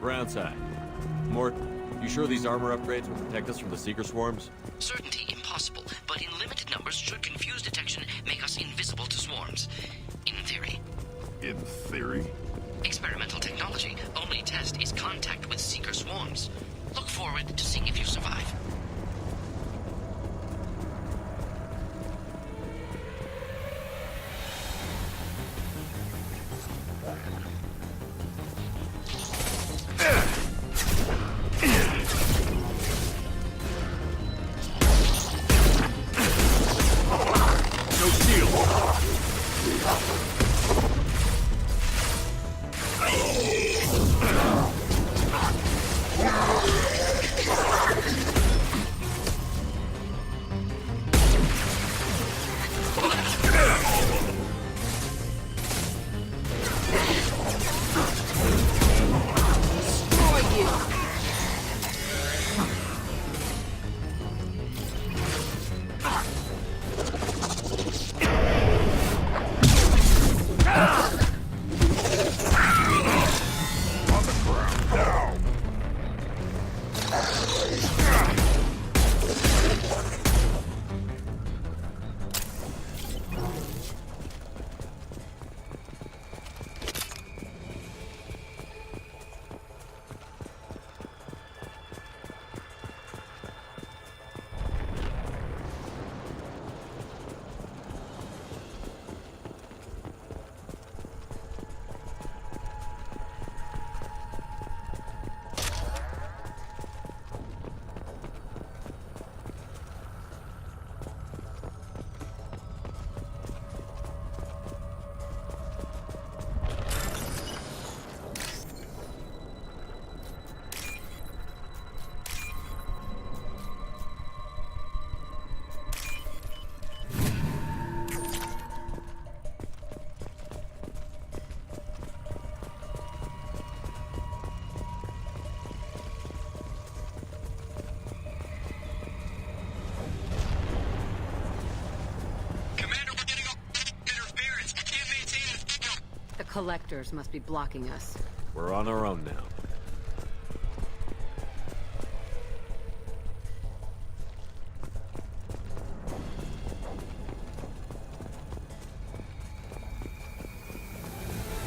ground side. Mort, you sure these armor upgrades will protect us from the Seeker swarms? Certainty impossible, but in limited numbers should confuse detection make us invisible to swarms. In theory. In theory? Experimental technology. Only test is contact with Seeker swarms. Look forward to seeing if you survive. Collectors must be blocking us. We're on our own now.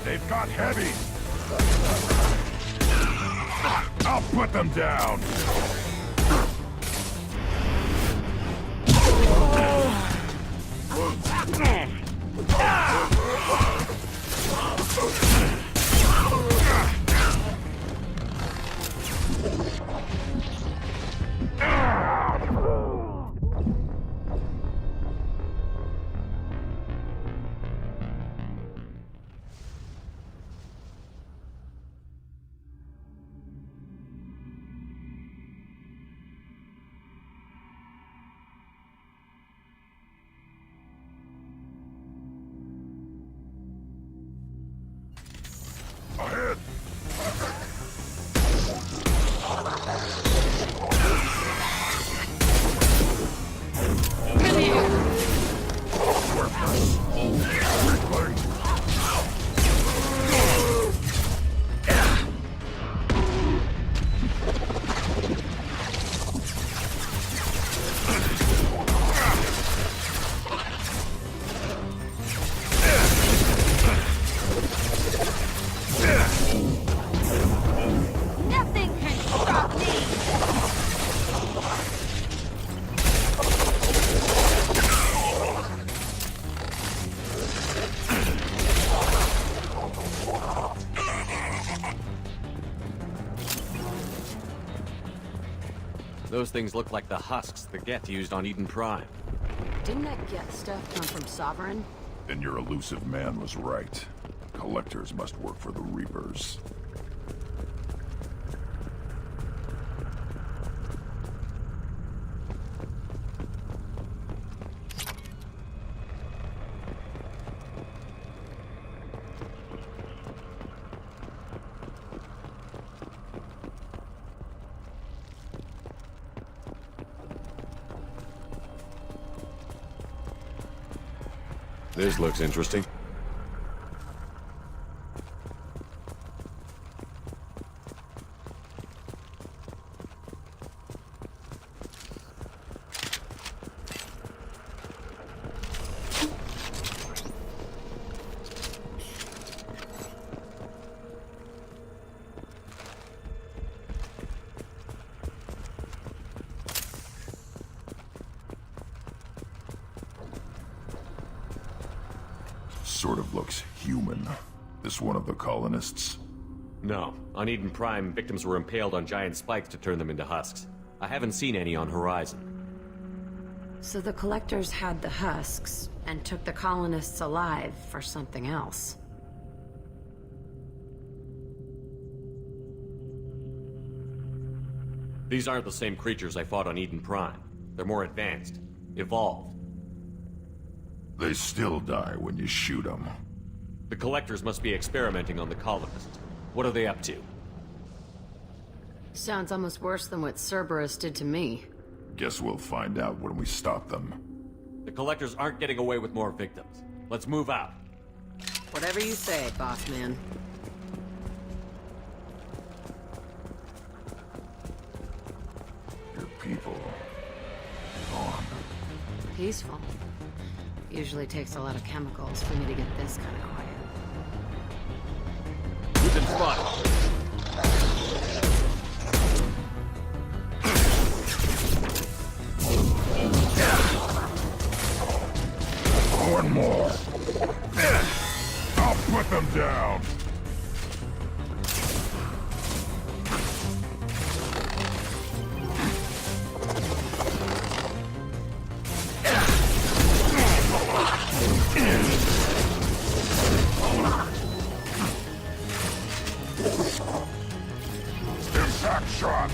They've got heavy! I'll put them down! Ahead! Those things look like the husks the Geth used on Eden Prime. Didn't that Geth stuff come from Sovereign? Then your elusive man was right. Collectors must work for the Reapers. This looks interesting. sort of looks human. This one of the colonists? No. On Eden Prime, victims were impaled on giant spikes to turn them into husks. I haven't seen any on Horizon. So the Collectors had the husks, and took the colonists alive for something else. These aren't the same creatures I fought on Eden Prime. They're more advanced. Evolved. They still die when you shoot them. The Collectors must be experimenting on the colonists. What are they up to? Sounds almost worse than what Cerberus did to me. Guess we'll find out when we stop them. The Collectors aren't getting away with more victims. Let's move out. Whatever you say, boss man. Your people... gone. Peaceful. Usually takes a lot of chemicals for me to get this kind of quiet. We've been spotted. One more. I'll put them down. Impact shot.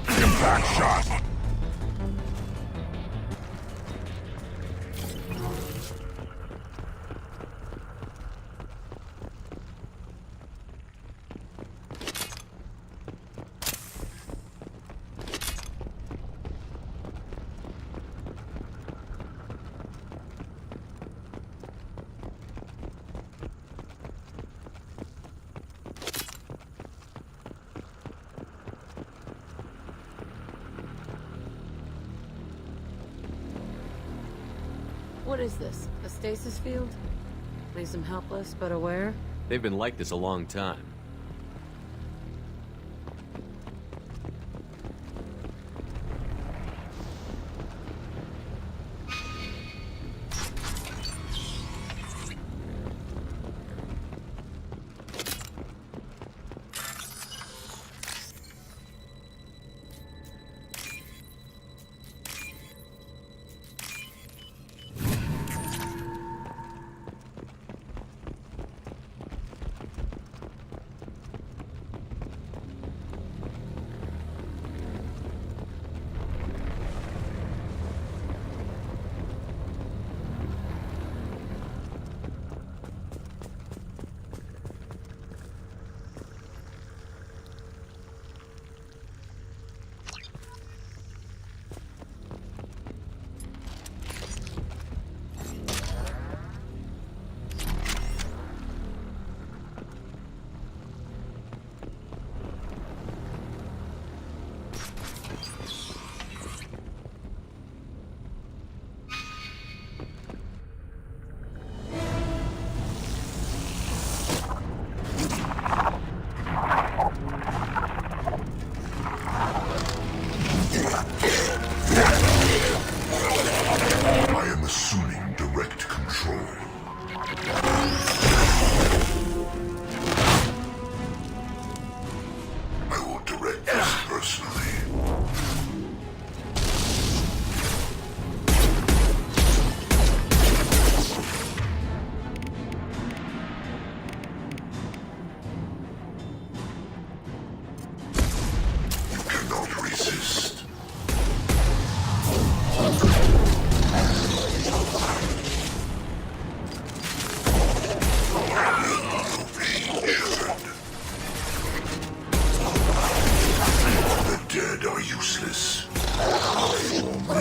Impact shot. What is this? A stasis field? Leaves them helpless but aware? They've been like this a long time.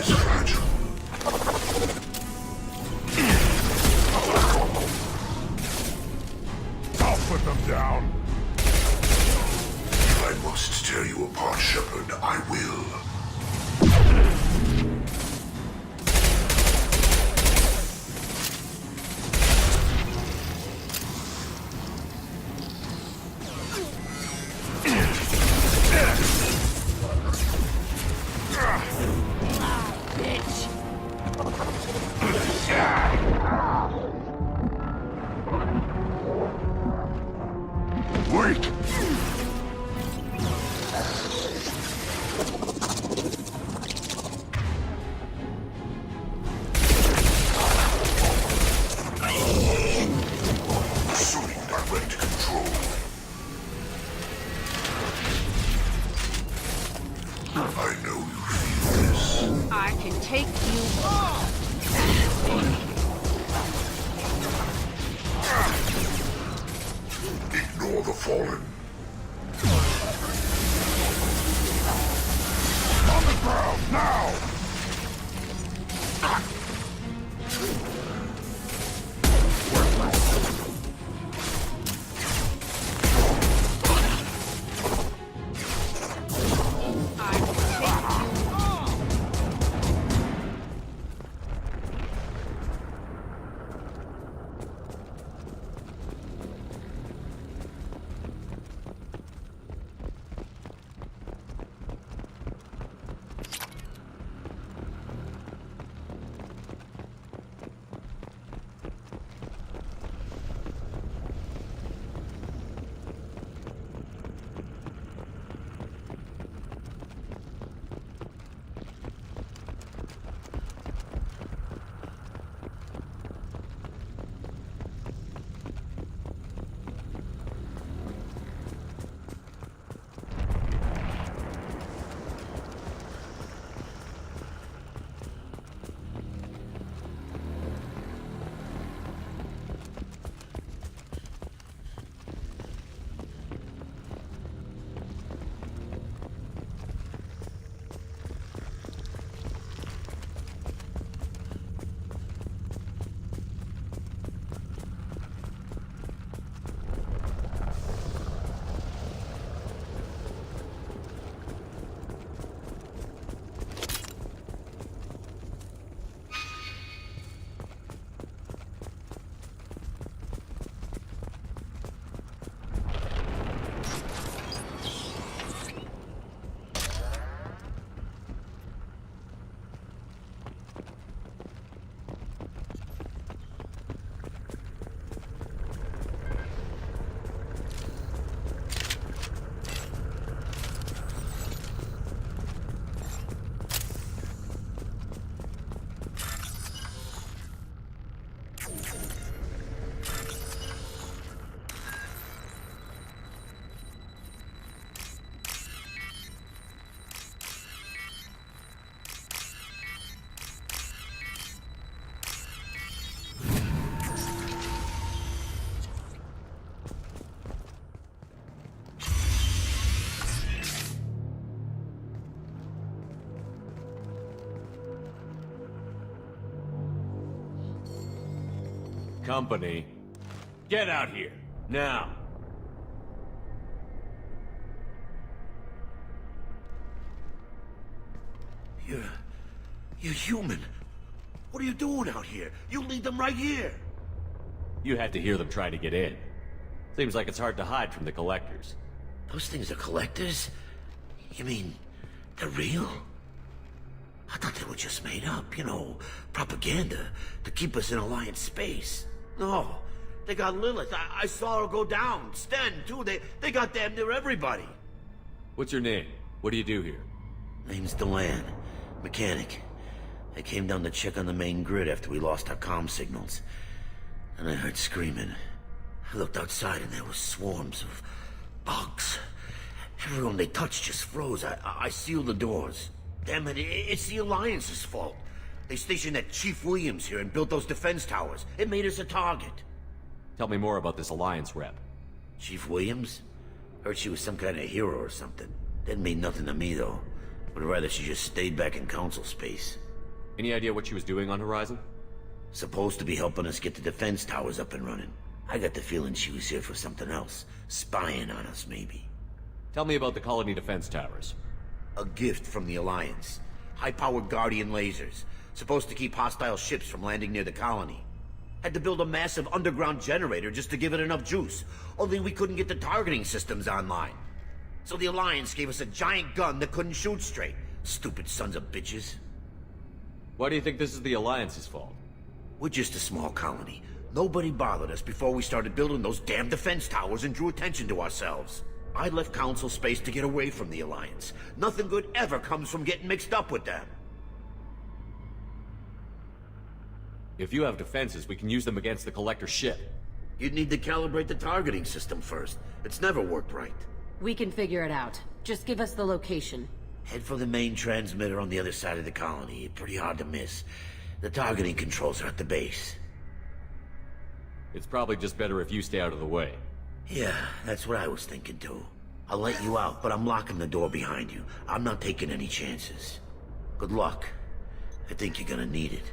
is fragile. I'll put them down. If I must tear you apart, Shepard, I will. Wait! Assuming direct control. I know you feel this. I can take you all. Ignore the fallen. On the ground, now! I can take you all. Company, get out here, now! You're human. What are you doing out here? You lead them right here. You had to hear them try to get in. Seems like it's hard to hide from the collectors. Those things are collectors? You mean, they're real? I thought they were just made up, you know, propaganda to keep us in Alliance space. No, they got Lilith. I saw her go down. Sten, too. They got damn near everybody. What's your name? What do you do here? Name's Delan. Mechanic. I came down to check on the main grid after we lost our comm signals. And I heard screaming. I looked outside and there were swarms of bugs. Everyone they touched just froze. I sealed the doors. Damn it, it's the Alliance's fault. They stationed that Chief Williams here and built those defense towers. It made us a target. Tell me more about this Alliance rep. Chief Williams? Heard she was some kind of hero or something. Didn't mean nothing to me, though. Would rather she just stayed back in Council space. Any idea what she was doing on Horizon? Supposed to be helping us get the defense towers up and running. I got the feeling she was here for something else. Spying on us, maybe. Tell me about the colony defense towers. A gift from the Alliance. High-powered Guardian lasers. Supposed to keep hostile ships from landing near the colony. Had to build a massive underground generator just to give it enough juice. Only we couldn't get the targeting systems online. So the Alliance gave us a giant gun that couldn't shoot straight. Stupid sons of bitches. Why do you think this is the Alliance's fault? We're just a small colony. Nobody bothered us before we started building those damn defense towers and drew attention to ourselves. I left Council space to get away from the Alliance. Nothing good ever comes from getting mixed up with them. If you have defenses, we can use them against the Collector ship. You'd need to calibrate the targeting system first. It's never worked right. We can figure it out. Just give us the location. Head for the main transmitter on the other side of the colony. Pretty hard to miss. The targeting controls are at the base. It's probably just better if you stay out of the way. Yeah, that's what I was thinking too. I'll let you out, but I'm locking the door behind you. I'm not taking any chances. Good luck. I think you're gonna need it.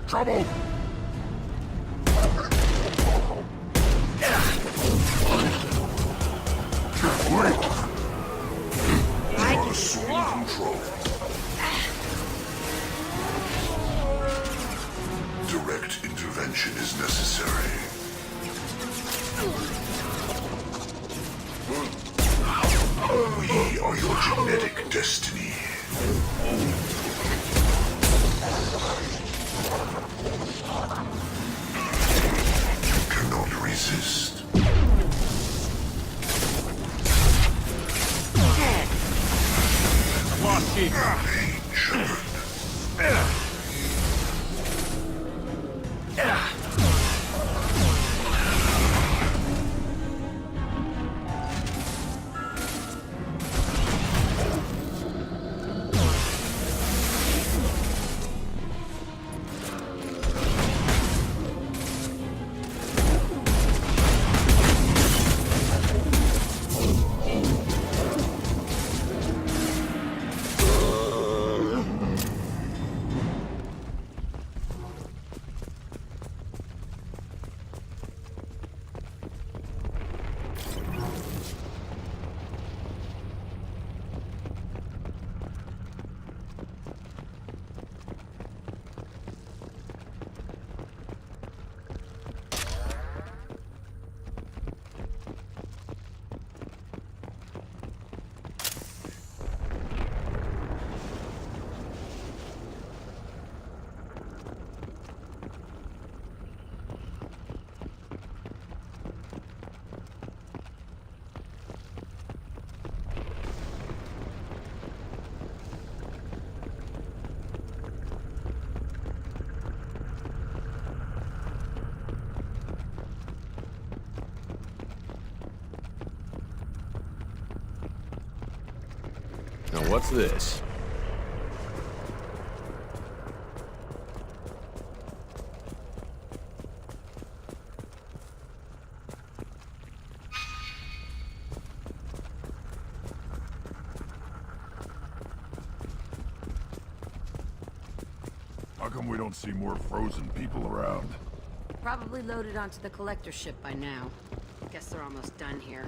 Trouble! I can Assuming control. Direct intervention is necessary. We are your genetic destiny. You cannot resist. Lost sheep. Pain shepherd. Now what's this? How come we don't see more frozen people around? Probably loaded onto the collector ship by now. Guess they're almost done here.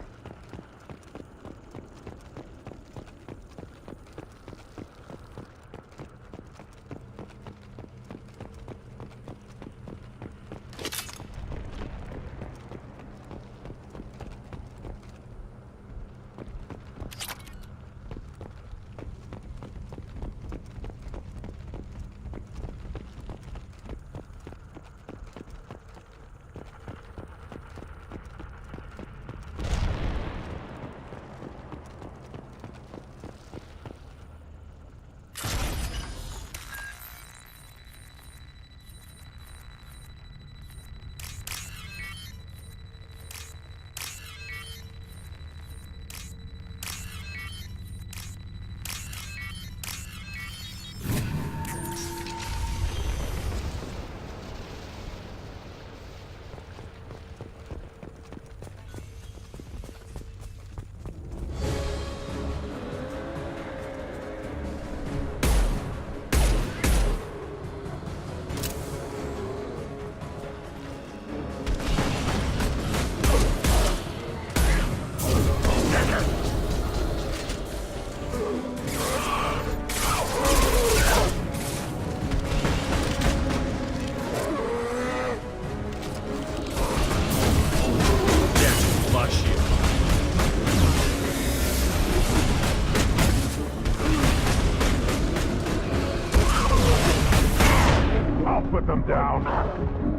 Calm down.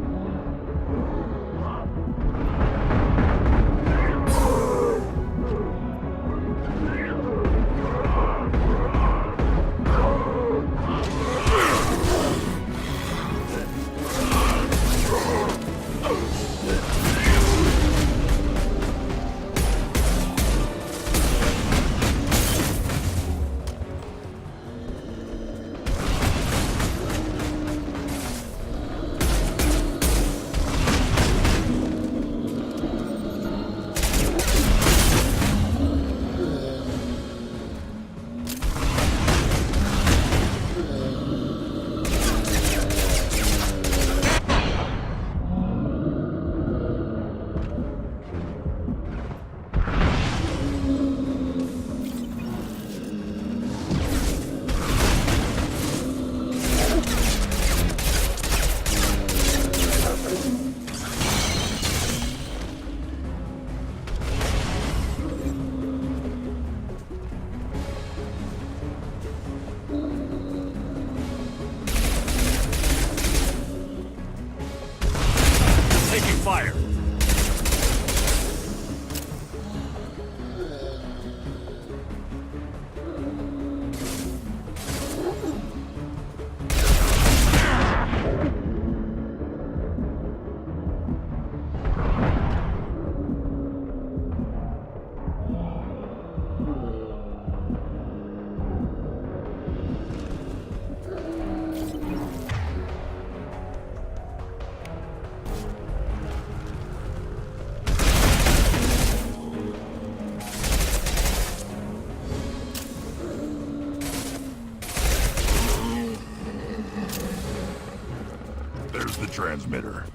Taking fire. There's the transmitter.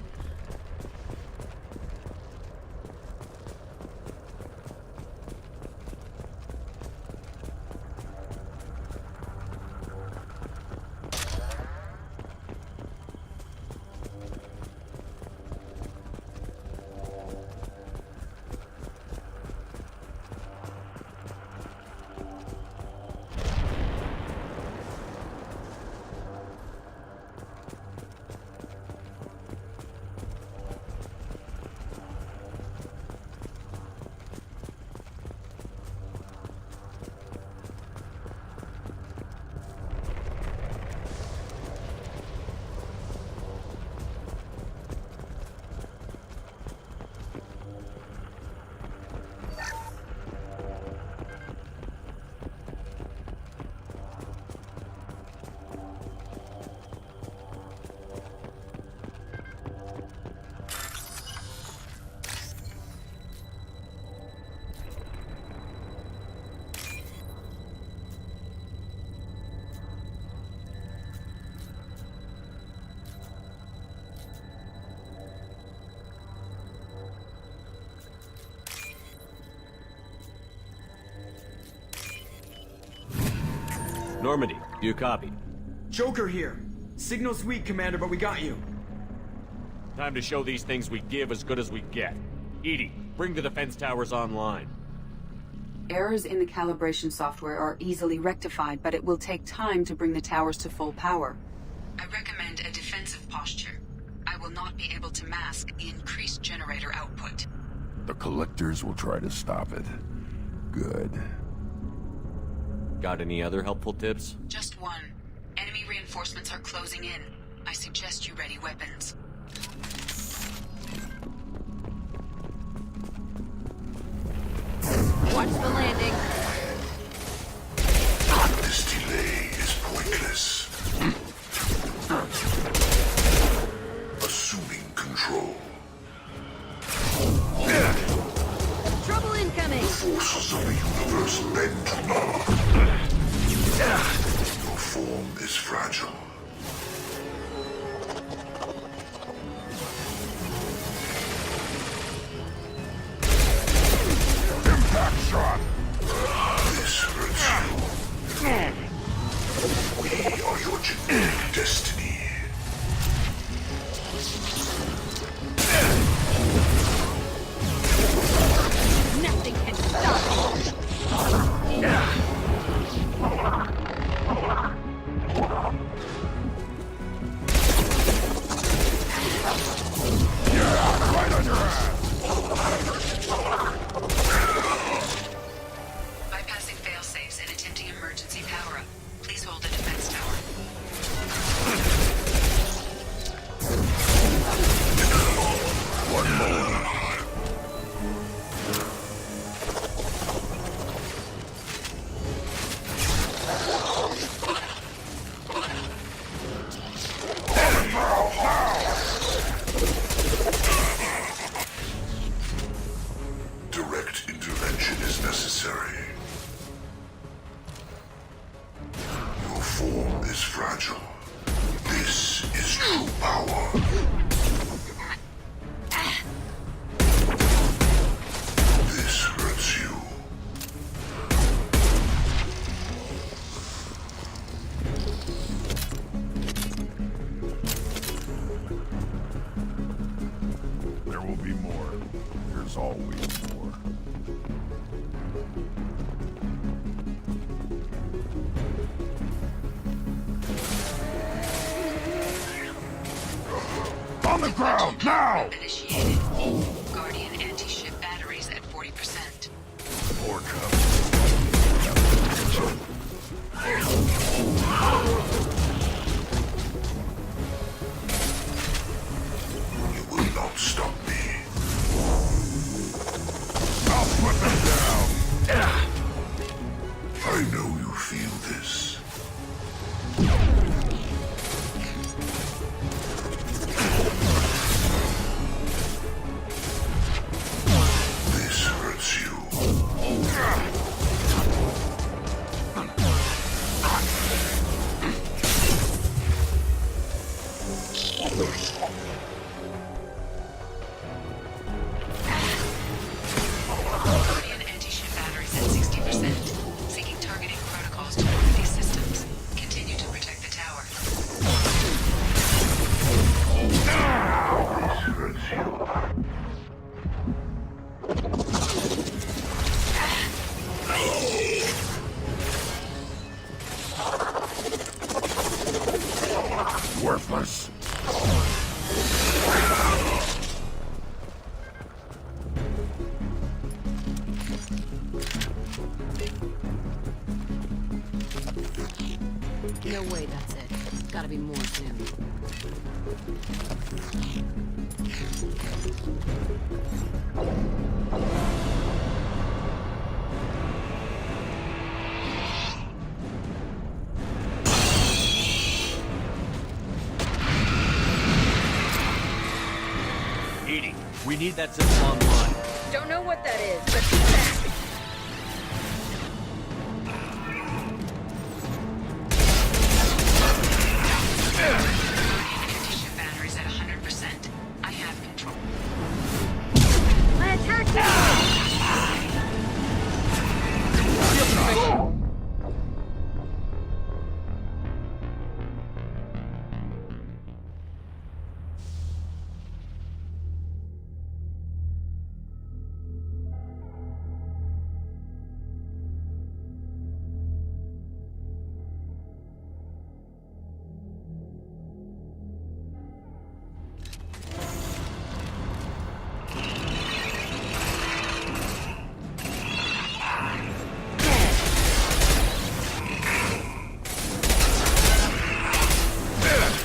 Normandy, do you copy? Joker here. Signal's weak, Commander, but we got you. Time to show these things we give as good as we get. Edie, bring the defense towers online. Errors in the calibration software are easily rectified, but it will take time to bring the towers to full power. I recommend a defensive posture. I will not be able to mask the increased generator output. The Collectors will try to stop it. Good. Got any other helpful tips? Just one. Enemy reinforcements are closing in. I suggest you ready weapons. Watch the landing. This delay is pointless. Assuming control. Trouble incoming. Forces of the universe bend to nod. Your form is fragile. Impact shot! This hurts you. We are your genetic destiny. Nothing can stop me. be more. There's always more. On the ground, now! Initiated. Guardian anti-ship batteries at 40%. More coming. You will not stop me. I'll put them down. I know you feel this. This hurts you. Guardian anti-ship batteries at 60%. Seeking targeting protocols to one of these systems. Continue to protect the tower. This hurts you. Worthless. No way that's it. Gotta be more soon. Edie, we need that zip online. Don't know what that is, but keep back. Anti-ship batteries at 100%. I have control. My attack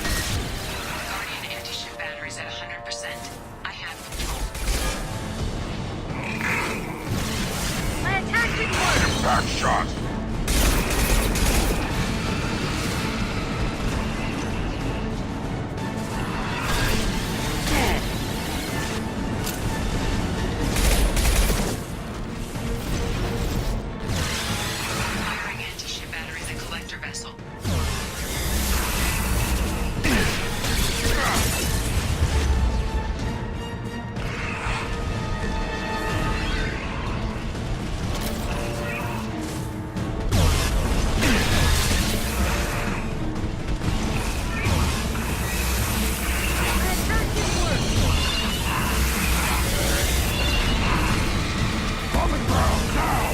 Guardian anti-ship batteries at 100%. I have control. My attack didn't work. Back shot. Firing anti-ship batteries at collector vessel. My attack didn't work. On the ground, now!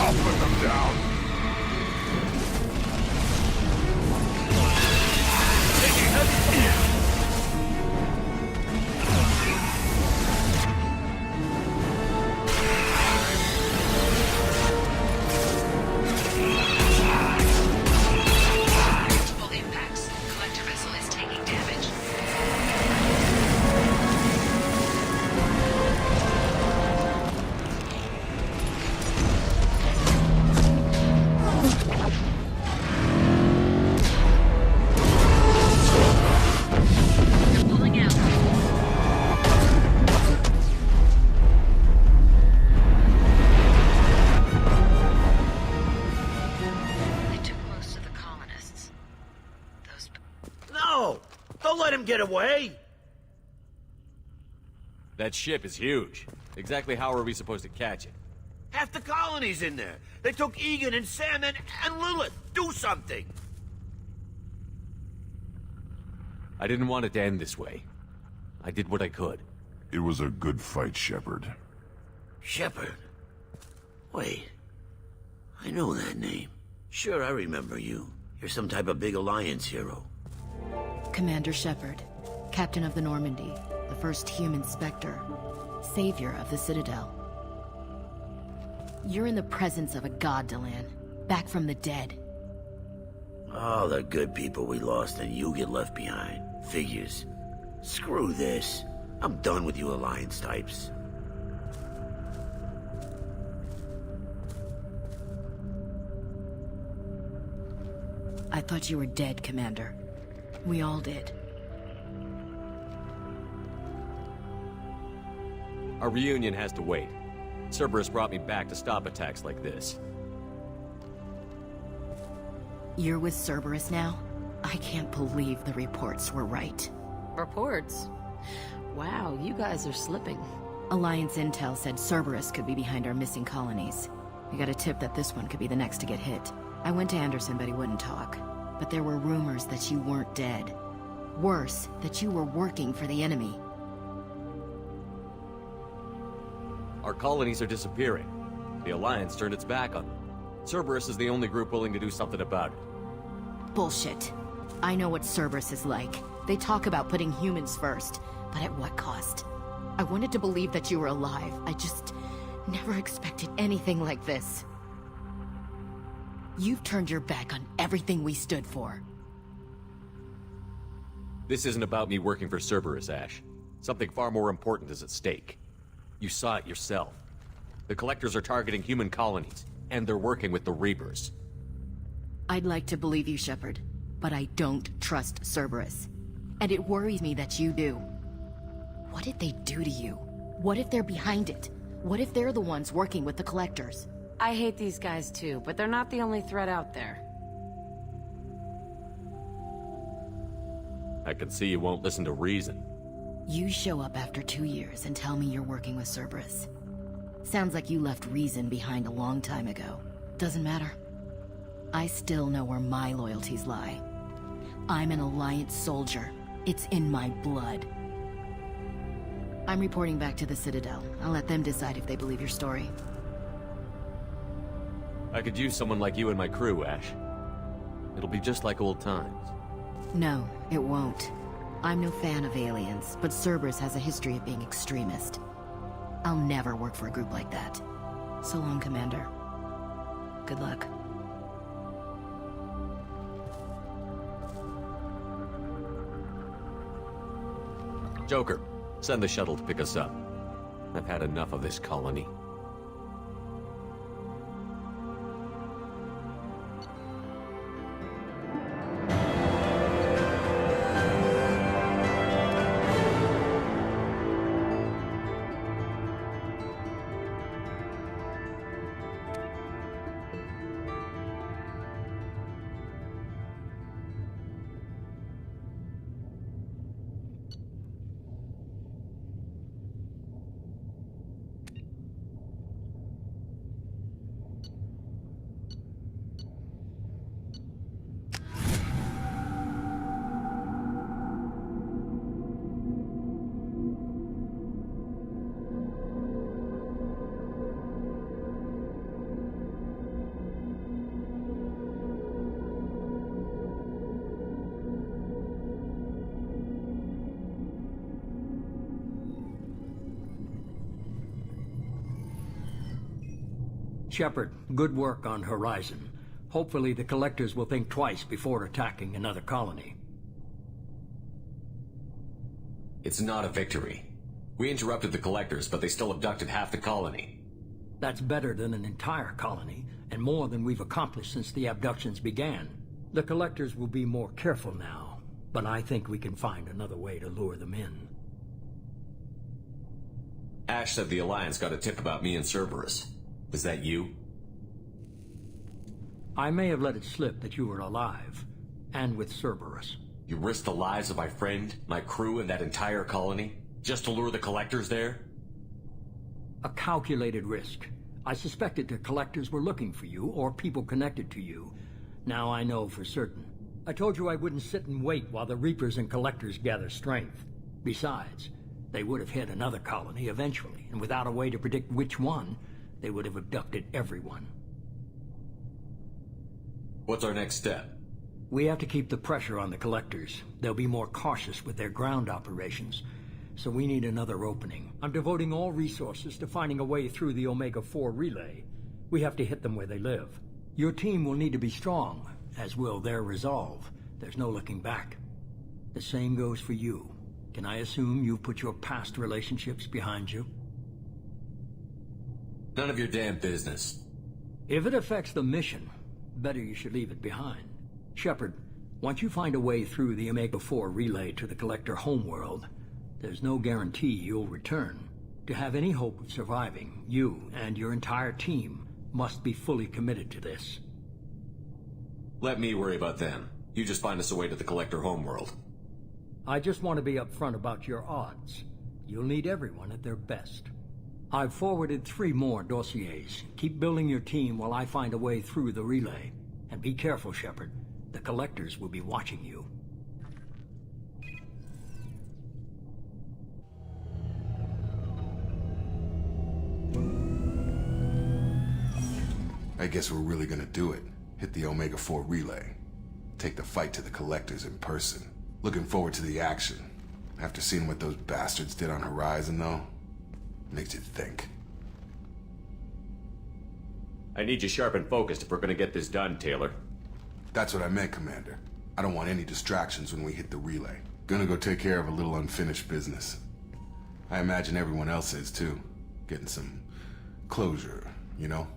I'll put them down. Multiple impacts. Collector vessel is taking damage. They're pulling out. They too close to the colonists. Those... No! Don't let him get away! That ship is huge. Exactly how are we supposed to catch it? Half the colony's in there. They took Egan and Sam and Lilith. Do something! I didn't want it to end this way. I did what I could. It was a good fight, Shepard. Shepard? Wait. I know that name. Sure, I remember you. You're some type of big Alliance hero. Commander Shepard, Captain of the Normandy, the first human Spectre, savior of the Citadel. You're in the presence of a god, Delan, back from the dead. All the good people we lost and you get left behind. Figures. Screw this. I'm done with you Alliance types. I thought you were dead, Commander. We all did. Our reunion has to wait. Cerberus brought me back to stop attacks like this. You're with Cerberus now? I can't believe the reports were right. Reports? Wow, you guys are slipping. Alliance intel said Cerberus could be behind our missing colonies. We got a tip that this one could be the next to get hit. I went to Anderson, but he wouldn't talk. But there were rumors that you weren't dead. Worse, that you were working for the enemy. Our colonies are disappearing. The Alliance turned its back on them. Cerberus is the only group willing to do something about it. Bullshit. I know what Cerberus is like. They talk about putting humans first, but at what cost? I wanted to believe that you were alive. I just never expected anything like this. You've turned your back on everything we stood for. This isn't about me working for Cerberus, Ash. Something far more important is at stake. You saw it yourself. The Collectors are targeting human colonies, and they're working with the Reapers. I'd like to believe you, Shepard, but I don't trust Cerberus. And it worries me that you do. What did they do to you? What if they're behind it? What if they're the ones working with the Collectors? I hate these guys too, but they're not the only threat out there. I can see you won't listen to reason. You show up after 2 years and tell me you're working with Cerberus. Sounds like you left reason behind a long time ago. Doesn't matter. I still know where my loyalties lie. I'm an Alliance soldier. It's in my blood. I'm reporting back to the Citadel. I'll let them decide if they believe your story. I could use someone like you in my crew, Ash. It'll be just like old times. No, it won't. I'm no fan of aliens, but Cerberus has a history of being extremist. I'll never work for a group like that. So long, Commander. Good luck. Joker, send the shuttle to pick us up. I've had enough of this colony. Shepard, good work on Horizon. Hopefully the Collectors will think twice before attacking another colony. It's not a victory. We interrupted the Collectors, but they still abducted half the colony. That's better than an entire colony, and more than we've accomplished since the abductions began. The Collectors will be more careful now, but I think we can find another way to lure them in. Ash said the Alliance got a tip about me and Cerberus. Was that you? I may have let it slip that you were alive, and with Cerberus. You risked the lives of my friend, my crew, and that entire colony? Just to lure the collectors there? A calculated risk. I suspected the collectors were looking for you, or people connected to you. Now I know for certain. I told you I wouldn't sit and wait while the Reapers and Collectors gather strength. Besides, they would have hit another colony eventually, and without a way to predict which one, they would have abducted everyone. What's our next step? We have to keep the pressure on the Collectors. They'll be more cautious with their ground operations. So we need another opening. I'm devoting all resources to finding a way through the Omega-4 relay. We have to hit them where they live. Your team will need to be strong, as will their resolve. There's no looking back. The same goes for you. Can I assume you've put your past relationships behind you? None of your damn business. If it affects the mission, better you should leave it behind. Shepard, once you find a way through the Omega-4 relay to the Collector homeworld, there's no guarantee you'll return. To have any hope of surviving, you and your entire team must be fully committed to this. Let me worry about them. You just find us a way to the Collector homeworld. I just want to be upfront about your odds. You'll need everyone at their best. I've forwarded 3 more dossiers. Keep building your team while I find a way through the relay. And be careful, Shepard. The Collectors will be watching you. I guess we're really gonna do it. Hit the Omega-4 relay. Take the fight to the Collectors in person. Looking forward to the action. After seeing what those bastards did on Horizon, though, makes you think. I need you sharp and focused if we're gonna get this done, Taylor. That's what I meant, Commander. I don't want any distractions when we hit the relay. Gonna go take care of a little unfinished business. I imagine everyone else is, too. Getting some closure, you know?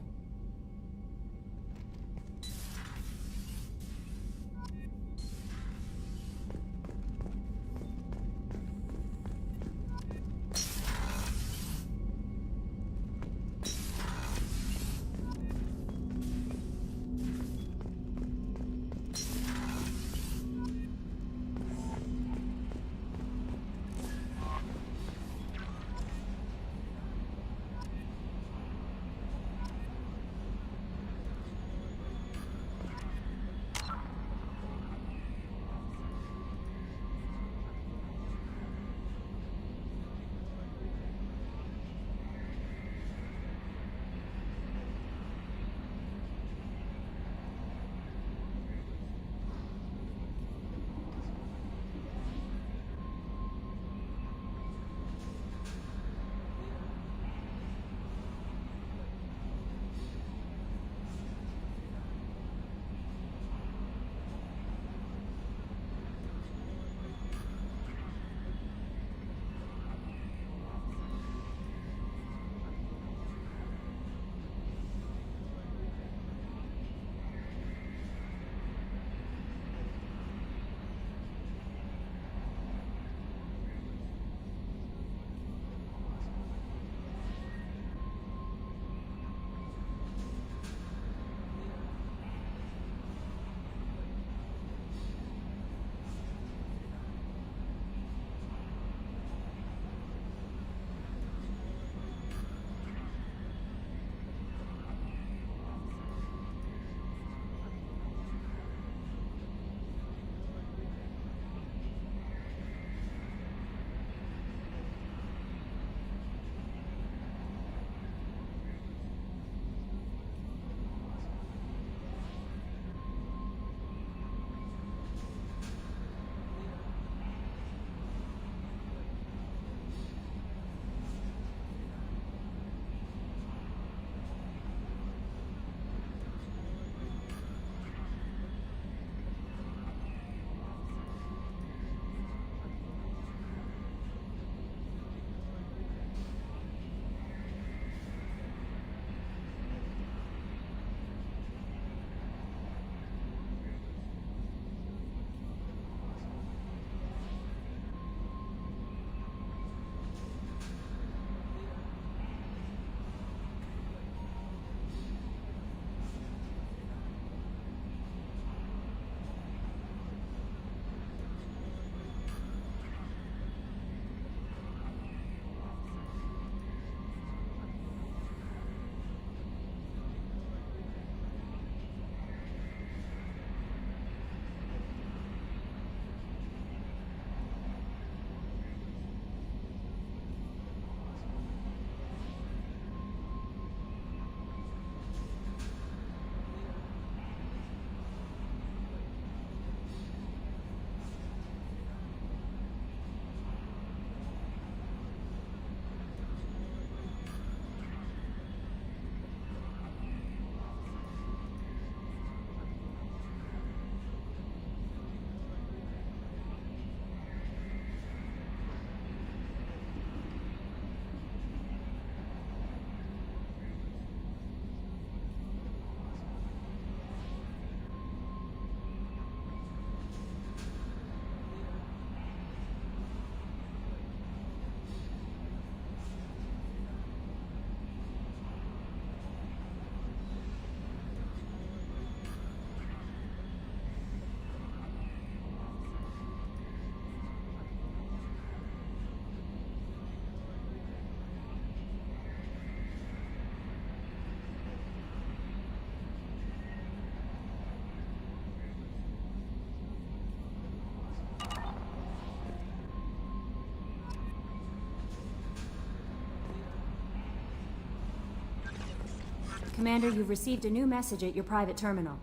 Commander, you've received a new message at your private terminal.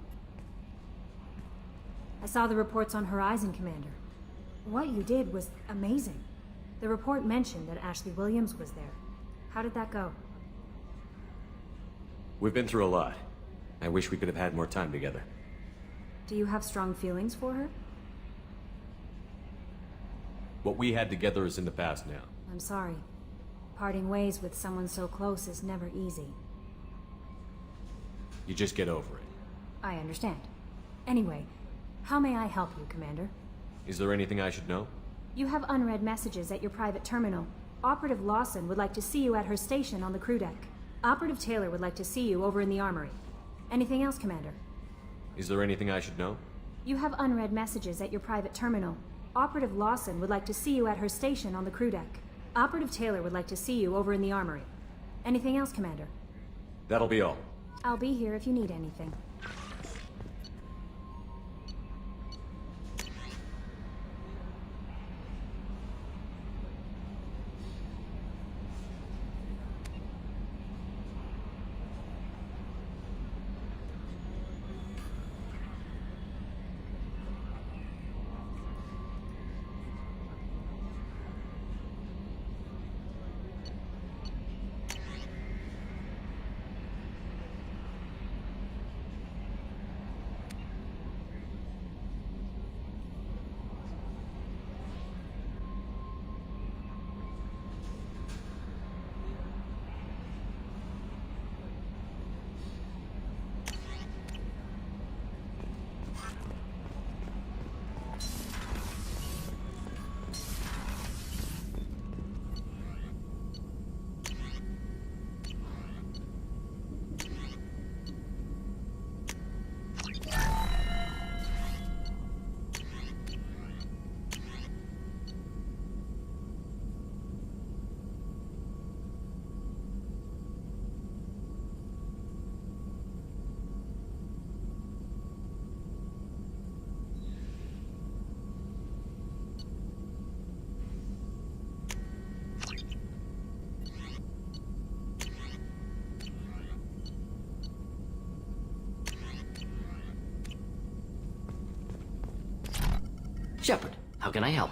I saw the reports on Horizon, Commander. What you did was amazing. The report mentioned that Ashley Williams was there. How did that go? We've been through a lot. I wish we could have had more time together. Do you have strong feelings for her? What we had together is in the past now. I'm sorry. Parting ways with someone so close is never easy. You just get over it. I understand. Anyway, how may I help you, Commander? Is there anything I should know? You have unread messages at your private terminal. Operative Lawson would like to see you at her station on the crew deck. Operative Taylor would like to see you over in the armory. Anything else, Commander? Is there anything I should know? You have unread messages at your private terminal. Operative Lawson would like to see you at her station on the crew deck. Operative Taylor would like to see you over in the armory. Anything else, Commander? That'll be all. I'll be here if you need anything. Shepard, how can I help?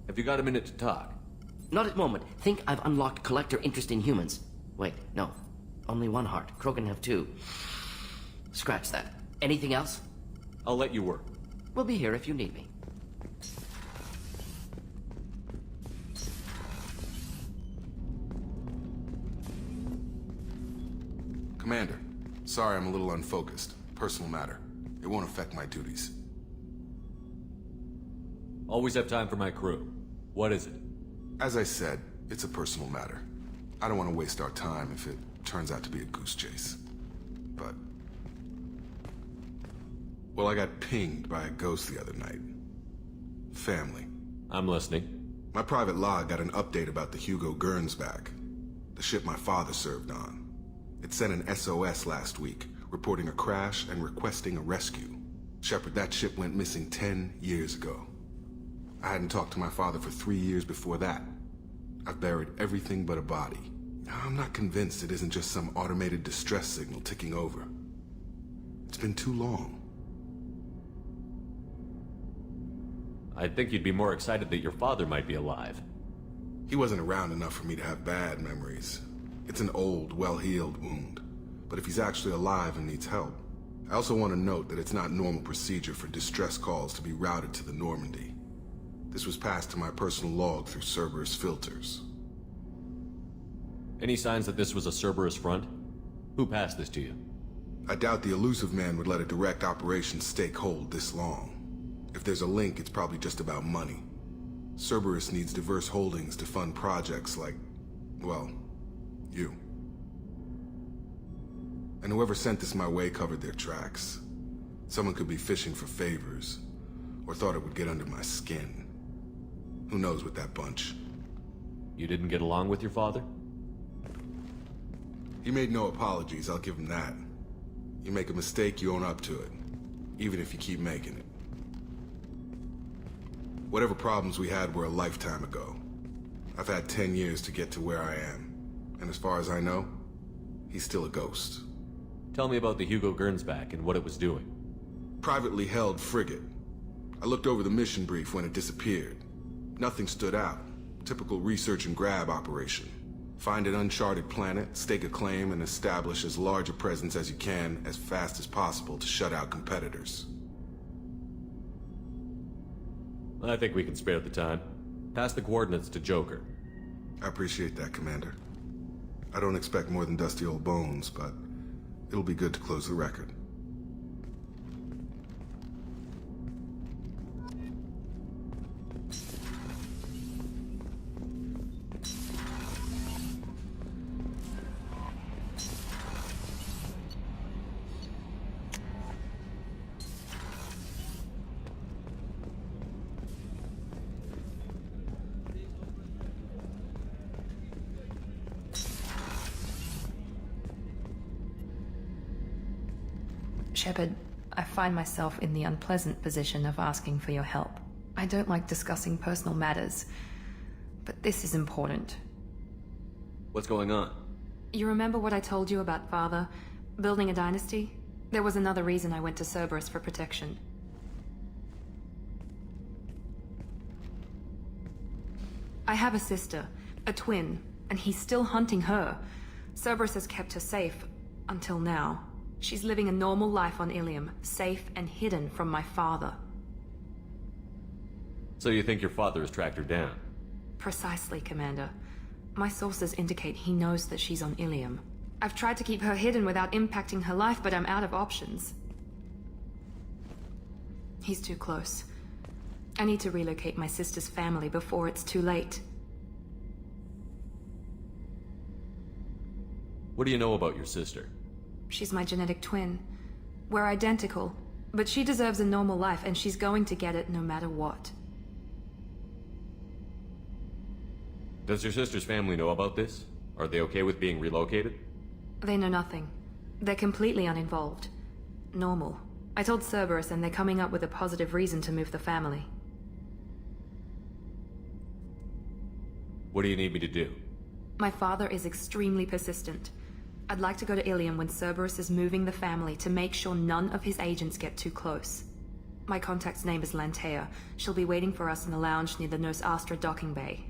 Have you got a minute to talk? Not at the moment. Think I've unlocked collector interest in humans. Wait, no. Only one heart. Crow can have two. Scratch that. Anything else? I'll let you work. We'll be here if you need me. Commander, sorry I'm a little unfocused. Personal matter. It won't affect my duties. Always have time for my crew. What is it? As I said, it's a personal matter. I don't want to waste our time if it turns out to be a goose chase. But... well, I got pinged by a ghost the other night. Family. I'm listening. My private log got an update about the Hugo Gernsback, the ship my father served on. It sent an SOS last week, reporting a crash and requesting a rescue. Shepard, that ship went missing 10 years ago. I hadn't talked to my father for 3 years before that. I've buried everything but a body. I'm not convinced it isn't just some automated distress signal ticking over. It's been too long. I'd think you'd be more excited that your father might be alive. He wasn't around enough for me to have bad memories. It's an old, well-healed wound. But if he's actually alive and needs help, I also want to note that it's not normal procedure for distress calls to be routed to the Normandy. This was passed to my personal log through Cerberus filters. Any signs that this was a Cerberus front? Who passed this to you? I doubt the elusive man would let a direct operations stake hold this long. If there's a link, it's probably just about money. Cerberus needs diverse holdings to fund projects like, well, you. And whoever sent this my way covered their tracks. Someone could be fishing for favors, or thought it would get under my skin. Who knows with that bunch? You didn't get along with your father? He made no apologies, I'll give him that. You make a mistake, you own up to it. Even if you keep making it. Whatever problems we had were a lifetime ago. I've had 10 years to get to where I am. And as far as I know, He's still a ghost. Tell me about the Hugo Gernsback and what it was doing. Privately held frigate. I looked over the mission brief when it disappeared. Nothing stood out. Typical research and grab operation. Find an uncharted planet, stake a claim, and establish as large a presence as you can as fast as possible to shut out competitors. I think we can spare the time. Pass the coordinates to Joker. I appreciate that, Commander. I don't expect more than dusty old bones, but it'll be good to close the record. Shepard, I find myself in the unpleasant position of asking for your help. I don't like discussing personal matters, but this is important. What's going on? You remember what I told you about Father? Building a dynasty? There was another reason I went to Cerberus for protection. I have a sister, a twin, and he's still hunting her. Cerberus has kept her safe, until now. She's living a normal life on Ilium, safe and hidden from my father. So you think your father has tracked her down? Precisely, Commander. My sources indicate he knows that she's on Ilium. I've tried to keep her hidden without impacting her life, but I'm out of options. He's too close. I need to relocate my sister's family before it's too late. What do you know about your sister? She's my genetic twin. We're identical, but she deserves a normal life, and she's going to get it no matter what. Does your sister's family know about this? Are they okay with being relocated? They know nothing. They're completely uninvolved. Normal. I told Cerberus, and they're coming up with a positive reason to move the family. What do you need me to do? My father is extremely persistent. I'd like to go to Ilium when Cerberus is moving the family to make sure none of his agents get too close. My contact's name is Lantea. She'll be waiting for us in the lounge near the Nos Astra docking bay.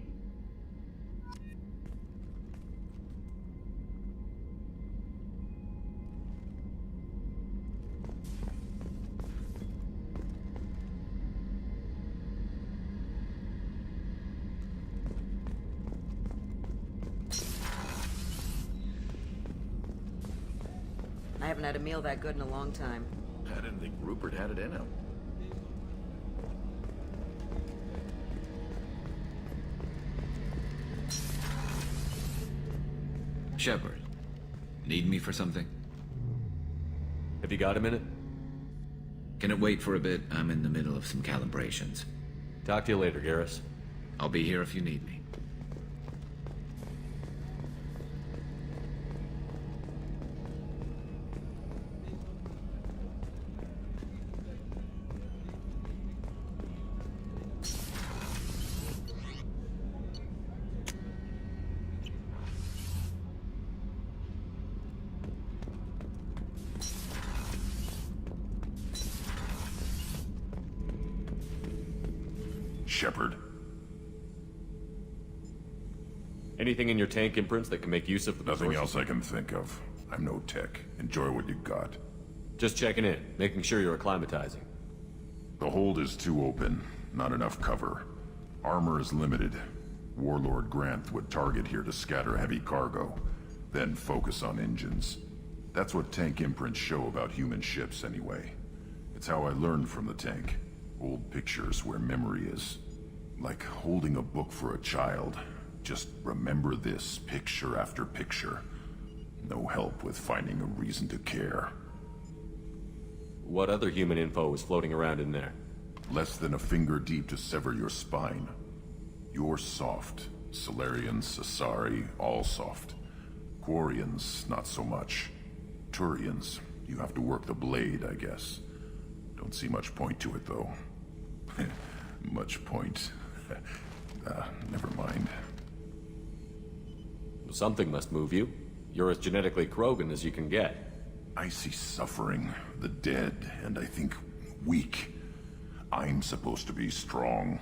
I haven't had a meal that good in a long time. I didn't think Rupert had it in him. Shepard, need me for something? Have you got a minute? Can it wait for a bit? I'm in the middle of some calibrations. Talk to you later, Garrus. I'll be here if you need me. Shepard. Anything in your tank imprints that can make use of the Nothing resources? else I can think of. I'm no tech. Enjoy what you got. Just checking in, making sure you're acclimatizing. The hold is too open. Not enough cover. Armor is limited. Warlord Granth would target here to scatter heavy cargo, then focus on engines. That's what tank imprints show about human ships anyway. It's how I learned from the tank. Old pictures where memory is. Like holding a book for a child. Just remember this, picture after picture. No help with finding a reason to care. What other human info is floating around in there? Less than a finger deep to sever your spine. You're soft. Solarians, Asari, all soft. Quarians, not so much. Turians, you have to work the blade, I guess. Don't see much point to it, though. Much point. Never mind. Something must move you. You're as genetically Krogan as you can get. I see suffering, the dead, and I think weak. I'm supposed to be strong.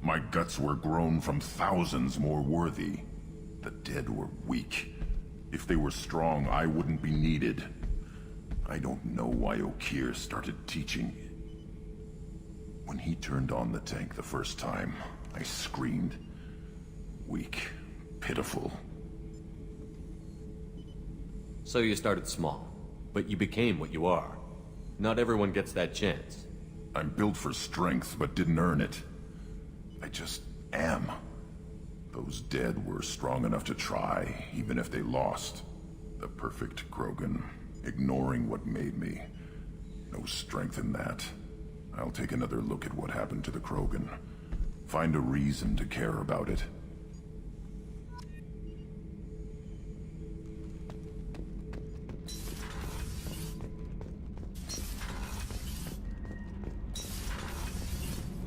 My guts were grown from thousands more worthy. The dead were weak. If they were strong, I wouldn't be needed. I don't know why Okeer started teaching. When he turned on the tank the first time, I screamed. Weak, pitiful. So you started small, but you became what you are. Not everyone gets that chance. I'm built for strength, but didn't earn it. I just am. Those dead were strong enough to try, even if they lost. The perfect Krogan, ignoring what made me. No strength in that. I'll take another look at what happened to the Krogan. Find a reason to care about it.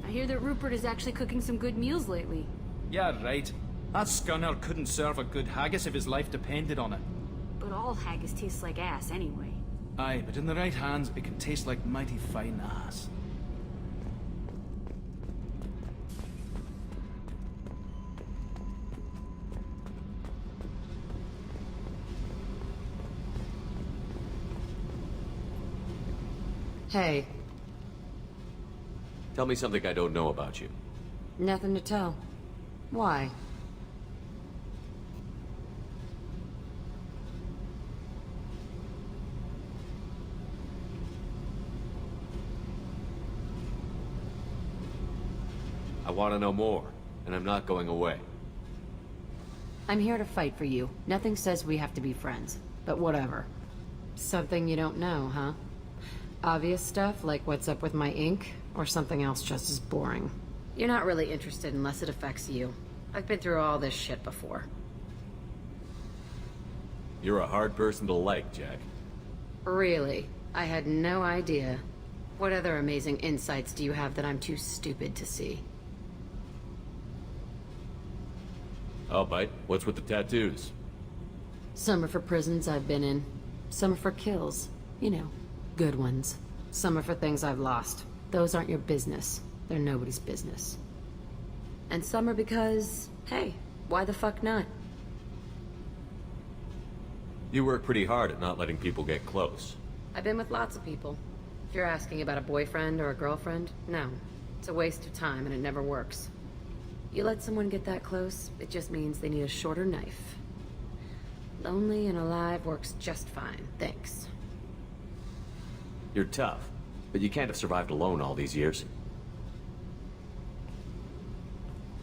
I hear that Rupert is actually cooking some good meals lately. Yeah, right. That scunner couldn't serve a good haggis if his life depended on it. But all haggis tastes like ass anyway. Aye, but in the right hands, it can taste like mighty fine ass. Hey, Tell me something I don't know about you. nothing to tell. Why? I want to know more, and I'm not going away. I'm here to fight for you. Nothing says we have to be friends, but whatever. Something you don't know, huh? Obvious stuff like what's up with my ink, or something else just as boring. You're not really interested unless it affects you. I've been through all this shit before. You're a hard person to like, Jack. Really? I had no idea. What other amazing insights do you have that I'm too stupid to see? I'll bite. What's with the tattoos? Some are for prisons I've been in. Some are for kills. You know, good ones. Some are for things I've lost. Those aren't your business. They're nobody's business. And some are because, hey, why the fuck not? You work pretty hard at not letting people get close. I've been with lots of people. If you're asking about a boyfriend or a girlfriend, no. It's a waste of time and it never works. You let someone get that close, it just means they need a shorter knife. Lonely and alive works just fine, thanks. You're tough, but you can't have survived alone all these years.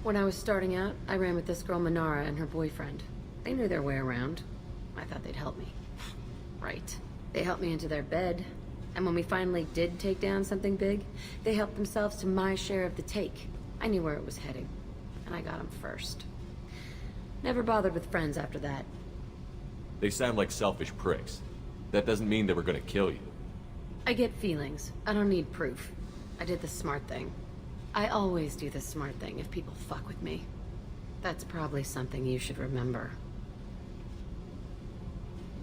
When I was starting out, I ran with this girl Minara and her boyfriend. They knew their way around. I thought they'd help me. Right. They helped me into their bed. And when we finally did take down something big, they helped themselves to my share of the take. I knew where it was heading. And I got them first. Never bothered with friends after that. They sound like selfish pricks. That doesn't mean they were gonna kill you. I get feelings. I don't need proof. I did the smart thing. I always do the smart thing if people fuck with me. That's probably something you should remember.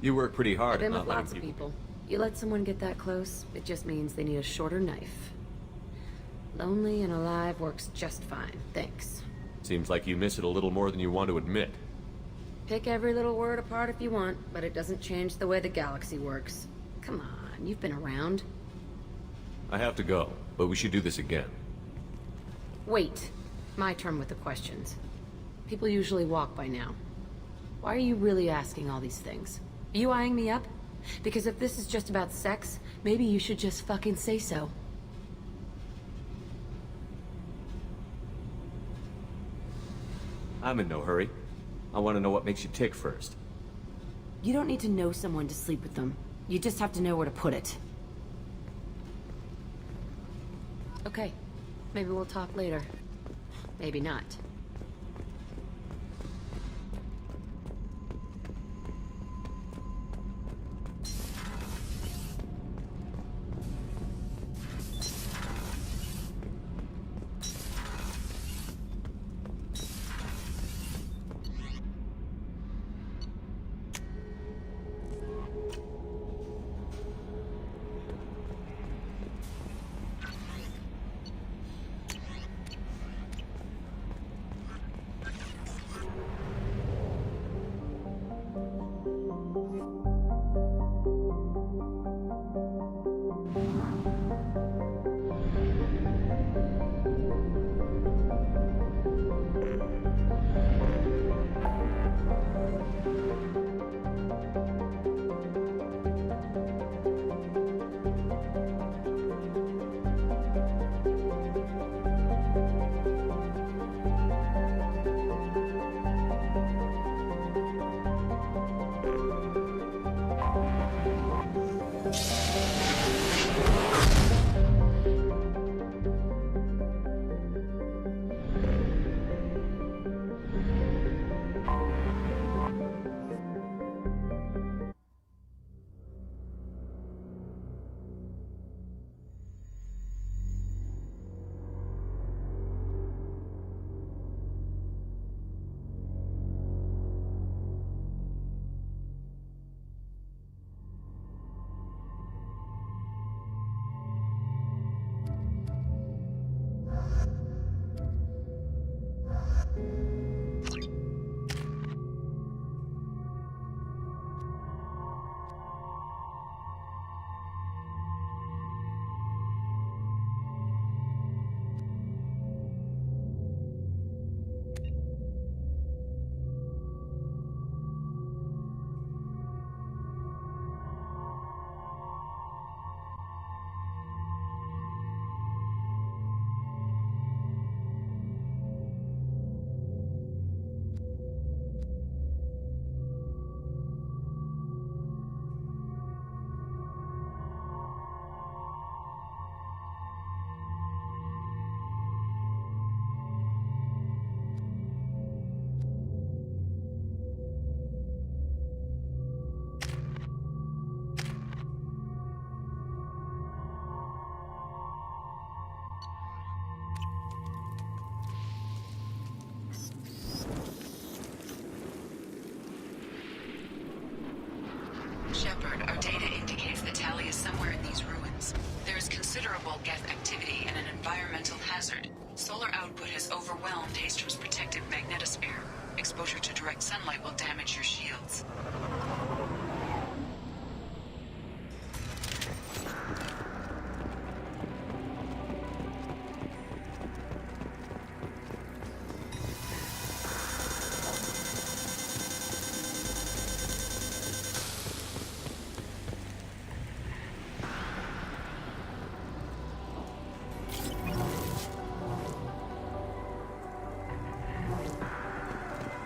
You work pretty hard I've been at with not letting lots of people... people. You let someone get that close, it just means they need a shorter knife. Lonely and alive works just fine, thanks. Seems like you miss it a little more than you want to admit. Pick every little word apart if you want, but it doesn't change the way the galaxy works. Come on, you've been around. I have to go, but we should do this again. Wait. My turn with the questions. People usually walk by now. Why are you really asking all these things? Are you eyeing me up? Because if this is just about sex, maybe you should just fucking say so. I'm in no hurry. I want to know what makes you tick first. You don't need to know someone to sleep with them. You just have to know where to put it. Okay. Maybe we'll talk later. Maybe not. considerable geth activity and an environmental hazard. Solar output has overwhelmed Hastrom's protective magnetosphere. Exposure to direct sunlight will damage your shields.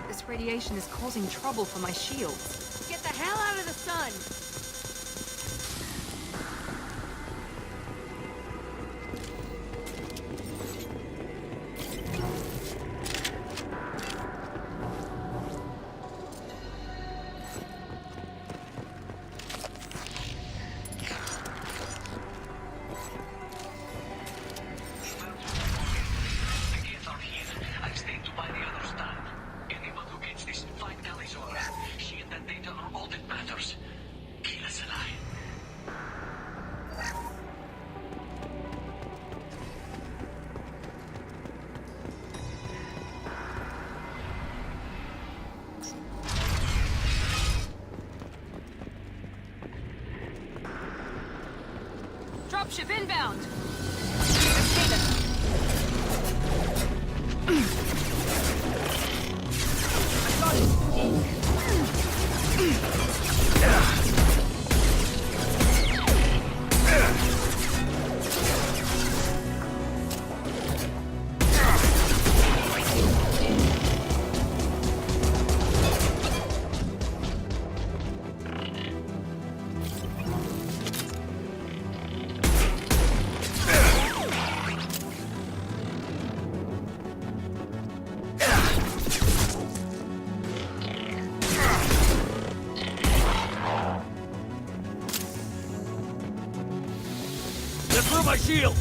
This radiation is causing trouble for my shields. Get the hell out of the sun! Dropship inbound! Through my shield!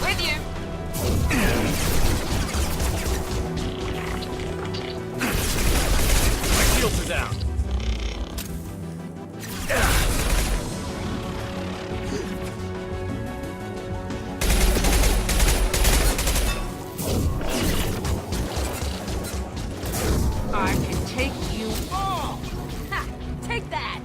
With you! My shields are down. I can take you all! Ha! Take that!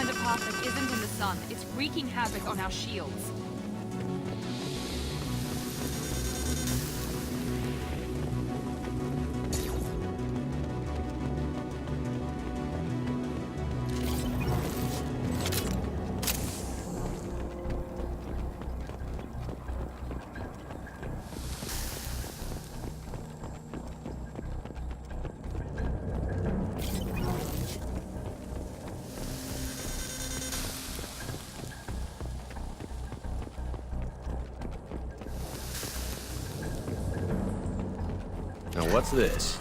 find a path that isn't in the sun. It's wreaking havoc on our shields. Now what's this?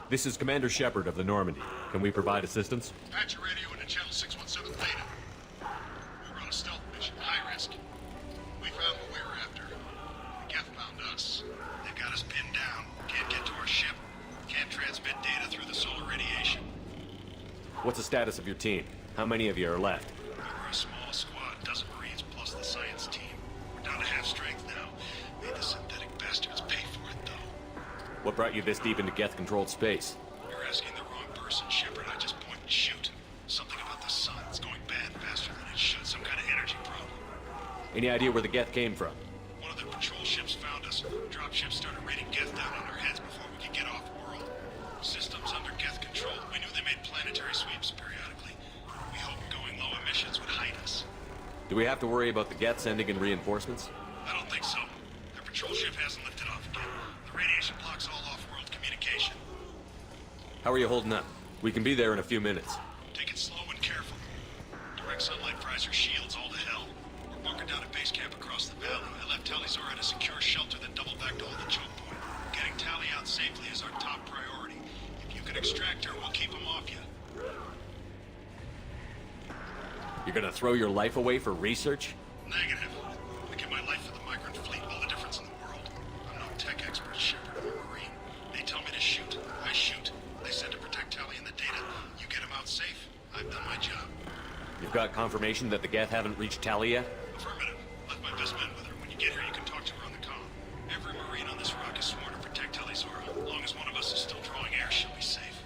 This is Commander Shepard of the Normandy. Can we provide assistance? Patch your radio into channel 617 Theta. We're on a stealth mission, high risk. We found what we were after. The Geth found us. They've got us pinned down. Can't get to our ship. Can't transmit data through the solar radiation. What's the status of your team? How many of you are left? We were a small squad, dozen Marines plus the science team. We're down to half strength now. Made the synthetic bastards pay for it, though. What brought you this deep into Geth-controlled space? You're asking the wrong person, Shepard. I just point and shoot. Something about the sun. It's going bad faster than it should. Some kind of energy problem. Any idea where the Geth came from? One of the patrol ships found us. Dropships started raining Geth down on our heads before we could get off-world. Systems under Geth control. We knew they made planetary sweeps periodically. We hoped going low emissions would hide us. Do we have to worry about the Geth sending in reinforcements? I don't think so. Their patrol ship hasn't lifted off again. The radiation blocks all off-world communication. How are you holding up? We can be there in a few minutes. Take it slow and careful. Direct sunlight fries your shields all to hell. We're bunkered down at base camp across the valley. I left Tali'Zor at a secure shelter, then doubled back to hold the choke point. Getting Tali out safely is our top priority. If you can extract her, we'll keep them off you. You're gonna throw your life away for research? Negative. I give my life for the migrant fleet, all the difference in the world. I'm no tech expert, Shepard. I'm a Marine. They tell me to shoot. I shoot. They said to protect Tali and the data. You get them out safe. I've done my job. You've got confirmation that the Geth haven't reached Tali yet? Affirmative. Left my best men with her. When you get here, you can talk to her on the comm. Every Marine on this rock is sworn to protect Tali'Zor. As long as one of us is still drawing air, she'll be safe.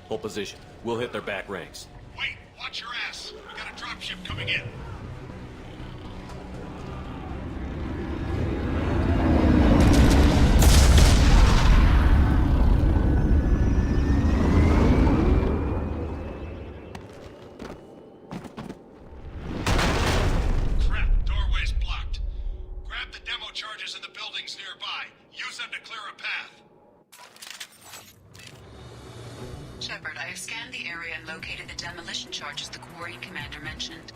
Hold position. We'll hit their back ranks. Wait! Watch your ass! We got a dropship coming in. Crap, doorway's blocked. Grab the demo charges in the buildings nearby. Use them to clear a path. Shepard, I have scanned the area and located the demolition charges the Quarian commander mentioned.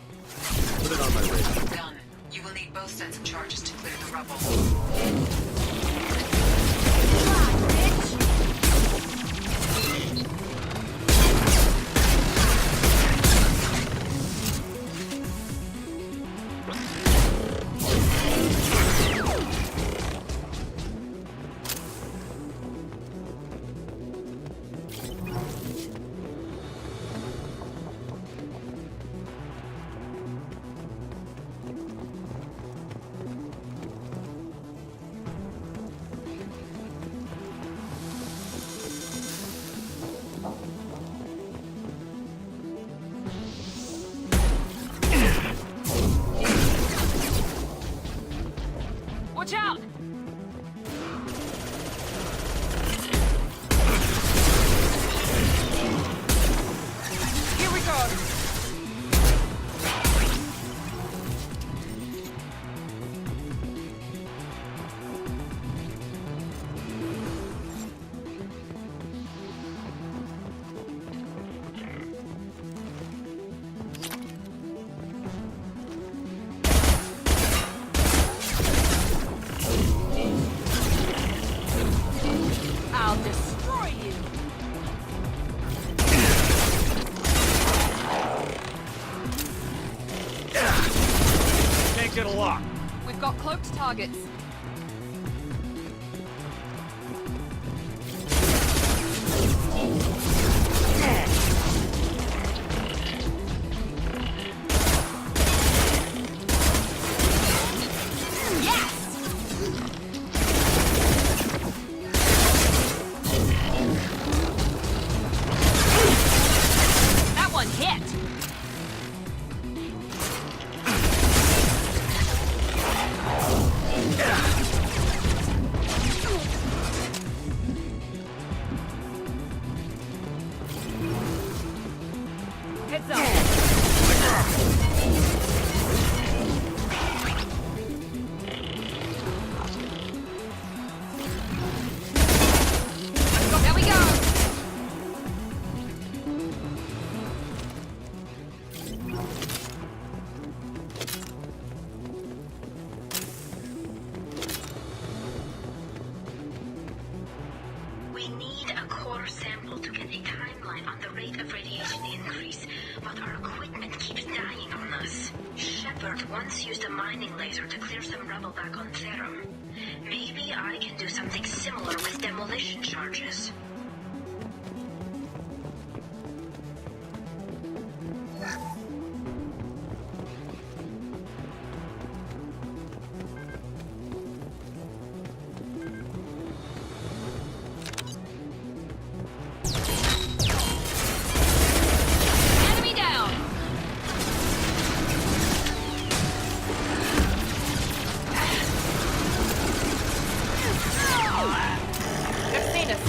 Put it on my radar. Done. You will need both sets of charges to clear the rubble. Watch out! Here we go! I'll destroy you! Can't get a lock. We've got cloaked targets. That one hit! Heads up! There we go! We need a core sample to get a timeline on the rate of radiation increase, but our equipment keeps dying on us. Shepard once used a mining laser to clear some rubble back on Therum. Maybe I can do something similar with demolition charges. Enemy down! They've seen us.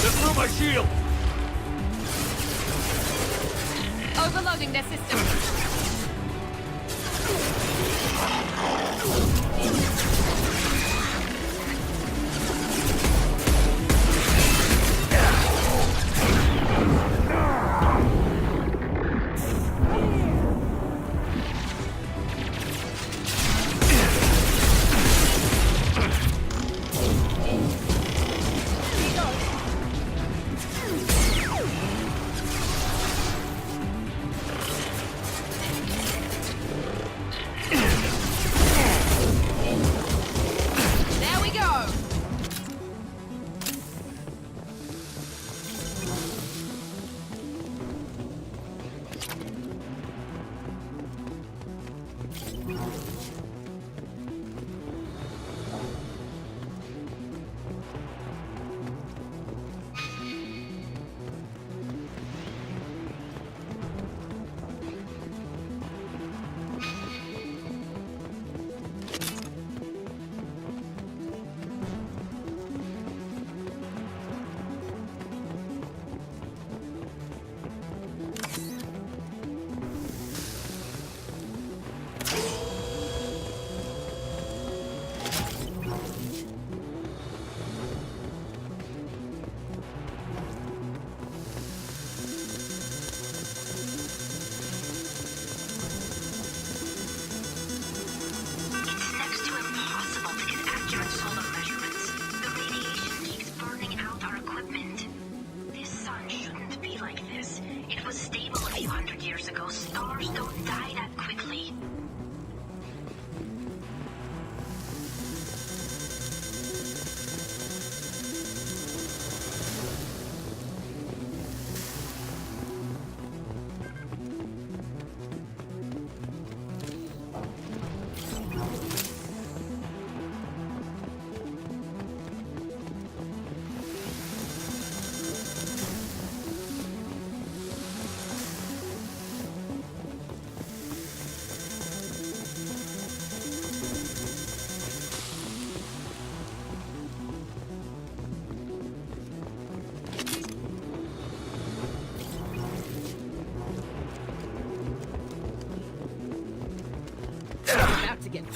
Through my shield! Overloading their system.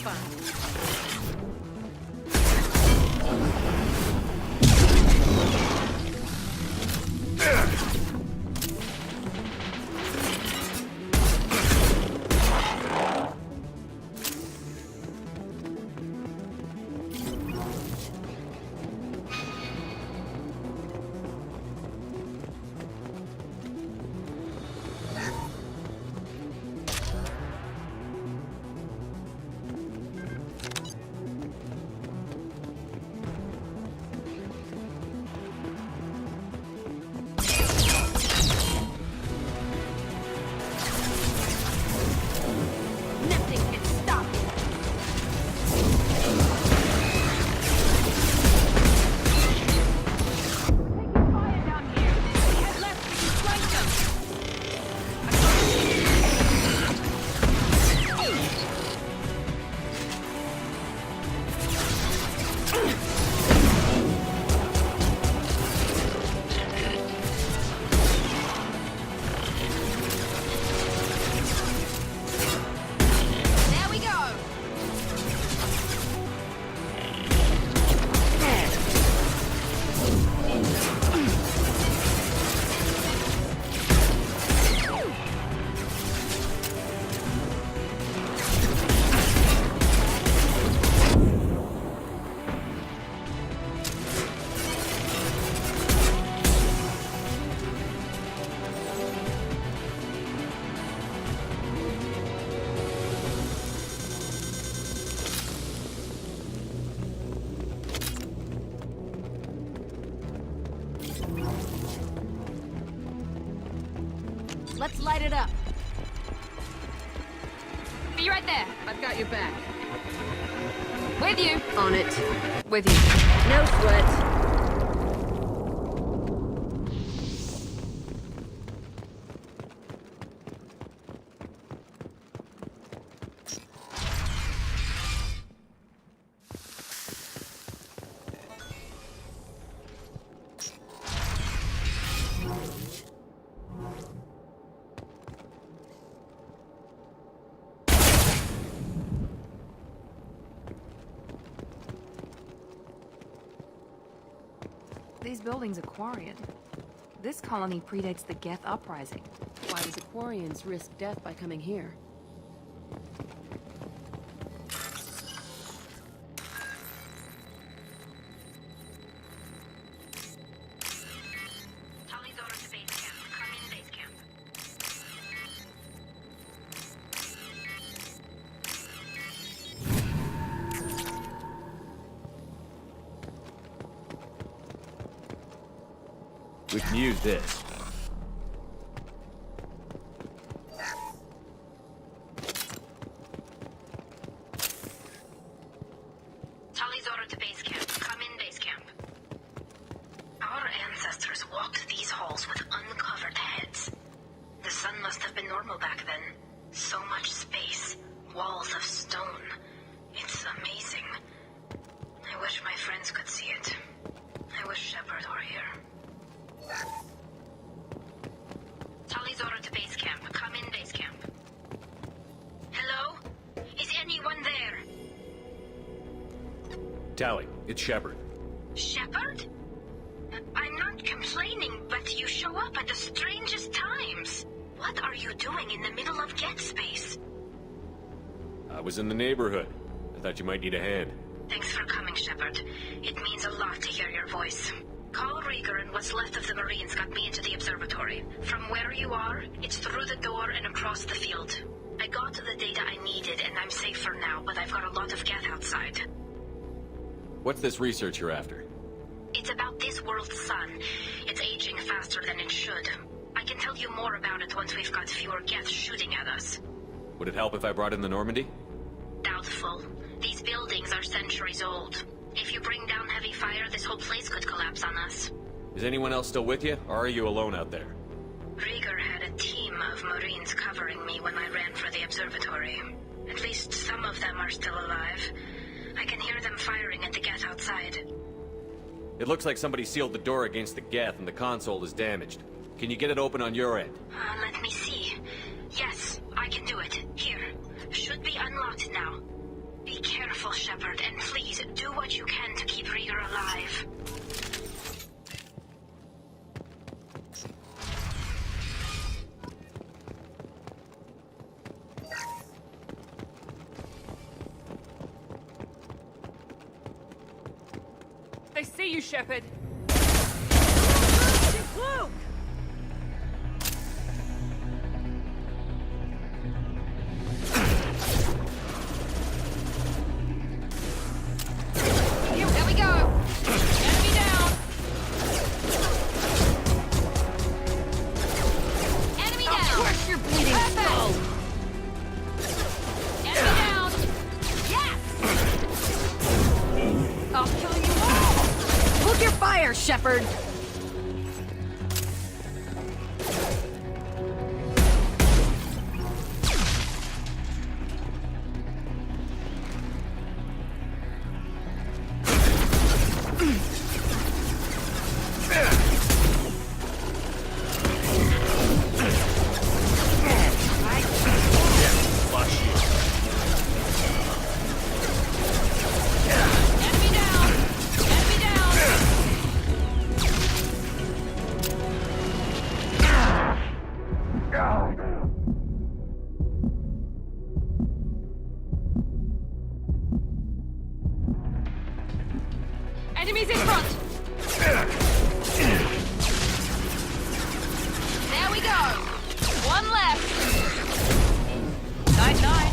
fun. Let's light it up. Be right there. I've got your back. With you. On it. With you. No sweat. These buildings are Quarian. This colony predates the Geth uprising. Why does the Quarians risk death by coming here? We can use this. Tali's order to base camp. Come in, base camp. Our ancestors walked these halls with uncovered heads. The sun must have been normal back then. So much space. Walls of stone. It's amazing. I wish my friends could see it. I wish Shepard were here. Tali's order to base camp. Come in, base camp. Hello? Is anyone there? Tali, it's Shepard. Shepard? I'm not complaining, but you show up at the strangest times. What are you doing in the middle of Geth space? I was in the neighborhood. I thought you might need a hand. Thanks for coming, Shepard. It means a lot to hear your voice. Call Rieger and what's left of the Marines got me into the observatory. From where you are, it's through the door and across the field. I got the data I needed and I'm safe for now, but I've got a lot of Geth outside. What's this research you're after? It's about this world's sun. It's aging faster than it should. I can tell you more about it once we've got fewer Geth shooting at us. Would it help if I brought in the Normandy? Doubtful. These buildings are centuries old. If you bring down heavy fire, this whole place could collapse on us. Is anyone else still with you, or are you alone out there? Rieger had a team of Marines covering me when I ran for the observatory. At least some of them are still alive. I can hear them firing at the Geth outside. It looks like somebody sealed the door against the Geth and the console is damaged. Can you get it open on your end? Let me see. Yes, I can do it. Here. Should be unlocked now. Be careful, Shepard, and please do what you can to keep Rieger alive. They see you, Shepard. Luke! There we go! Enemy down! Enemy down! Of course you're bleeding slow! Enemy down! Yes! I'll kill you all! Hold your fire, Shepard! Enemies in front! There we go! One left! 9-9.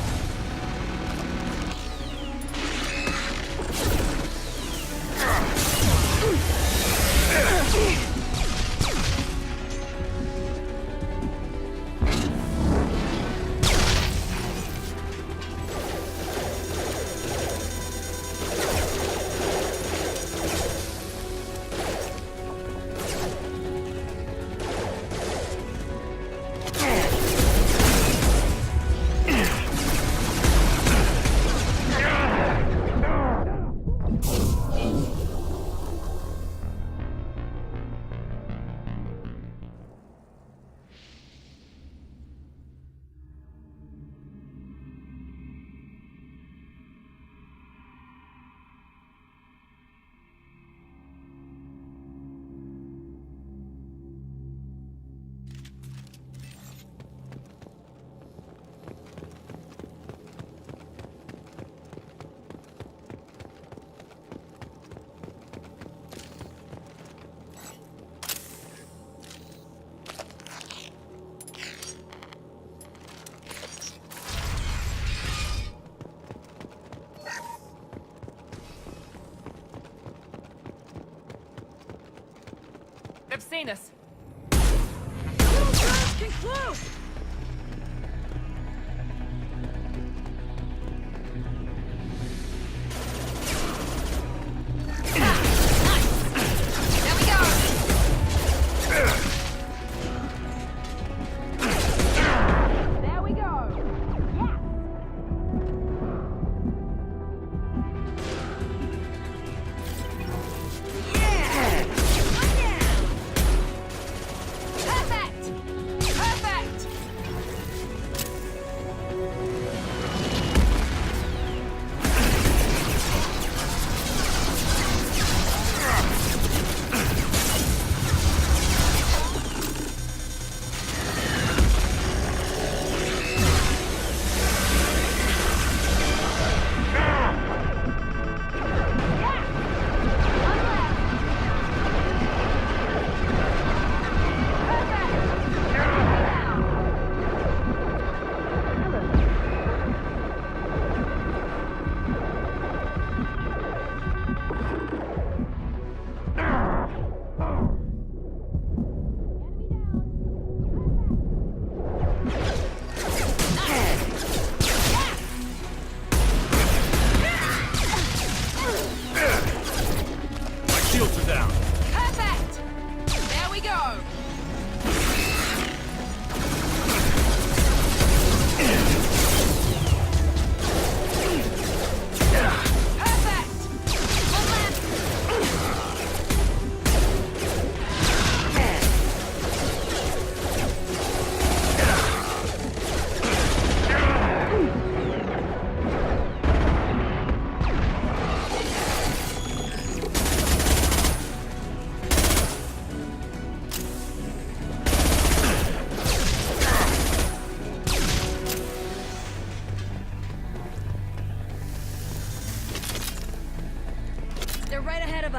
They've seen us. Little girls can close!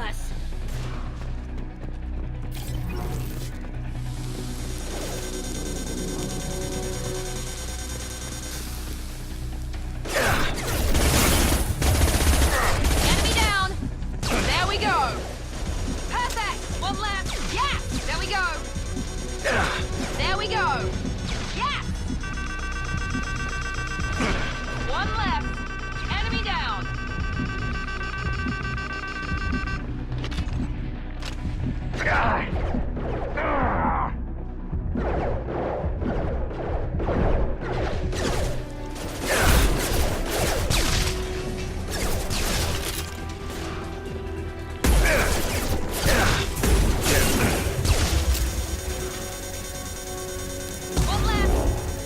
us! Enemy down! There we go! Perfect! One left! Yes! There we go! There we go! Yes! One left! Enemy down! One left! Nice!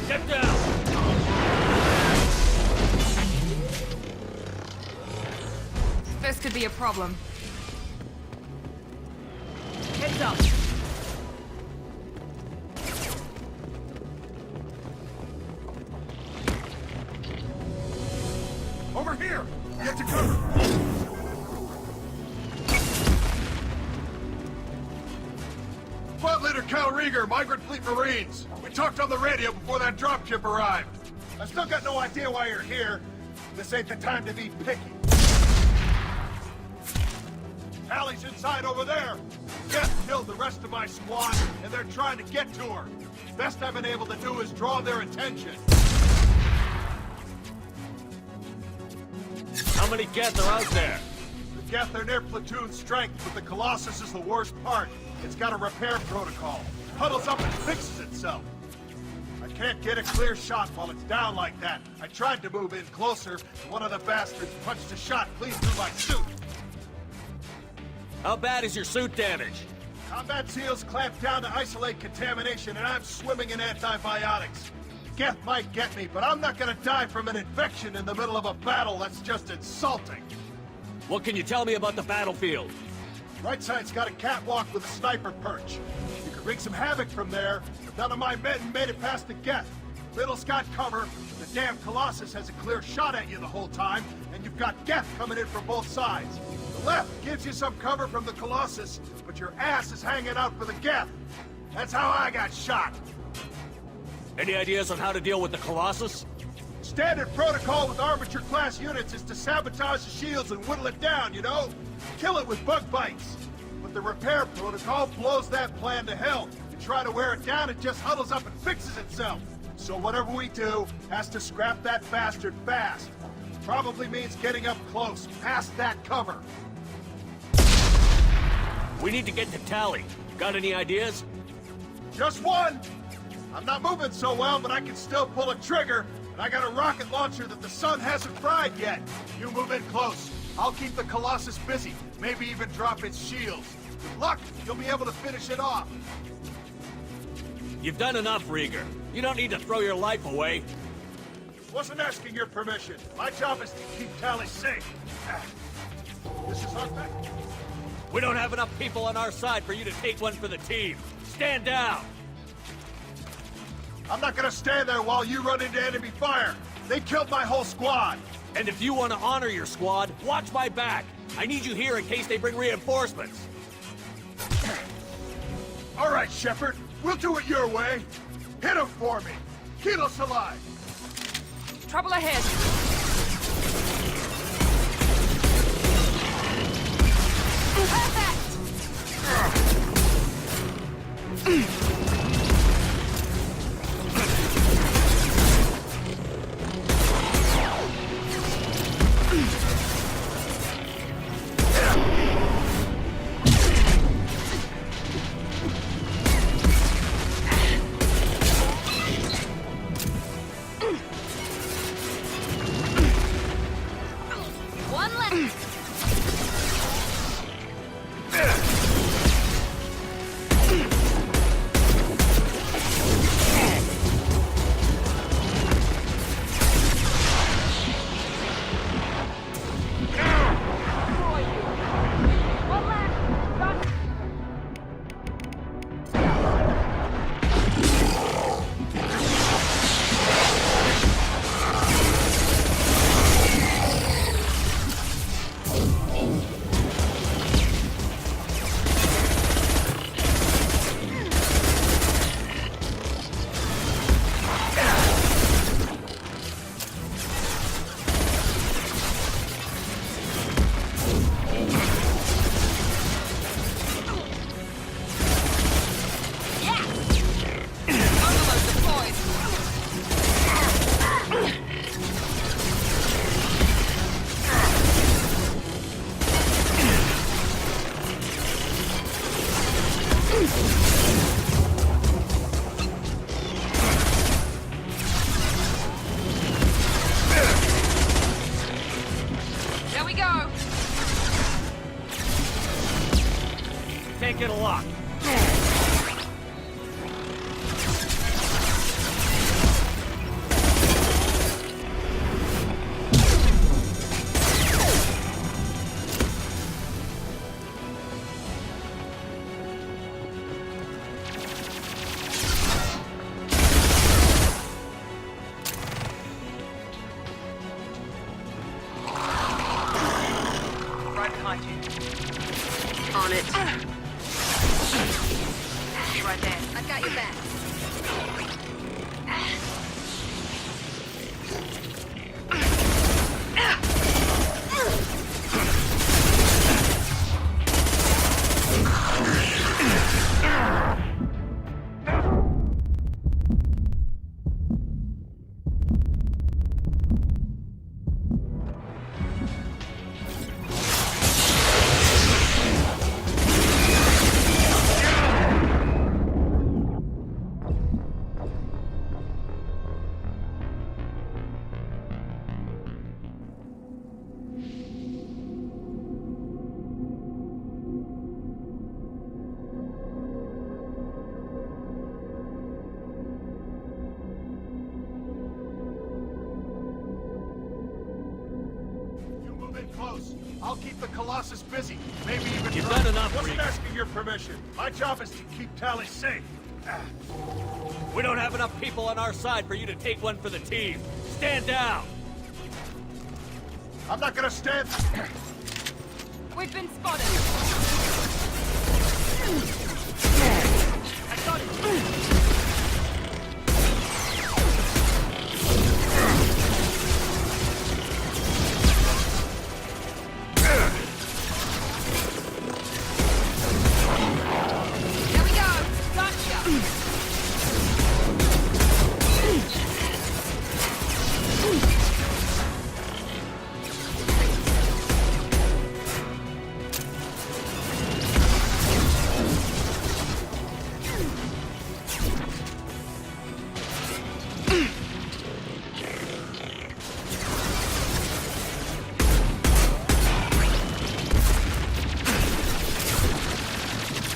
Get down! This could be a problem. Heads up! Over here! Get to cover! Squad Leader Cal Rieger, Migrant Fleet Marines. We talked on the radio before that dropship arrived. I still got no idea why you're here. This ain't the time to be picky. Allie's inside over there. Death killed the rest of my squad, and they're trying to get to her. Best I've been able to do is draw their attention. How many Geth are out there? The Geth are near platoon strength, but the Colossus is the worst part. It's got a repair protocol. Huddles up and fixes itself. I can't get a clear shot while it's down like that. I tried to move in closer, and one of the bastards punched a shot clean through my suit. How bad is your suit damaged? Combat SEALs clamped down to isolate contamination, and I'm swimming in antibiotics. Geth might get me, but I'm not gonna die from an infection in the middle of a battle. That's just insulting. What can you tell me about the battlefield? Right side's got a catwalk with a sniper perch. You could wreak some havoc from there, but none of my men made it past the Geth. Middle's got cover, the damn Colossus has a clear shot at you the whole time, and you've got Geth coming in from both sides. The left gives you some cover from the Colossus, but your ass is hanging out for the Geth. That's how I got shot. Any ideas on how to deal with the Colossus? Standard protocol with armature-class units is to sabotage the shields and whittle it down, you know? Kill it with bug bites. But the repair protocol blows that plan to hell. You try to wear it down, it just huddles up and fixes itself. So whatever we do has to scrap that bastard fast. Probably means getting up close, past that cover. We need to get to Tally. Got any ideas? Just one! I'm not moving so well, but I can still pull a trigger, and I got a rocket launcher that the sun hasn't fried yet. You move in close. I'll keep the Colossus busy, maybe even drop its shields. With luck, you'll be able to finish it off. You've done enough, Rieger. You don't need to throw your life away. Wasn't asking your permission. My job is to keep Tally safe. This is our back. We don't have enough people on our side for you to take one for the team. Stand down! I'm not gonna stand there while you run into enemy fire. They killed my whole squad. And if you want to honor your squad, watch my back. I need you here in case they bring reinforcements. All right, Shepard. We'll do it your way. Hit him for me. Keep us alive. Trouble ahead. One left. There we go. Can't get a lock. Right behind you. On it. Be right there. I've got your back. You move in close. I'll keep the Colossus busy. Maybe even You've drunk. done enough, Wasn't Reed. asking your permission. My job is to keep Tally safe. We don't have enough people on our side for you to take one for the team. Stand down! I'm not gonna stand. We've been spotted. I got it. There we go. Gotcha.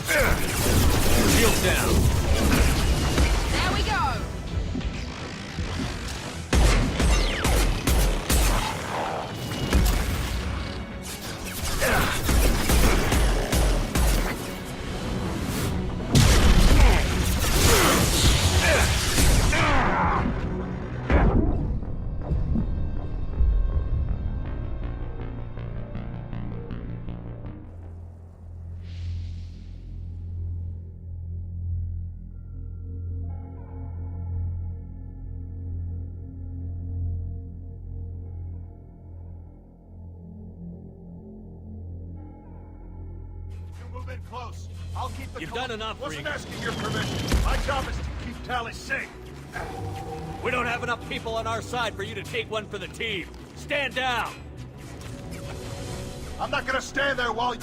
Shield down. There we go. move in close. I'll keep the... You've done enough, Wasn't Regan. asking your permission. My job is to keep Tally safe. We don't have enough people on our side for you to take one for the team. Stand down! I'm not gonna stand there while you...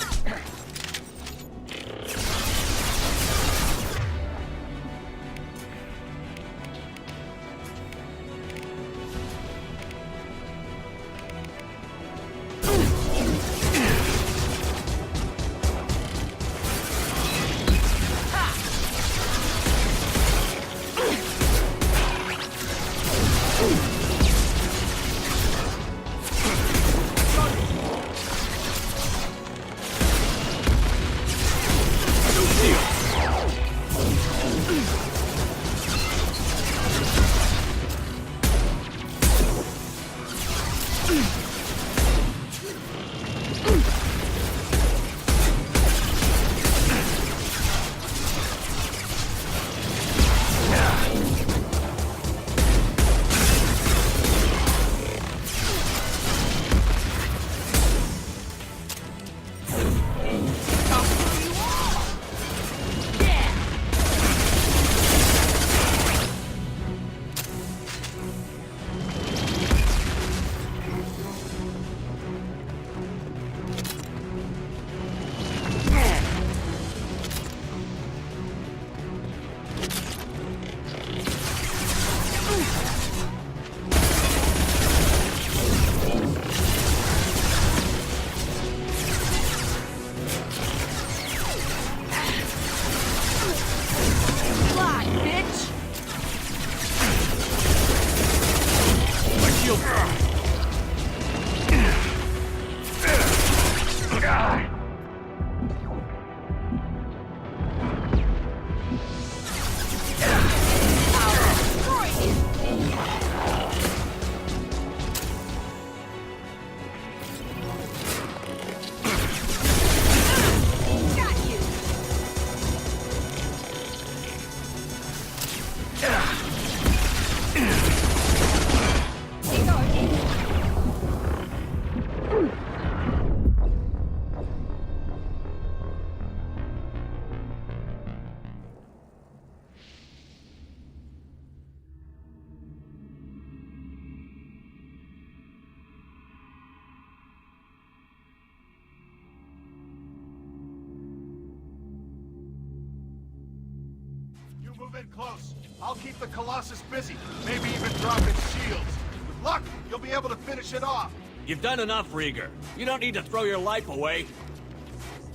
Move in close. I'll keep the Colossus busy. Maybe even drop its shields. With luck, you'll be able to finish it off. You've done enough, Rieger. You don't need to throw your life away.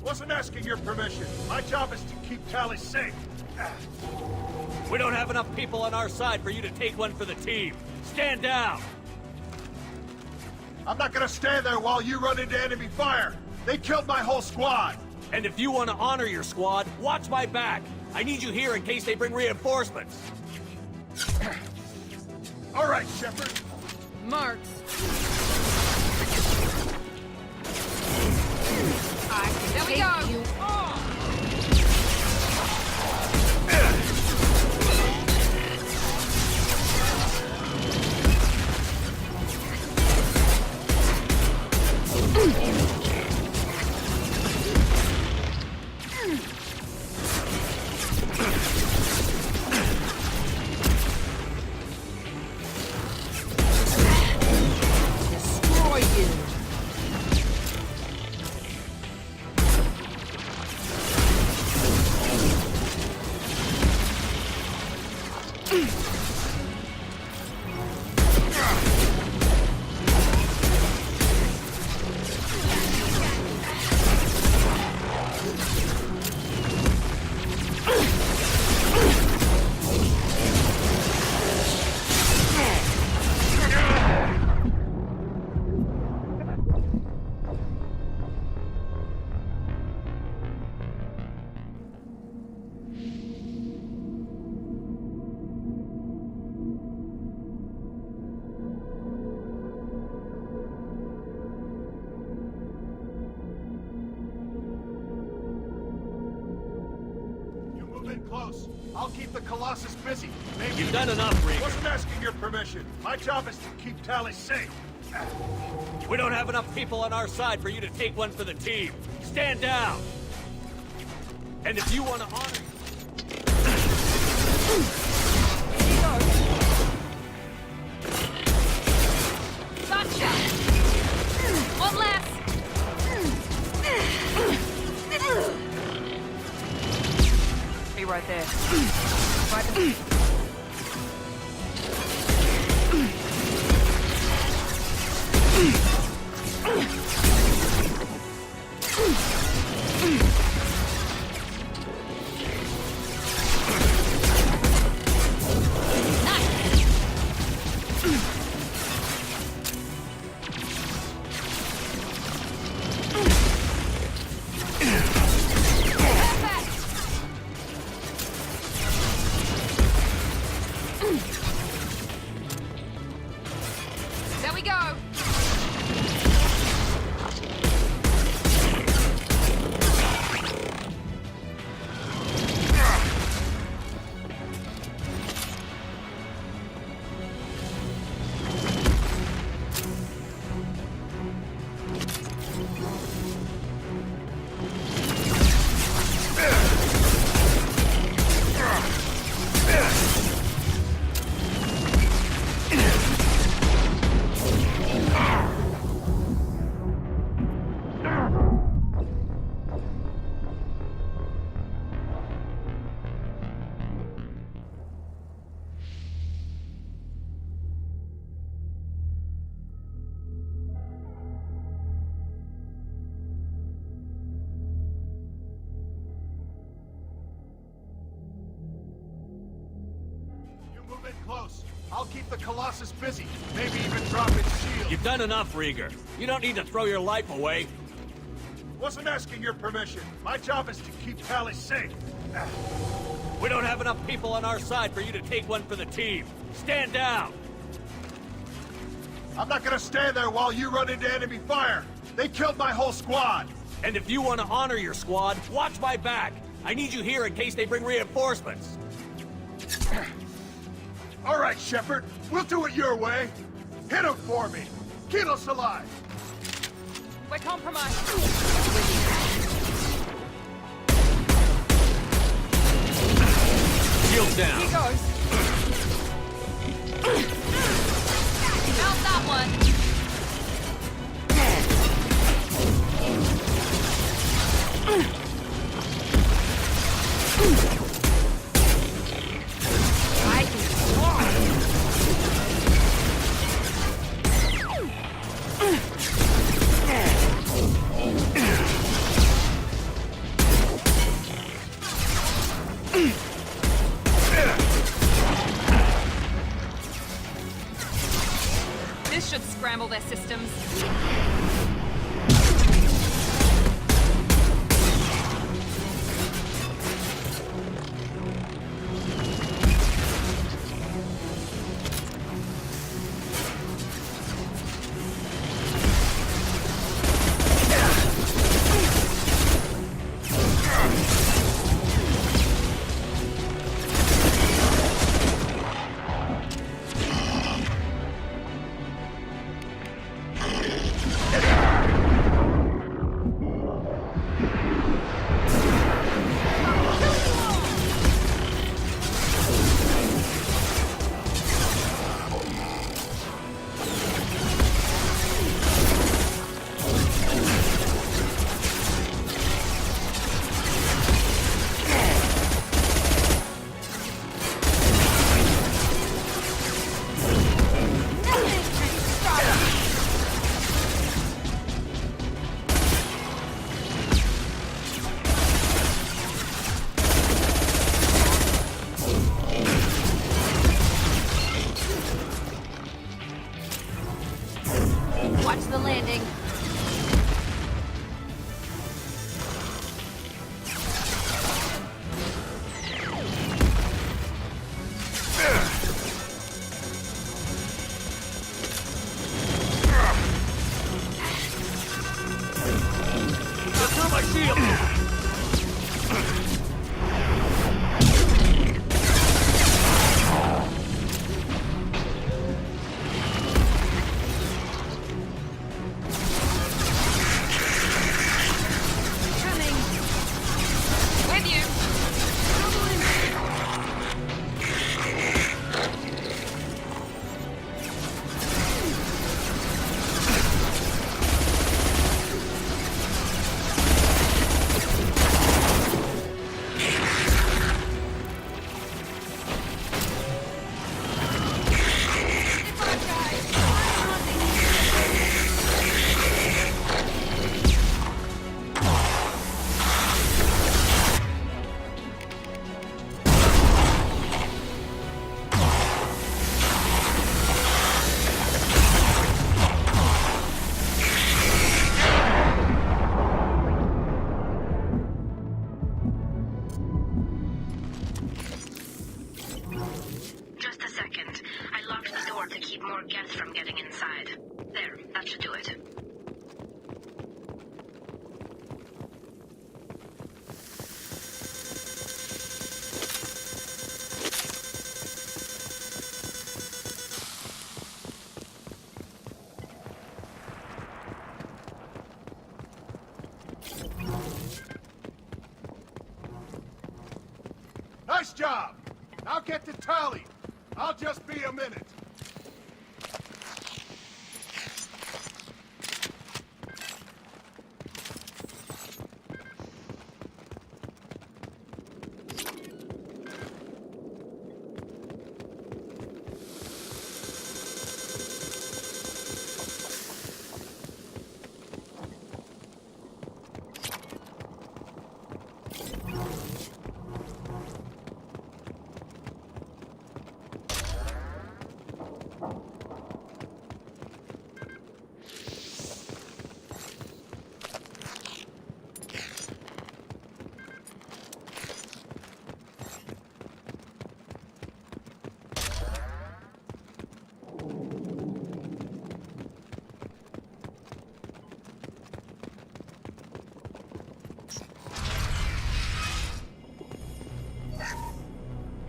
Wasn't asking your permission. My job is to keep Tally safe. We don't have enough people on our side for you to take one for the team. Stand down! I'm not gonna stand there while you run into enemy fire. They killed my whole squad. And if you want to honor your squad, watch my back. I need you here in case they bring reinforcements. All right, Shepard. Marks. There we go. You Destroy you. Close. I'll keep the Colossus busy. Maybe You've done enough, Rieger. Wasn't asking your permission. My job is to keep Tally safe. We don't have enough people on our side for you to take one for the team. Stand down! And if you want to honor... Gotcha! One left! Be right there. Right There we go! Move in close. I'll keep the Colossus busy. Maybe even drop its shield. You've done enough, Rieger. You don't need to throw your life away. Wasn't asking your permission. My job is to keep Tally safe. We don't have enough people on our side for you to take one for the team. Stand down! I'm not gonna stand there while you run into enemy fire. They killed my whole squad. And if you want to honor your squad, watch my back. I need you here in case they bring reinforcements. All right, Shepard. We'll do it your way. Hit him for me. Keep us alive. We're compromised. Shield down. Here goes. How's that one? This should scramble their systems. important. I locked the door to keep more Geth from getting inside. There, that should do it. Nice job! Now get to Tally. I'll just be a minute.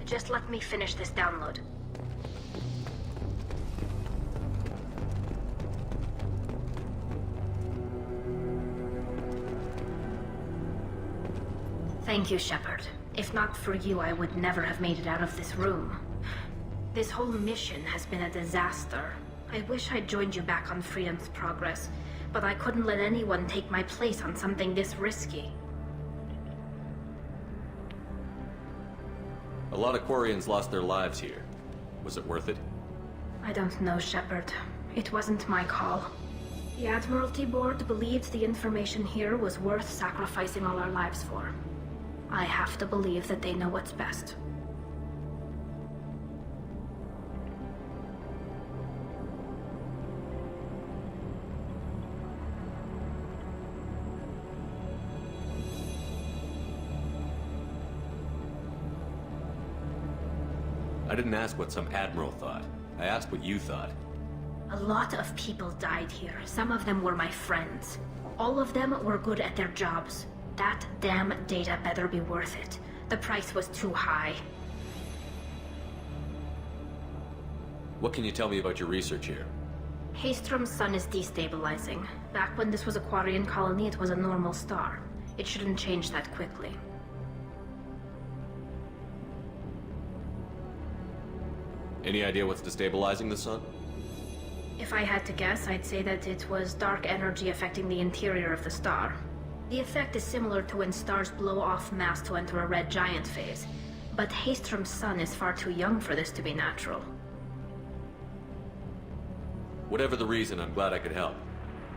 Just let me finish this download. Thank you, Shepard. If not for you, I would never have made it out of this room. This whole mission has been a disaster. I wish I'd joined you back on Freedom's Progress, but I couldn't let anyone take my place on something this risky. A lot of Quarians lost their lives here. Was it worth it? I don't know, Shepard. It wasn't my call. The Admiralty Board believed the information here was worth sacrificing all our lives for. I have to believe that they know what's best. I didn't ask what some admiral thought. I asked what you thought. A lot of people died here. Some of them were my friends. All of them were good at their jobs. That damn data better be worth it. The price was too high. What can you tell me about your research here? Haystrom's sun is destabilizing. Back when this was a Quarian colony, it was a normal star. It shouldn't change that quickly. Any idea what's destabilizing the sun? If I had to guess, I'd say that it was dark energy affecting the interior of the star. The effect is similar to when stars blow off mass to enter a red giant phase. But Haystrom's sun is far too young for this to be natural. Whatever the reason, I'm glad I could help.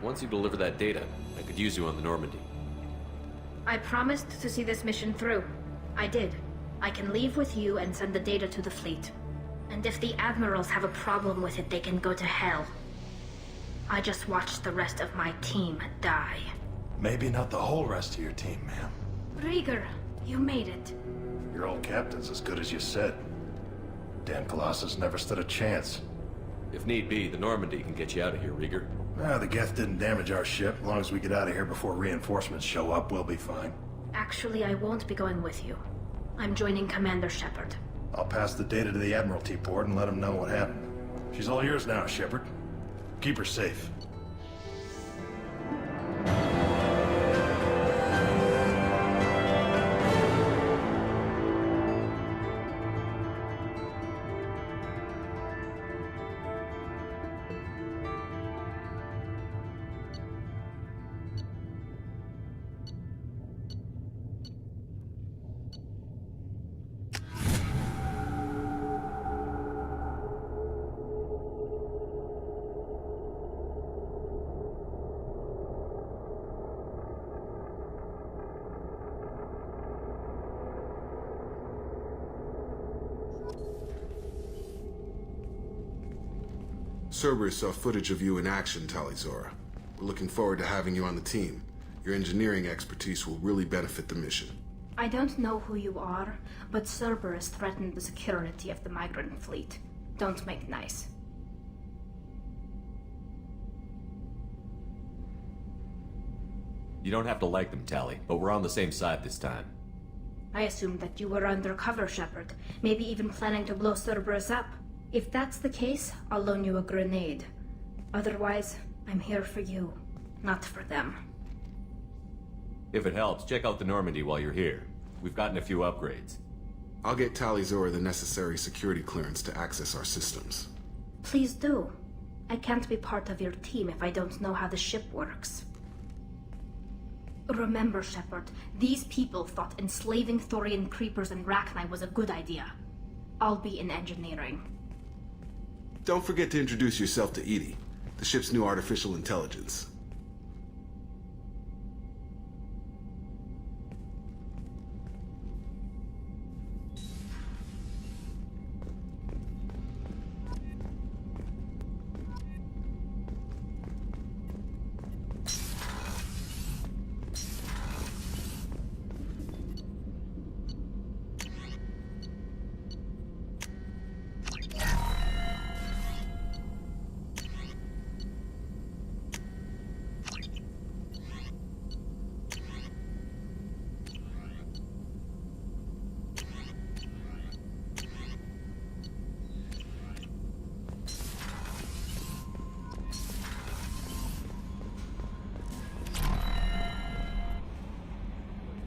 Once you deliver that data, I could use you on the Normandy. I promised to see this mission through. I did. I can leave with you and send the data to the fleet. And if the admirals have a problem with it, they can go to hell. I just watched the rest of my team die. Maybe not the whole rest of your team, ma'am. Rieger, you made it. Your old captain's as good as you said. Damn Colossus never stood a chance. If need be, the Normandy can get you out of here, Rieger. The Geth didn't damage our ship. As long as we get out of here before reinforcements show up, we'll be fine. Actually, I won't be going with you. I'm joining Commander Shepard. I'll pass the data to the Admiralty Board and let them know what happened. She's all yours now, Shepard. Keep her safe. Cerberus saw footage of you in action, Talizora. We're looking forward to having you on the team. Your engineering expertise will really benefit the mission. I don't know who you are, but Cerberus threatened the security of the migrant fleet. Don't make nice. You don't have to like them, Tally, but we're on the same side this time. I assumed that you were undercover, Shepard. Maybe even planning to blow Cerberus up. If that's the case, I'll loan you a grenade. Otherwise, I'm here for you, not for them. If it helps, check out the Normandy while you're here. We've gotten a few upgrades. I'll get Tali Zora the necessary security clearance to access our systems. Please do. I can't be part of your team if I don't know how the ship works. Remember, Shepard, these people thought enslaving Thorian creepers and Rachni was a good idea. I'll be in engineering. Don't forget to introduce yourself to Edie, the ship's new artificial intelligence.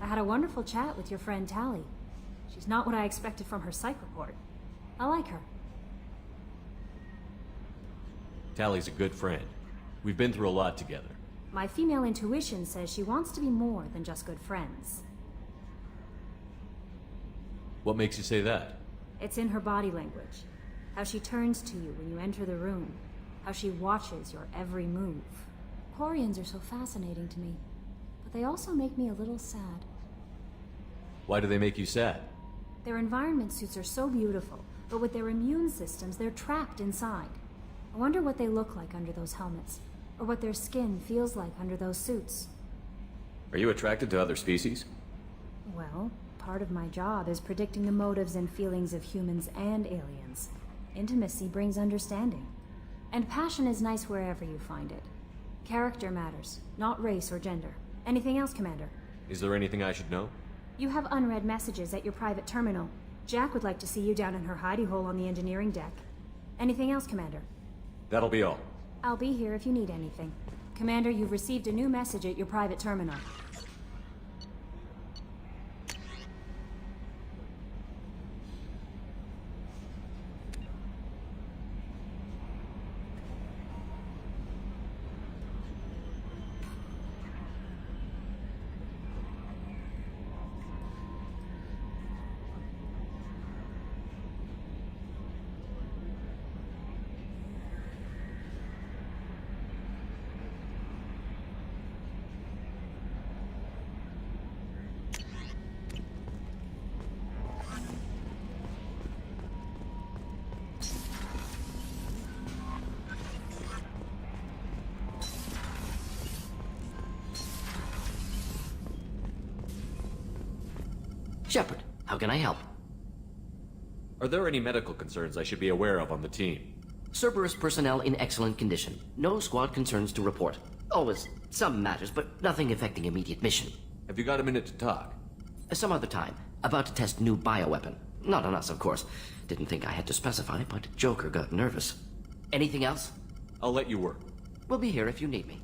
I had a wonderful chat with your friend Tali. She's not what I expected from her psych report. I like her. Tally's a good friend. We've been through a lot together. My female intuition says she wants to be more than just good friends. What makes you say that? It's in her body language. How she turns to you when you enter the room. How she watches your every move. Quarians are so fascinating to me, but they also make me a little sad. Why do they make you sad? Their environment suits are so beautiful, but with their immune systems, they're trapped inside. I wonder what they look like under those helmets, or what their skin feels like under those suits. Are you attracted to other species? Well, part of my job is predicting the motives and feelings of humans and aliens. Intimacy brings understanding. And passion is nice wherever you find it. Character matters, not race or gender. Anything else, Commander? Is there anything I should know? You have unread messages at your private terminal. Jack would like to see you down in her hidey hole on the engineering deck. Anything else, Commander? That'll be all. I'll be here if you need anything. Commander, you've received a new message at your private terminal. Shepard, how can I help? Are there any medical concerns I should be aware of on the team? Cerberus personnel in excellent condition. No squad concerns to report. Always some matters, but nothing affecting immediate mission. Have you got a minute to talk? Some other time. About to test new bioweapon. Not on us, of course. Didn't think I had to specify, but Joker got nervous. Anything else? I'll let you work. We'll be here if you need me.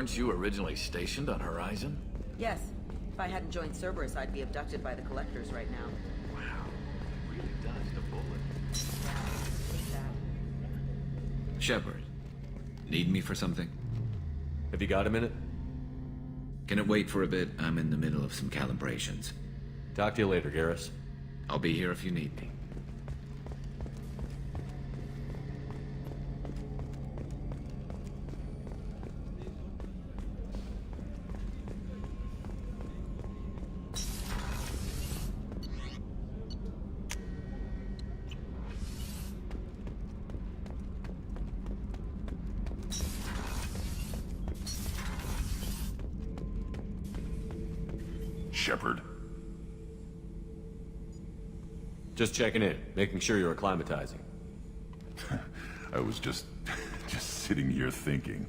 Weren't you originally stationed on Horizon? Yes. If I hadn't joined Cerberus, I'd be abducted by the Collectors right now. Wow, it really dodged a bullet. Shepard, need me for something? Have you got a minute? Can it wait for a bit? I'm in the middle of some calibrations. Talk to you later, Garrus. I'll be here if you need me. Shepard. Just checking in, making sure you're acclimatizing. I was just sitting here thinking.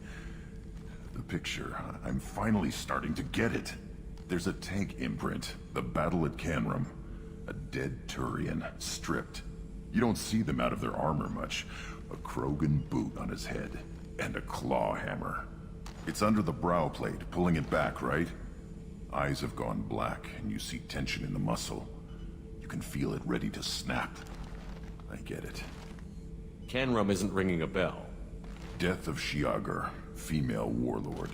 The picture, I'm finally starting to get it. There's a tank imprint, the battle at Canrum. A dead Turian, stripped. You don't see them out of their armor much. A Krogan boot on his head, and a claw hammer. It's under the brow plate, pulling it back, right? Eyes have gone black, and you see tension in the muscle. You can feel it ready to snap. I get it. Canrum isn't ringing a bell. Death of Shiagar, female warlord.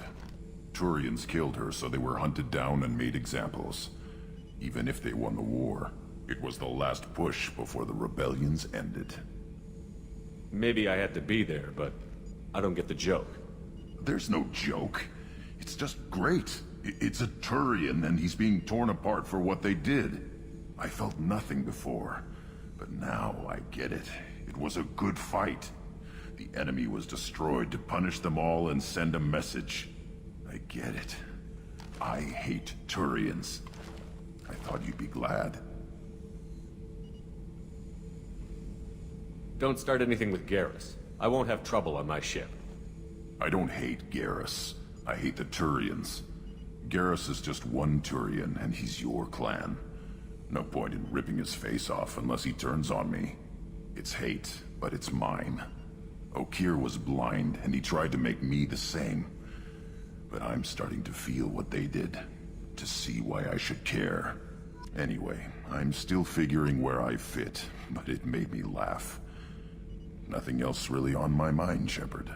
Turians killed her, so they were hunted down and made examples. Even if they won the war, it was the last push before the rebellions ended. Maybe I had to be there, but I don't get the joke. There's no joke. It's just great. It's a Turian, and he's being torn apart for what they did. I felt nothing before, but now I get it. It was a good fight. The enemy was destroyed to punish them all and send a message. I get it. I hate Turians. I thought you'd be glad. Don't start anything with Garrus. I won't have trouble on my ship. I don't hate Garrus. I hate the Turians. Garrus is just one Turian, and he's your clan. No point in ripping his face off unless he turns on me. It's hate, but it's mine. Okeer was blind, and he tried to make me the same. But I'm starting to feel what they did, to see why I should care. Anyway, I'm still figuring where I fit, but it made me laugh. Nothing else really on my mind, Shepard.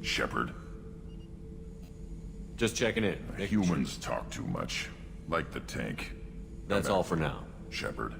Shepard? Just checking in. Humans talk too much. Like the tank. That's all for now. Shepard.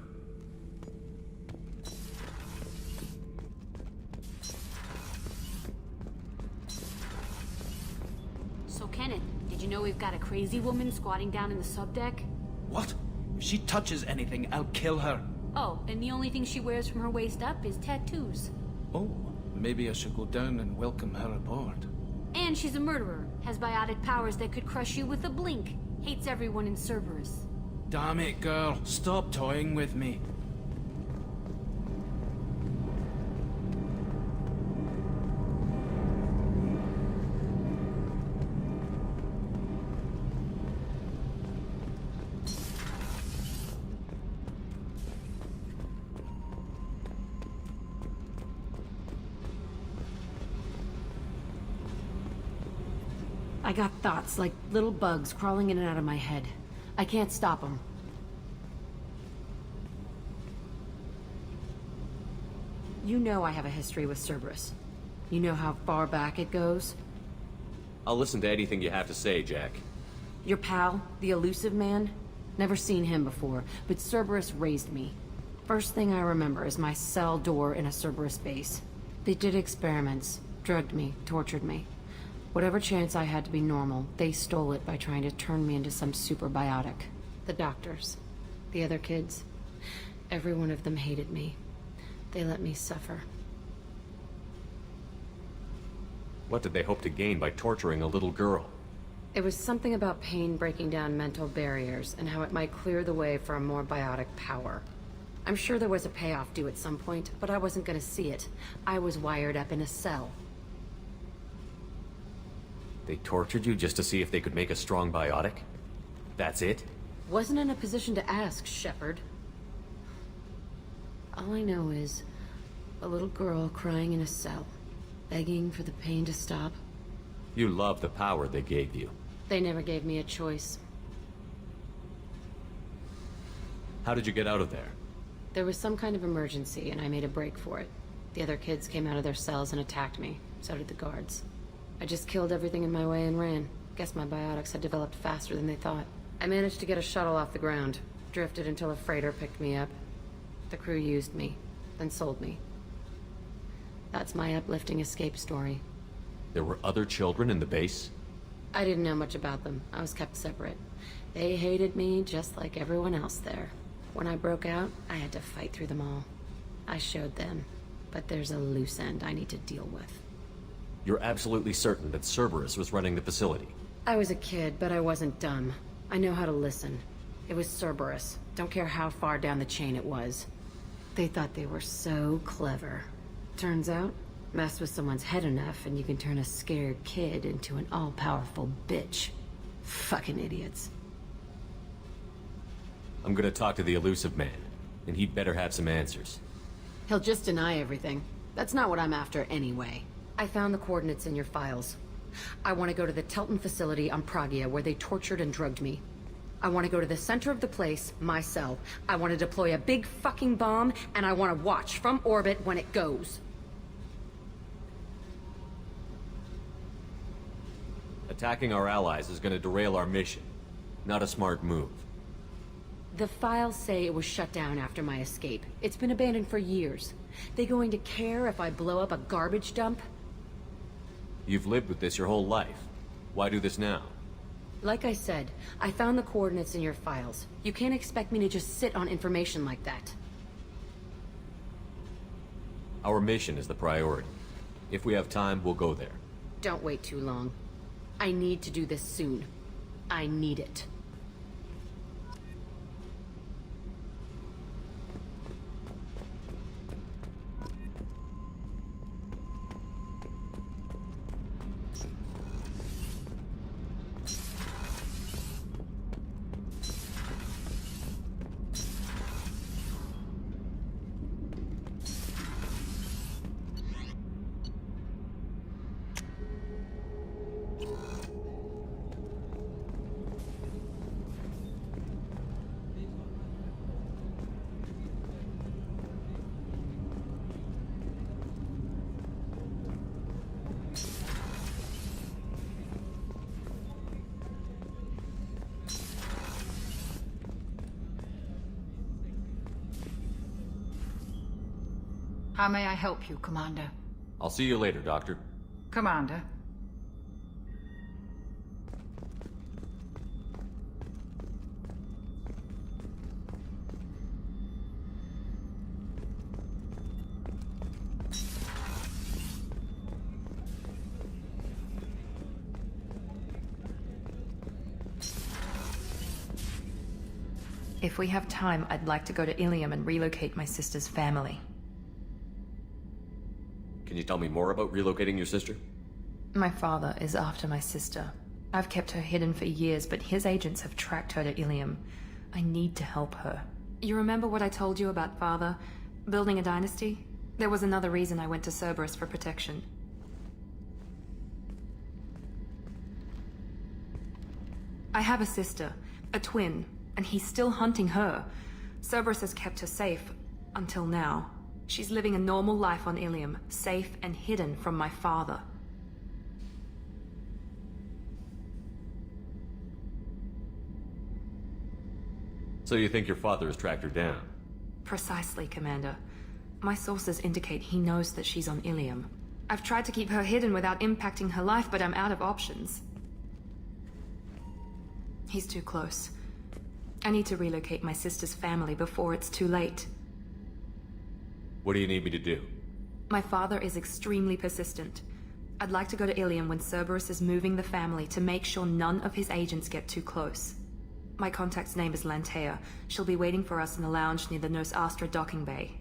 So, Kenneth, did you know we've got a crazy woman squatting down in the subdeck? What? If she touches anything, I'll kill her. Oh, and the only thing she wears from her waist up is tattoos. Oh, maybe I should go down and welcome her aboard. And she's a murderer, has biotic powers that could crush you with a blink, hates everyone in Cerberus. Damn it, girl. Stop toying with me. I got thoughts like little bugs crawling in and out of my head. I can't stop them. You know I have a history with Cerberus. You know how far back it goes? I'll listen to anything you have to say, Jack. Your pal, the elusive man? Never seen him before, but Cerberus raised me. First thing I remember is my cell door in a Cerberus base. They did experiments, drugged me, tortured me. Whatever chance I had to be normal, they stole it by trying to turn me into some super biotic. The doctors, the other kids, every one of them hated me. They let me suffer. What did they hope to gain by torturing a little girl? It was something about pain breaking down mental barriers and how it might clear the way for a more biotic power. I'm sure there was a payoff due at some point, but I wasn't gonna see it. I was wired up in a cell. They tortured you just to see if they could make a strong biotic? That's it? Wasn't in a position to ask, Shepard. All I know is a little girl crying in a cell, begging for the pain to stop. You love the power they gave you. They never gave me a choice. How did you get out of there? There was some kind of emergency, and I made a break for it. The other kids came out of their cells and attacked me. So did the guards. I just killed everything in my way and ran. Guess my biotics had developed faster than they thought. I managed to get a shuttle off the ground. Drifted until a freighter picked me up. The crew used me, then sold me. That's my uplifting escape story. There were other children in the base? I didn't know much about them. I was kept separate. They hated me just like everyone else there. When I broke out, I had to fight through them all. I showed them, but there's a loose end I need to deal with. You're absolutely certain that Cerberus was running the facility? I was a kid, but I wasn't dumb. I know how to listen. It was Cerberus. Don't care how far down the chain it was. They thought they were so clever. Turns out, mess with someone's head enough and you can turn a scared kid into an all-powerful bitch. Fucking idiots. I'm gonna talk to the elusive man, and he'd better have some answers. He'll just deny everything. That's not what I'm after anyway. I found the coordinates in your files. I want to go to the Telton facility on Pragia where they tortured and drugged me. I want to go to the center of the place, my cell. I want to deploy a big fucking bomb, and I want to watch from orbit when it goes. Attacking our allies is gonna derail our mission. Not a smart move. The files say it was shut down after my escape. It's been abandoned for years. They going to care if I blow up a garbage dump? You've lived with this your whole life. Why do this now? Like I said, I found the coordinates in your files. You can't expect me to just sit on information like that. Our mission is the priority. If we have time, we'll go there. Don't wait too long. I need to do this soon. I need it. How may I help you, Commander? I'll see you later, Doctor. Commander. If we have time, I'd like to go to Ilium and relocate my sister's family. Can you tell me more about relocating your sister? My father is after my sister. I've kept her hidden for years, but his agents have tracked her to Ilium. I need to help her. You remember what I told you about father? Building a dynasty? There was another reason I went to Cerberus for protection. I have a sister, a twin, and he's still hunting her. Cerberus has kept her safe, until now. She's living a normal life on Ilium, safe and hidden from my father. So you think your father has tracked her down? Precisely, Commander. My sources indicate he knows that she's on Ilium. I've tried to keep her hidden without impacting her life, but I'm out of options. He's too close. I need to relocate my sister's family before it's too late. What do you need me to do? My father is extremely persistent. I'd like to go to Ilium when Cerberus is moving the family to make sure none of his agents get too close. My contact's name is Lantea. She'll be waiting for us in the lounge near the Nos Astra docking bay.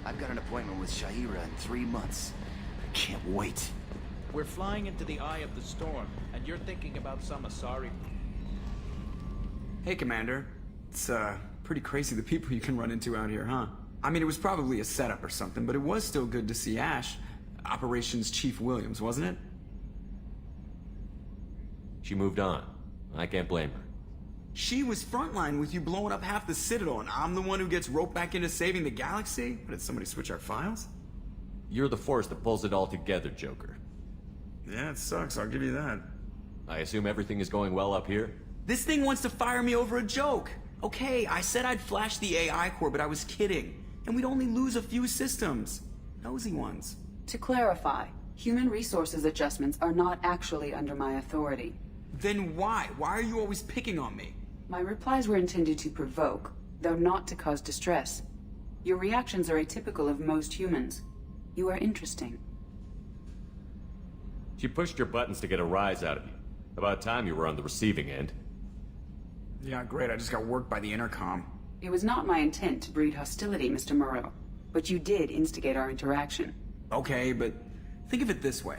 I've got an appointment with Shahira in 3 months. I can't wait. We're flying into the eye of the storm, and you're thinking about some Asari. Hey, Commander. It's, pretty crazy the people you can run into out here, huh? I mean, it was probably a setup or something, but it was still good to see Ash. Operations Chief Williams, wasn't it? She moved on. I can't blame her. She was frontline with you blowing up half the Citadel, and I'm the one who gets roped back into saving the galaxy? Did somebody switch our files? You're the force that pulls it all together, Joker. Yeah, it sucks, I'll give you that. I assume everything is going well up here? This thing wants to fire me over a joke. Okay, I said I'd flash the AI core, but I was kidding. And we'd only lose a few systems. Nosy ones. To clarify, human resources adjustments are not actually under my authority. Then why? Why are you always picking on me? My replies were intended to provoke, though not to cause distress. Your reactions are atypical of most humans. You are interesting. She pushed your buttons to get a rise out of you. About time you were on the receiving end. Yeah, great. I just got worked by the intercom. It was not my intent to breed hostility, Mr. Moreau, but you did instigate our interaction. Okay, but think of it this way.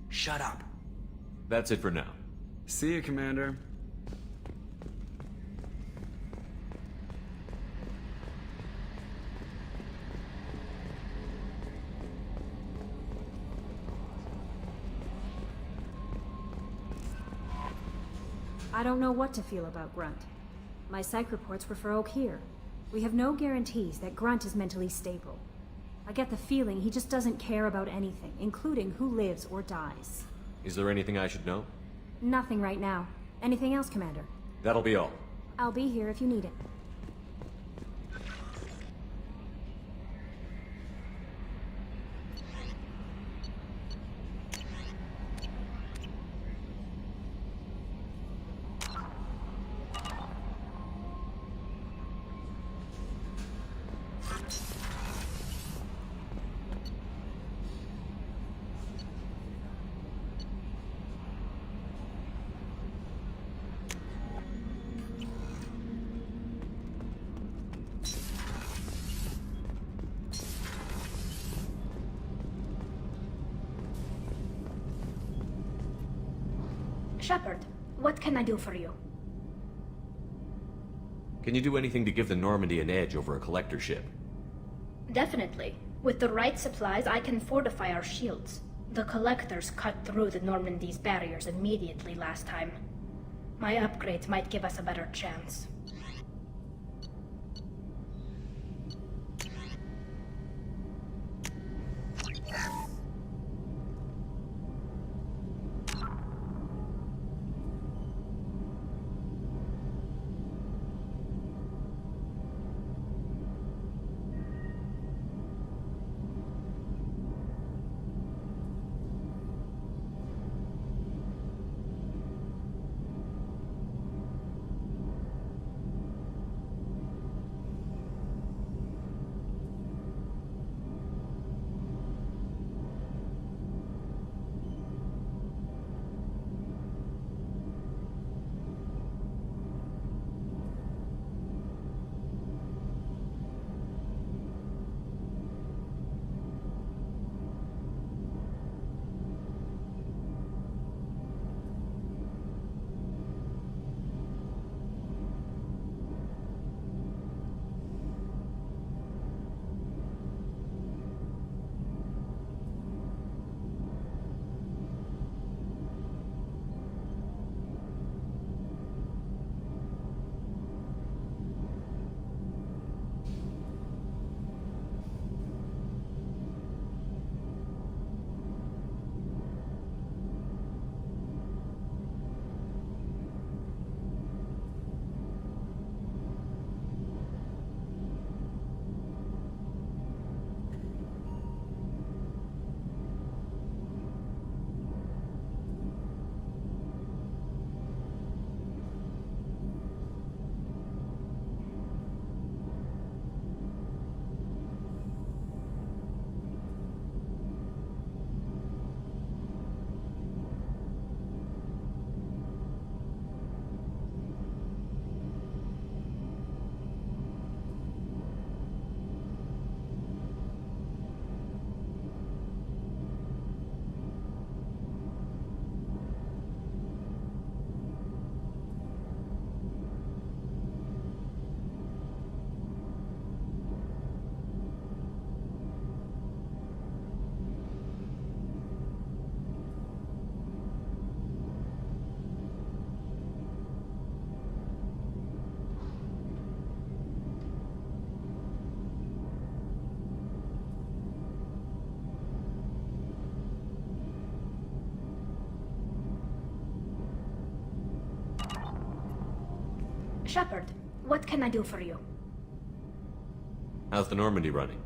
Shut up. That's it for now. See you, Commander. I don't know what to feel about Grunt. My psych reports were for Oak here. We have no guarantees that Grunt is mentally stable. I get the feeling he just doesn't care about anything, including who lives or dies. Is there anything I should know? Nothing right now. Anything else, Commander? That'll be all. I'll be here if you need it. Shepard, what can I do for you? Can you do anything to give the Normandy an edge over a collector ship? Definitely. With the right supplies, I can fortify our shields. The Collectors cut through the Normandy's barriers immediately last time. My upgrades might give us a better chance. Shepard, what can I do for you? How's the Normandy running?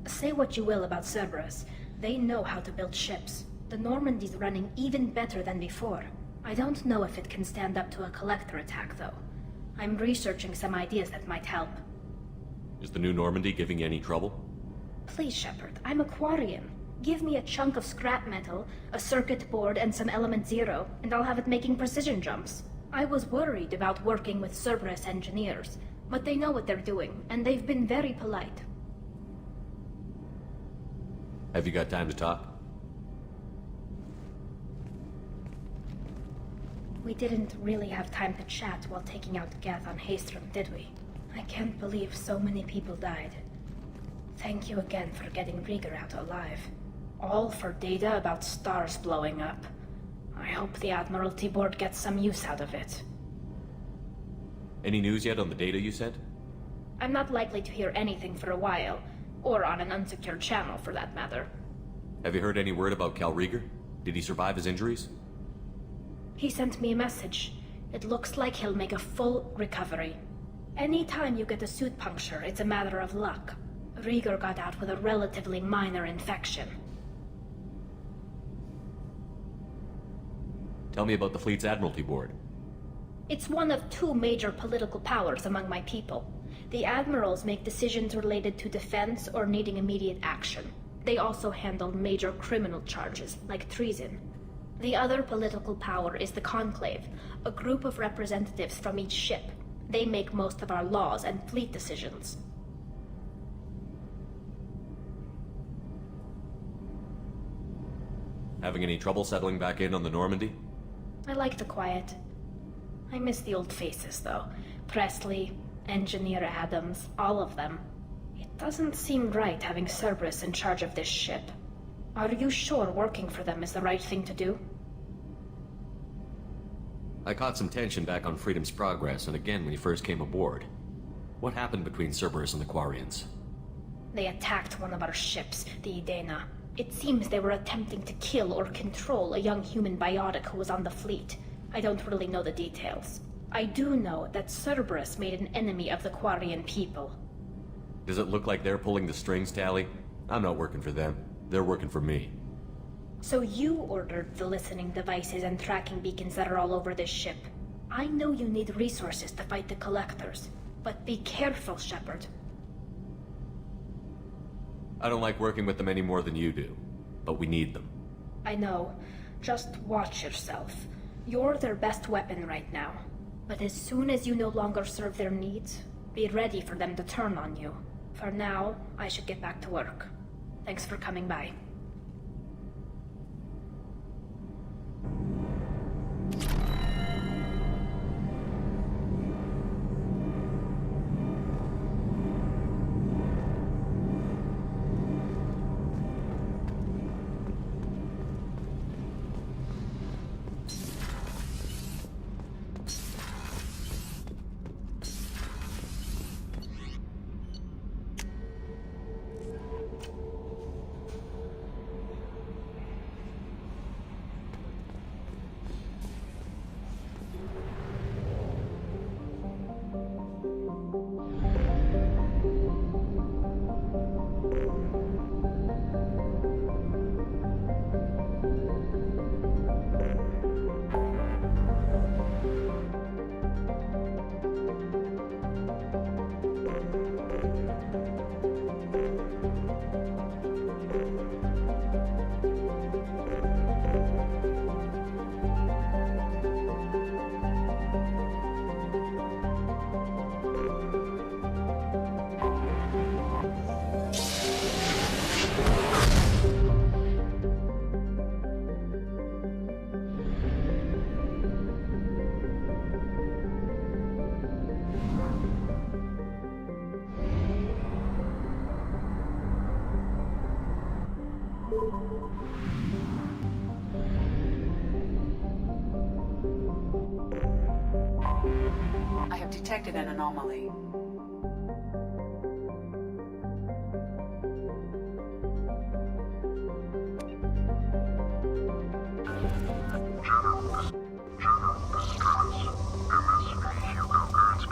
Say what you will about Cerberus. They know how to build ships. The Normandy's running even better than before. I don't know if it can stand up to a Collector attack, though. I'm researching some ideas that might help. Is the new Normandy giving you any trouble? Please, Shepard, I'm a Quarian. Give me a chunk of scrap metal, a circuit board, and some element zero, and I'll have it making precision jumps. I was worried about working with Cerberus engineers, but they know what they're doing, and they've been very polite. Have you got time to talk? We didn't really have time to chat while taking out Gath on Haestrom, did we? I can't believe so many people died. Thank you again for getting Rieger out alive. All for data about stars blowing up. I hope the Admiralty Board gets some use out of it. Any news yet on the data you sent? I'm not likely to hear anything for a while, or on an unsecured channel for that matter. Have you heard any word about Cal Rieger? Did he survive his injuries? He sent me a message. It looks like he'll make a full recovery. Anytime you get a suit puncture, it's a matter of luck. Rieger got out with a relatively minor infection. Tell me about the fleet's Admiralty Board. It's one of two major political powers among my people. The admirals make decisions related to defense or needing immediate action. They also handle major criminal charges, like treason. The other political power is the Conclave, a group of representatives from each ship. They make most of our laws and fleet decisions. Having any trouble settling back in on the Normandy? I like the quiet. I miss the old faces, though. Presley, Engineer Adams, all of them. It doesn't seem right having Cerberus in charge of this ship. Are you sure working for them is the right thing to do? I caught some tension back on Freedom's Progress, and again when you first came aboard. What happened between Cerberus and the Quarians? They attacked one of our ships, the Idena. It seems they were attempting to kill or control a young human biotic who was on the fleet. I don't really know the details. I do know that Cerberus made an enemy of the Quarian people. Does it look like they're pulling the strings, Tally? I'm not working for them. They're working for me. So you ordered the listening devices and tracking beacons that are all over this ship. I know you need resources to fight the Collectors, but be careful, Shepard. I don't like working with them any more than you do, but we need them. I know. Just watch yourself. You're their best weapon right now. But as soon as you no longer serve their needs, be ready for them to turn on you. For now, I should get back to work. Thanks for coming by. I have detected an anomaly. General, this is Travis. MSV Hugo Gurns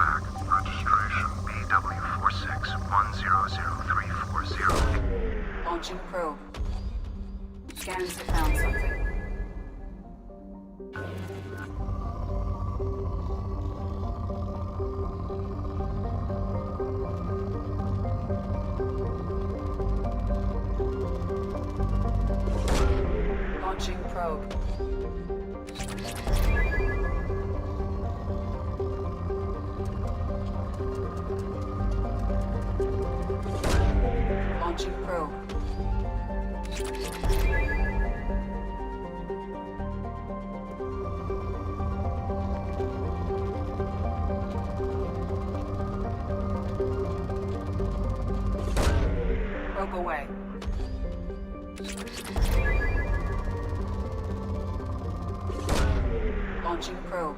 Launching probe. Scans have found something. Launching probe. Launching probe. Probe away. Launching probe.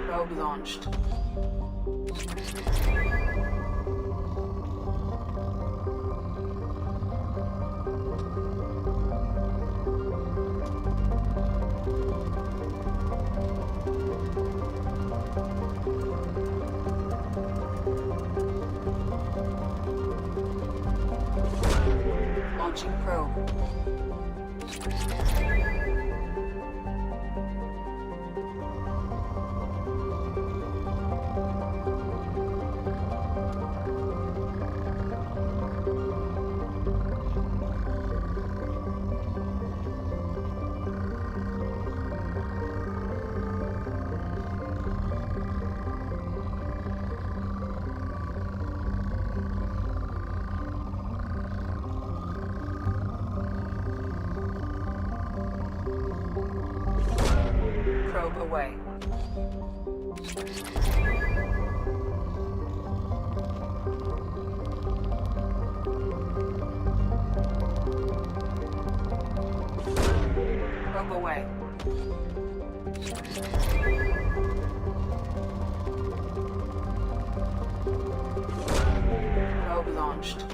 Probe launched. Launching probe. Probe away. Probe away. Probe launched.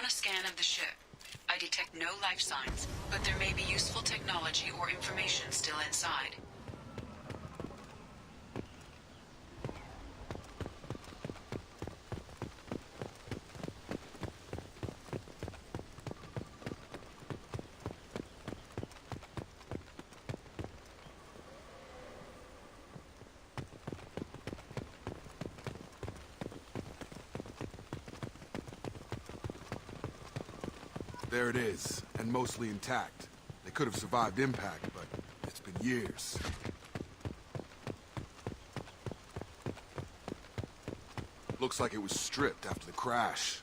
run a scan of the ship. I detect no life signs, but there may be useful technology or information still inside. There it is, and mostly intact. They could have survived impact, but it's been years. Looks like it was stripped after the crash.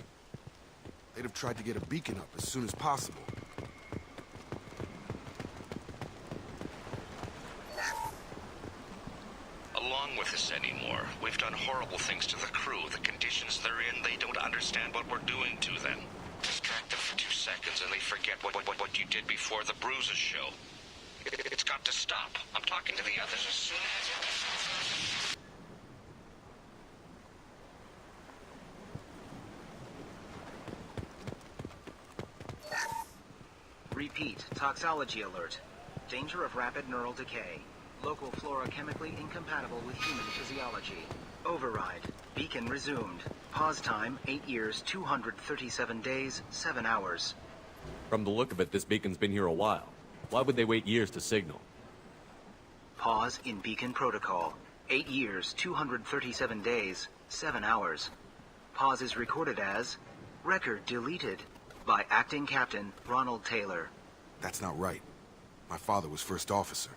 They'd have tried to get a beacon up as soon as possible. Along with us anymore. We've done horrible things to the crew. The conditions they're in, they don't understand what we're doing to them. Distract them for 2 seconds and they forget what you did before the bruises show. It's got to stop. I'm talking to the others as soon as... Repeat, toxology alert. Danger of rapid neural decay. Local flora chemically incompatible with human physiology. Override. Beacon resumed. Pause time, 8 years, 237 days, 7 hours. From the look of it, this beacon's been here a while. Why would they wait years to signal? Pause in beacon protocol. 8 years, 237 days, 7 hours. Pause is recorded as... Record deleted by Acting Captain Ronald Taylor. That's not right. My father was first officer.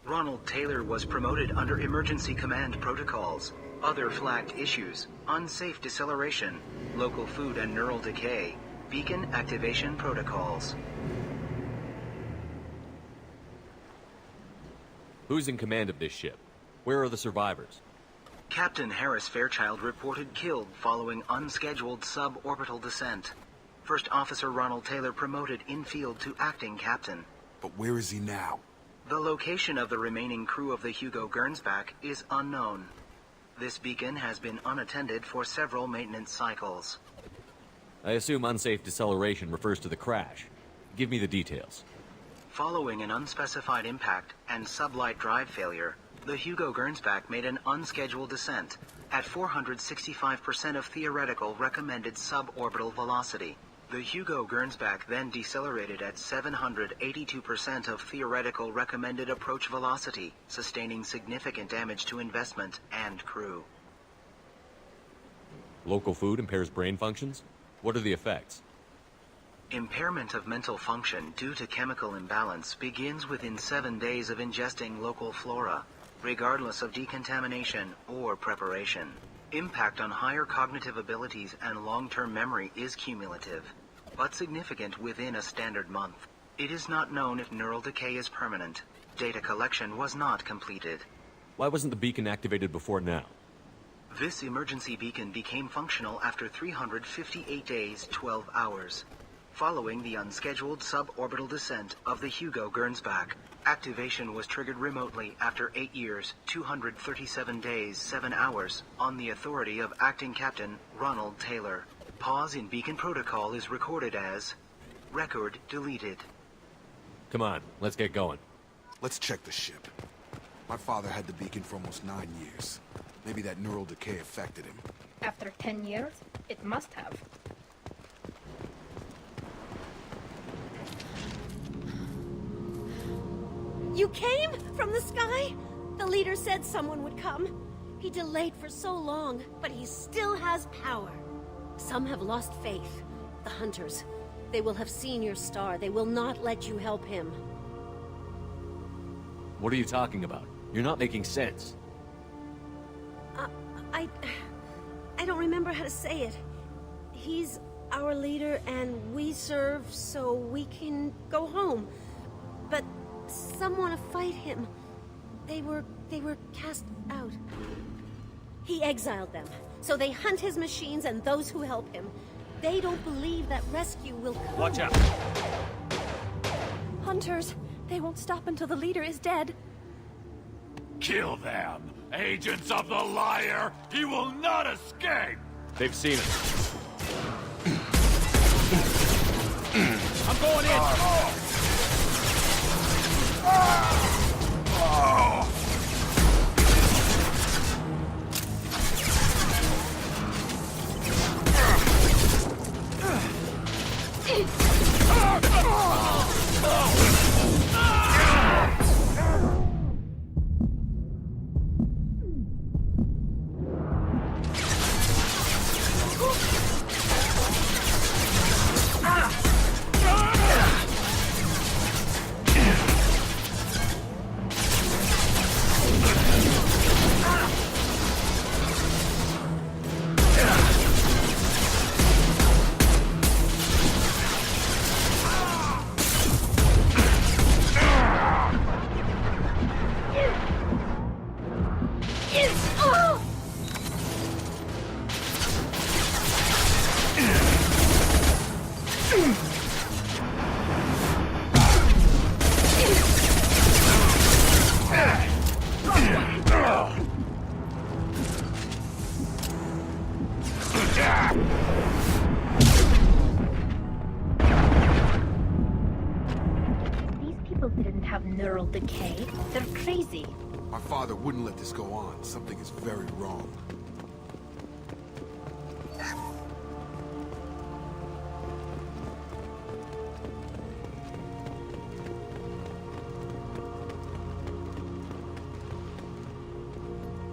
Ronald Taylor was promoted under emergency command protocols. Other flagged issues: unsafe deceleration, local food and neural decay, beacon activation protocols. Who's in command of this ship? Where are the survivors? Captain Harris Fairchild reported killed following unscheduled suborbital descent. First Officer Ronald Taylor promoted in-field to acting captain. But where is he now? The location of the remaining crew of the Hugo Gernsback is unknown. This beacon has been unattended for several maintenance cycles. I assume unsafe deceleration refers to the crash. Give me the details. Following an unspecified impact and sublight drive failure, the Hugo Gernsback made an unscheduled descent at 465% of theoretical recommended suborbital velocity. The Hugo Gernsback then decelerated at 782% of theoretical recommended approach velocity, sustaining significant damage to investment and crew. Local food impairs brain functions? What are the effects? Impairment of mental function due to chemical imbalance begins within 7 days of ingesting local flora, regardless of decontamination or preparation. Impact on higher cognitive abilities and long-term memory is cumulative, but significant within a standard month. It is not known if neural decay is permanent. Data collection was not completed. Why wasn't the beacon activated before now? This emergency beacon became functional after 358 days, 12 hours. Following the unscheduled suborbital descent of the Hugo Gernsback, activation was triggered remotely after 8 years, 237 days, 7 hours, on the authority of Acting Captain Ronald Taylor. Pause in beacon protocol is recorded as... Record deleted. Come on, let's get going. Let's check the ship. My father had the beacon for almost 9 years. Maybe that neural decay affected him. After 10 years, it must have. You came from the sky? The leader said someone would come. He delayed for so long, but he still has power. Some have lost faith. The hunters. They will have seen your star. They will not let you help him. What are you talking about? You're not making sense. I don't remember how to say it. He's our leader and we serve so we can go home. But some want to fight him. They were cast out. He exiled them, so they hunt his machines and those who help him. They don't believe that rescue will come. Watch out! Hunters, they won't stop until the leader is dead. Kill them! Agents of the liar! He will not escape! They've seen us. I'm going in! These people didn't have neural decay. They're crazy. Our father wouldn't let this go on. Something is very wrong.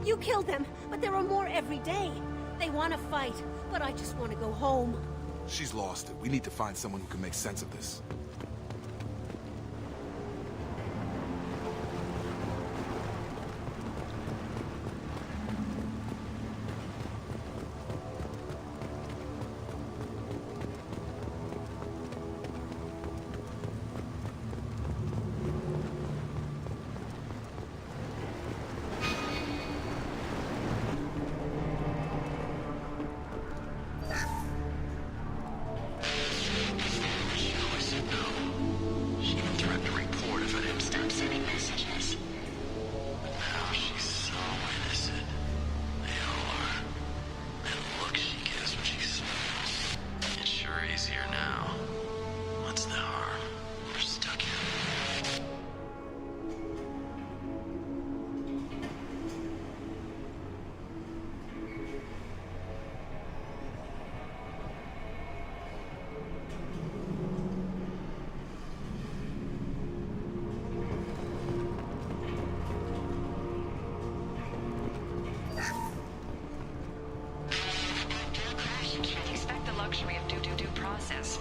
You killed them, but there are more every day. They want to fight, but I just want to go home. She's lost it. We need to find someone who can make sense of this.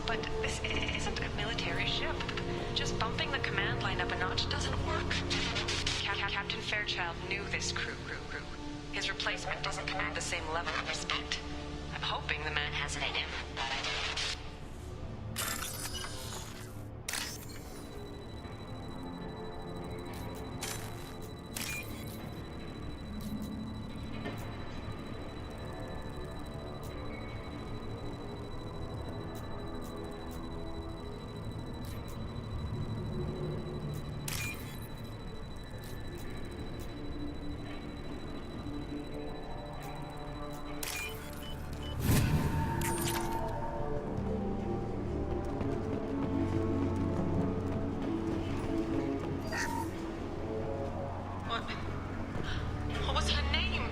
But this isn't a military ship. Just bumping the command line up a notch doesn't work. Captain Fairchild knew this crew. His replacement doesn't command the same level of respect. I'm hoping the man has it in him. What was her name?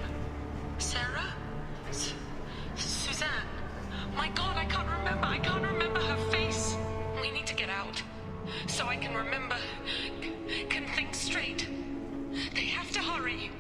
Sarah? Suzanne? My God, I can't remember her face. We need to get out. So I can remember. Can think straight. They have to hurry.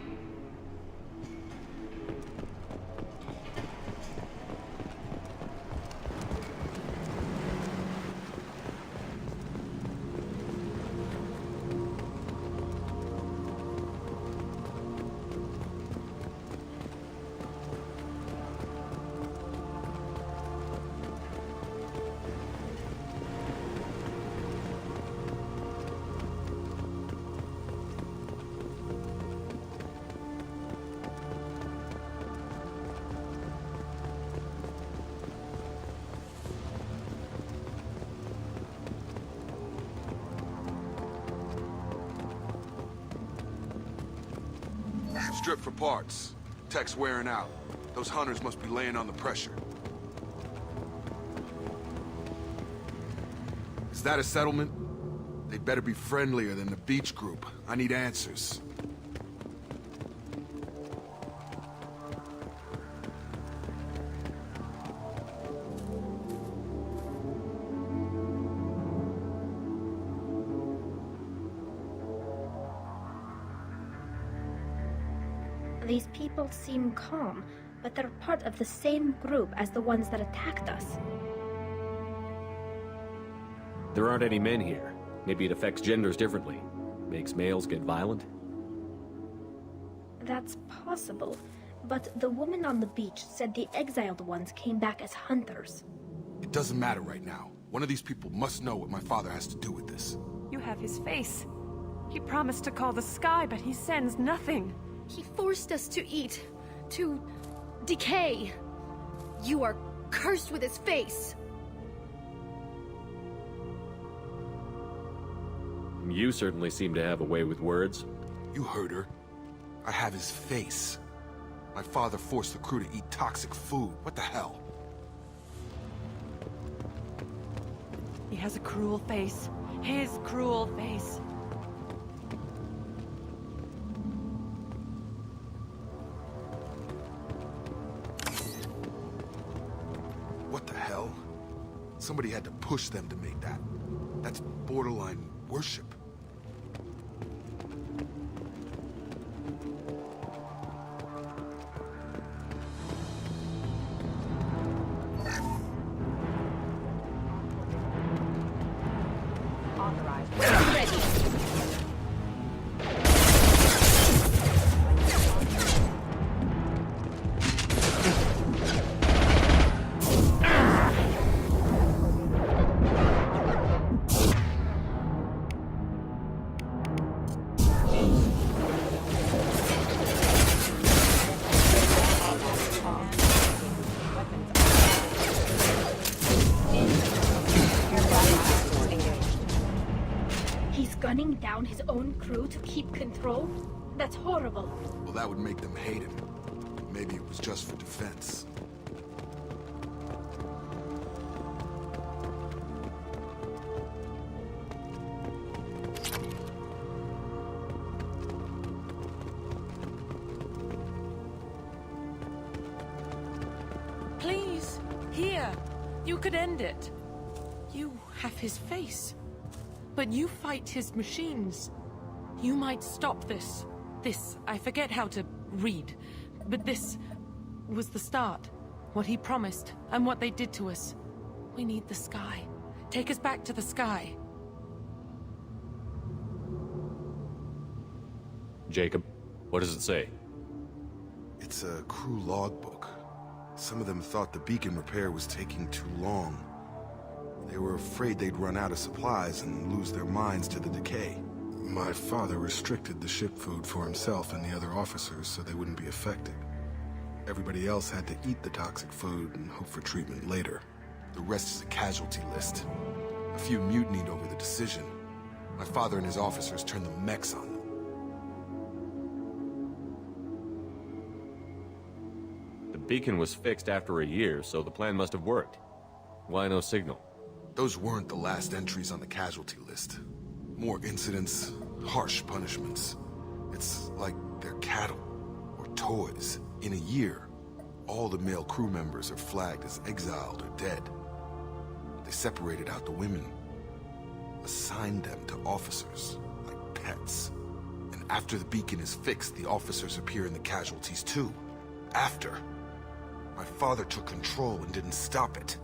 Strip for parts. Tech's wearing out. Those hunters must be laying on the pressure. Is Is that a settlement? They'd better be friendlier than the beach group. I need answers. These people seem calm, but they're part of the same group as the ones that attacked us. There aren't any men here. Maybe it affects genders differently. Makes males get violent? That's possible, but the woman on the beach said the exiled ones came back as hunters. It doesn't matter right now. One of these people must know what my father has to do with this. You have his face. He promised to call the sky, but he sends nothing. He forced us to eat, to decay. You are cursed with his face. You certainly seem to have a way with words. You heard her. I have his face. My father forced the crew to eat toxic food. What the hell? He has a cruel face. His cruel face. What the hell? Somebody had to push them to make that. That's borderline worship. Gunning down his own crew to keep control? That's horrible. Well, that would make them hate him. Maybe it was just for defense. Please, here. You could end it. You have his face. But you fight his machines. You might stop this. This, I forget how to read. But this was the start. What he promised, and what they did to us. We need the sky. Take us back to the sky. Jacob, what does it say? It's a crew logbook. Some of them thought the beacon repair was taking too long. They were afraid they'd run out of supplies and lose their minds to the decay. My father restricted the ship food for himself and the other officers so they wouldn't be affected. Everybody else had to eat the toxic food and hope for treatment later. The rest is a casualty list. A few mutinied over the decision. My father and his officers turned the mechs on them. The beacon was fixed after a year, so the plan must have worked. Why no signal? Those weren't the last entries on the casualty list. More incidents, harsh punishments. It's like they're cattle, or toys. In a year, all the male crew members are flagged as exiled or dead. They separated out the women, assigned them to officers, like pets. And after the beacon is fixed, the officers appear in the casualties too. After. My father took control and didn't stop it.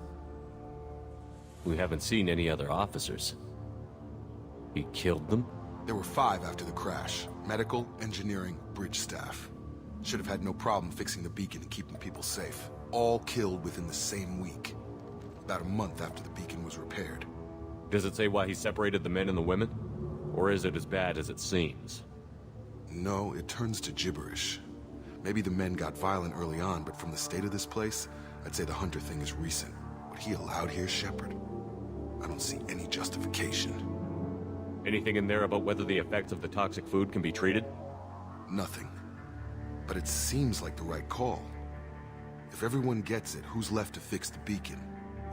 We haven't seen any other officers. He killed them? There were 5 after the crash. Medical, engineering, bridge staff. Should have had no problem fixing the beacon and keeping people safe. All killed within the same week. About a month after the beacon was repaired. Does it say why he separated the men and the women? Or is it as bad as it seems? No, it turns to gibberish. Maybe the men got violent early on, but from the state of this place, I'd say the Hunter thing is recent. What he allowed here, Shepard, I don't see any justification. Anything in there about whether the effects of the toxic food can be treated? Nothing. But it seems like the right call. If everyone gets it, who's left to fix the beacon?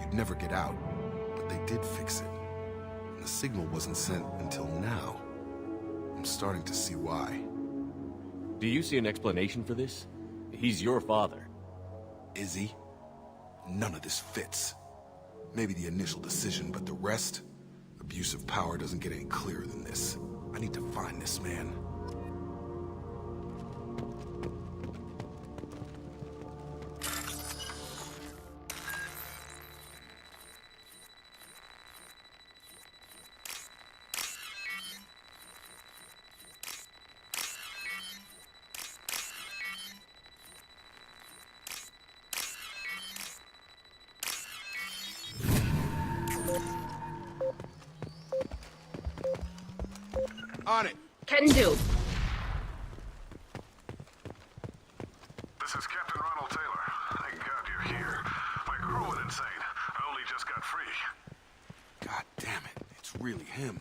You'd never get out. But they did fix it. The signal wasn't sent until now. I'm starting to see why. Do you see an explanation for this? He's your father. Is he? None of this fits. Maybe the initial decision, but the rest? Abuse of power doesn't get any clearer than this. I need to find this man. On it. Can do. This is Captain Ronald Taylor. Thank God you're here. My crew went insane. I only just got free. God damn it. It's really him.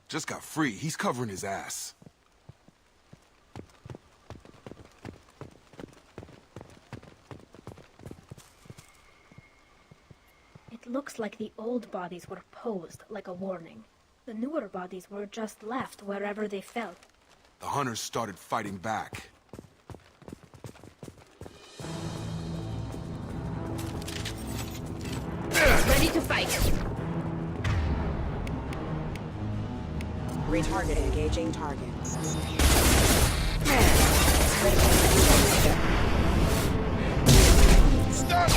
Just got free. He's covering his ass. It looks like the old bodies were posed like a warning. The newer bodies were just left wherever they fell. The hunters started fighting back. Ready to fight. Retarget engaging target. Stop!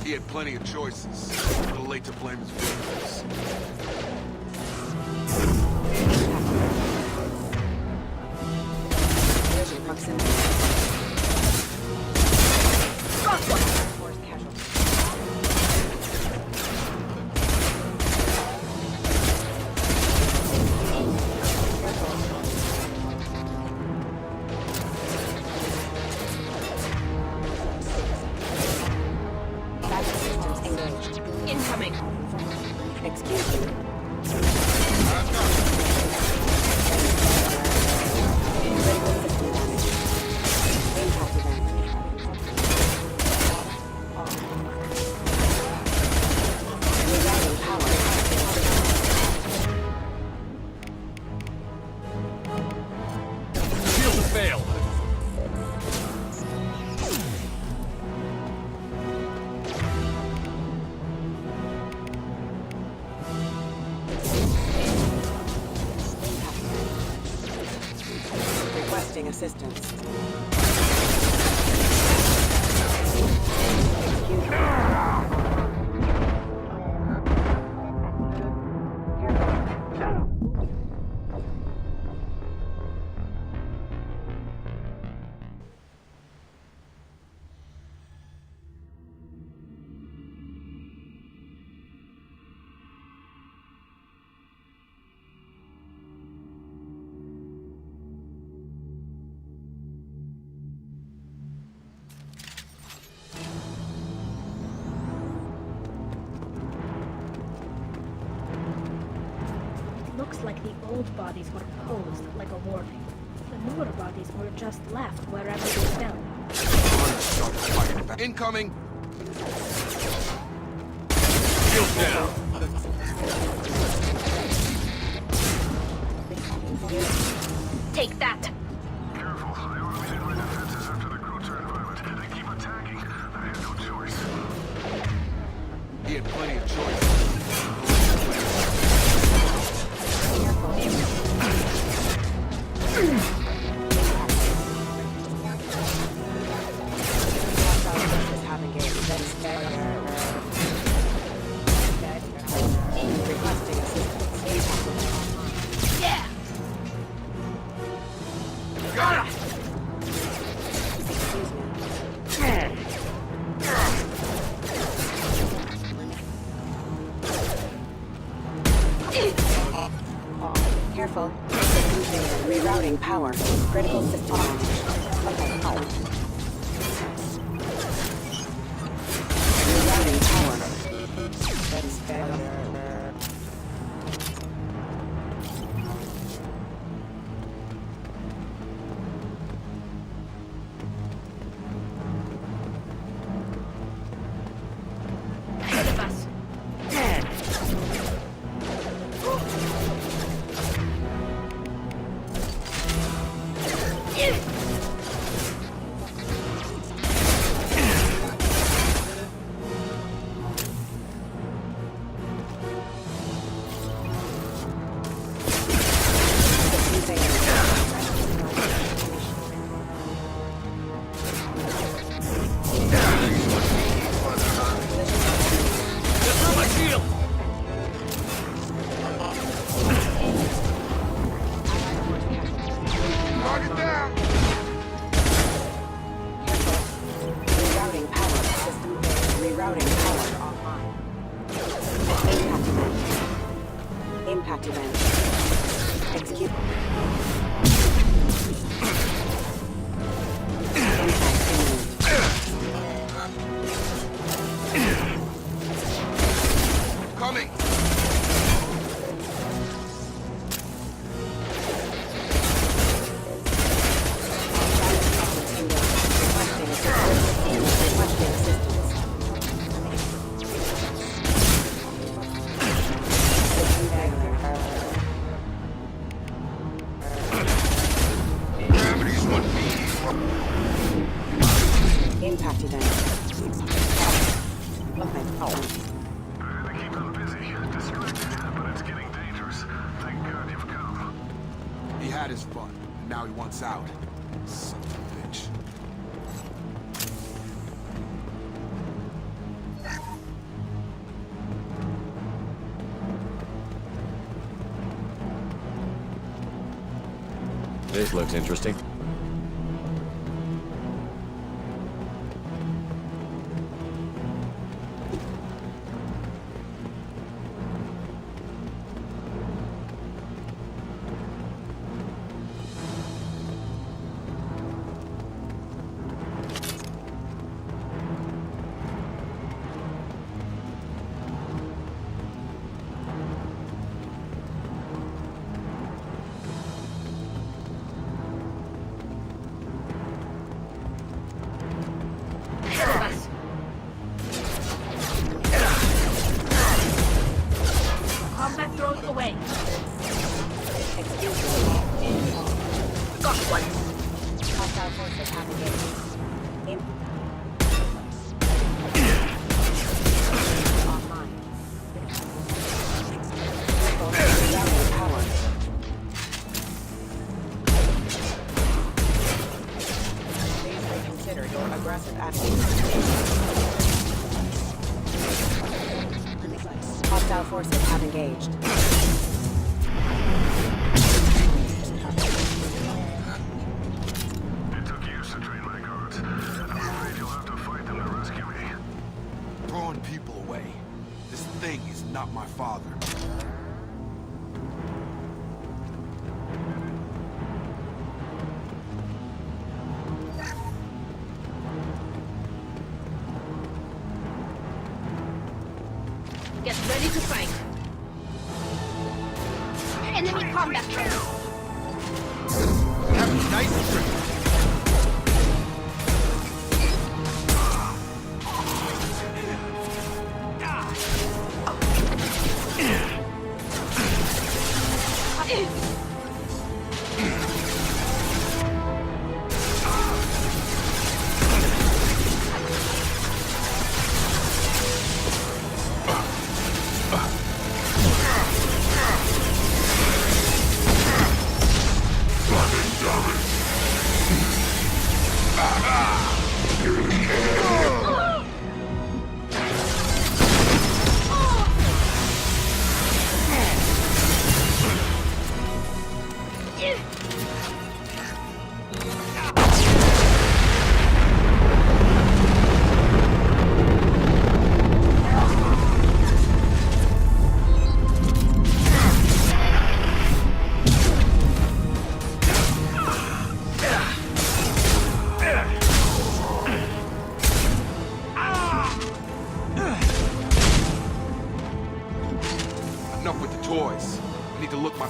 He had plenty of choices. A little late to blame his vehicles. Collision proximity. Got one. Force casualty. Incoming. Excuse me. Shield failed. Requesting assistance. Looks like the old bodies were posed like a warning. The newer bodies were just left wherever they fell. Hunters started fighting back. Incoming! Shield down. Take that! Careful. I automated my defenses after the crew turned violent. They keep attacking. I had no choice. He had plenty of choices. Requesting assistance. Yeah! Got it! Careful. Rerouting power. Critical system outage. Okay, halt. Rerouting That's better. Impact event. Execute. Coming! Impact event. Okay. They keep them busy, distracted, but it's getting dangerous. Thank God you've come. He had his fun. Now he wants out. Son of a bitch. This looks interesting. Combat drone away. Excuse me. Got one. Hostile forces have engaged. Online. Rerouting power. Please reconsider your aggressive attitude. Hostile forces have engaged. It took years to train my guards. I'm afraid you'll have to fight them to rescue me. Throwing people away. This thing is not my father. Get ready to fight. Enemy combat drone. Have a nice trip.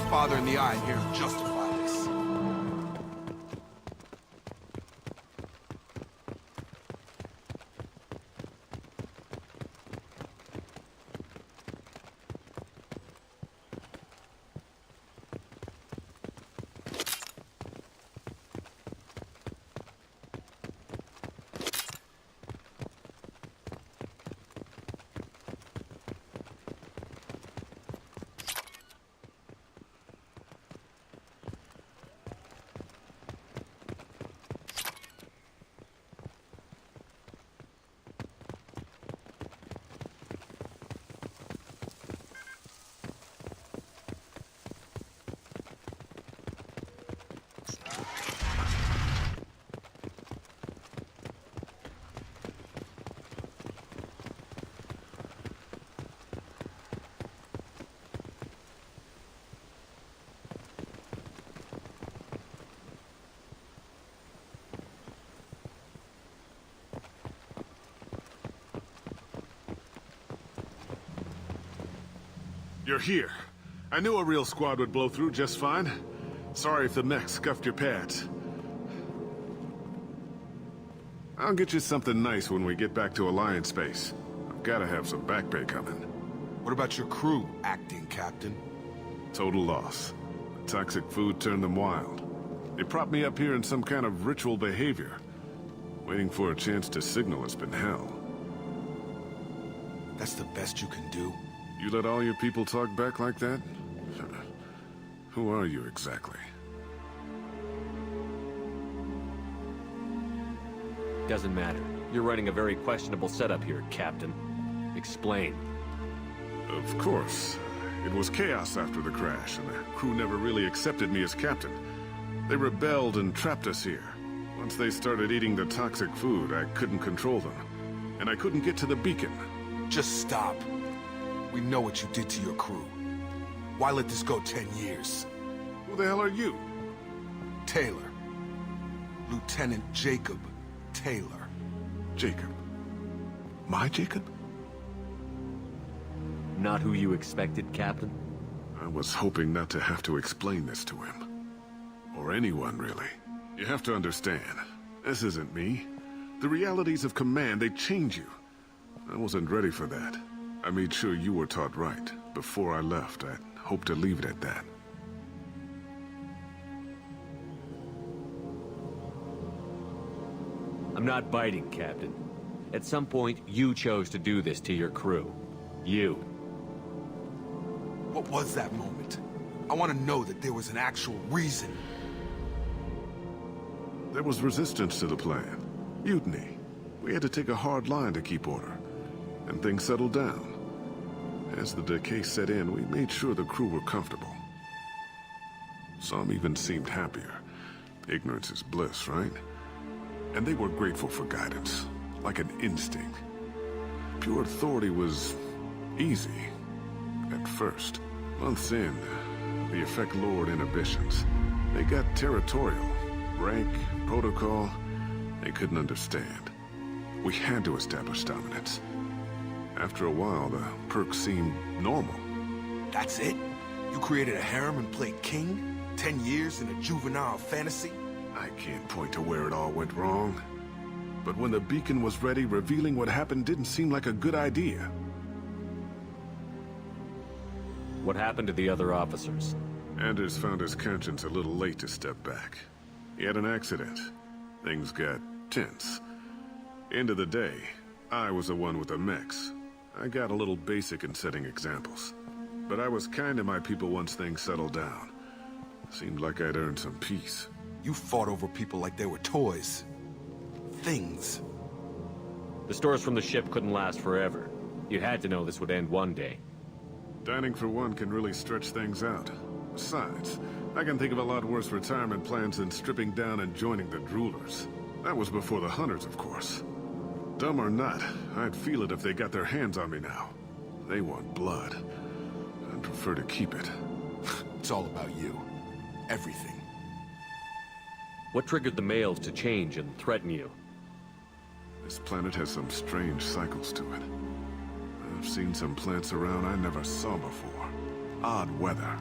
my father in the eye and hear him justify this. You're here. I knew a real squad would blow through just fine. Sorry if the mech scuffed your pads. I'll get you something nice when we get back to Alliance base. I've gotta have some back pay coming. What about your crew, acting captain? Total loss. The toxic food turned them wild. They propped me up here in some kind of ritual behavior. Waiting for a chance to signal has been hell. That's the best you can do? You let all your people talk back like that? Who are you exactly? Doesn't matter. You're running a very questionable setup here, Captain. Explain. Of course. It was chaos after the crash, and the crew never really accepted me as captain. They rebelled and trapped us here. Once they started eating the toxic food, I couldn't control them. And I couldn't get to the beacon. Just stop. We know what you did to your crew. Why let this go 10 years? Who the hell are you? Taylor. Lieutenant Jacob Taylor. Jacob? My Jacob? Not who you expected, Captain? I was hoping not to have to explain this to him. Or anyone, really. You have to understand, this isn't me. The realities of command, they change you. I wasn't ready for that. I made sure you were taught right. Before I left, I hoped to leave it at that. I'm not biting, Captain. At some point, you chose to do this to your crew. You. What was that moment? I want to know that there was an actual reason. There was resistance to the plan. Mutiny. We had to take a hard line to keep order. And things settled down. As the decay set in, we made sure the crew were comfortable. Some even seemed happier. Ignorance is bliss, right? And they were grateful for guidance, like an instinct. Pure authority was easy, at first. Months in, the effect lowered inhibitions. They got territorial. Rank, protocol, they couldn't understand. We had to establish dominance. After a while, the perks seemed normal. That's it? You created a harem and played king? 10 years in a juvenile fantasy? I can't point to where it all went wrong. But when the beacon was ready, revealing what happened didn't seem like a good idea. What happened to the other officers? Anders found his conscience a little late to step back. He had an accident. Things got tense. End of the day, I was the one with the mechs. I got a little basic in setting examples. But I was kind to my people once things settled down. Seemed like I'd earned some peace. You fought over people like they were toys. Things. The stores from the ship couldn't last forever. You had to know this would end one day. Dining for one can really stretch things out. Besides, I can think of a lot worse retirement plans than stripping down and joining the Droolers. That was before the Hunters, of course. Dumb or not, I'd feel it if they got their hands on me now. They want blood. I'd prefer to keep it. It's all about you. Everything. What triggered the males to change and threaten you? This planet has some strange cycles to it. I've seen some plants around I never saw before. Odd weather.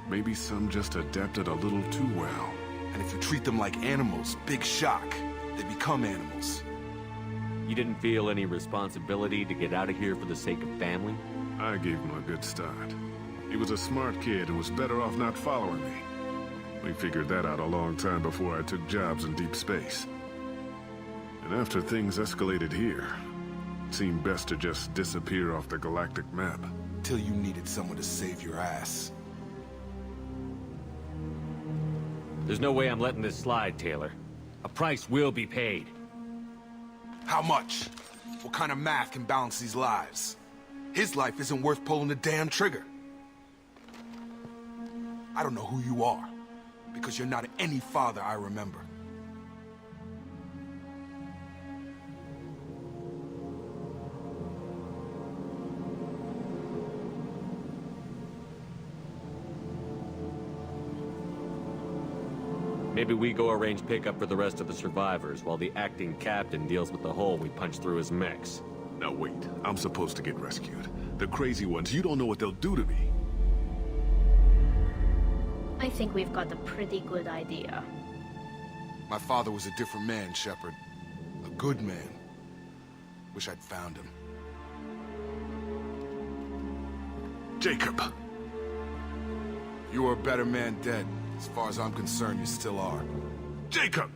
Maybe some just adapted a little too well. And if you treat them like animals, big shock. They become animals. You didn't feel any responsibility to get out of here for the sake of family? I gave him a good start. He was a smart kid and was better off not following me. We figured that out a long time before I took jobs in deep space. And after things escalated here, it seemed best to just disappear off the galactic map. Till you needed someone to save your ass. There's no way I'm letting this slide, Taylor. A price will be paid. How much? What kind of math can balance these lives? His life isn't worth pulling the damn trigger. I don't know who you are, because you're not any father I remember. Maybe we go arrange pickup for the rest of the survivors while the acting captain deals with the hole we punched through his mechs. Now wait, I'm supposed to get rescued. The crazy ones, you don't know what they'll do to me. I think we've got a pretty good idea. My father was a different man, Shepard. A good man. Wish I'd found him. Jacob! You were a better man dead. As far as I'm concerned, you still are. Jacob!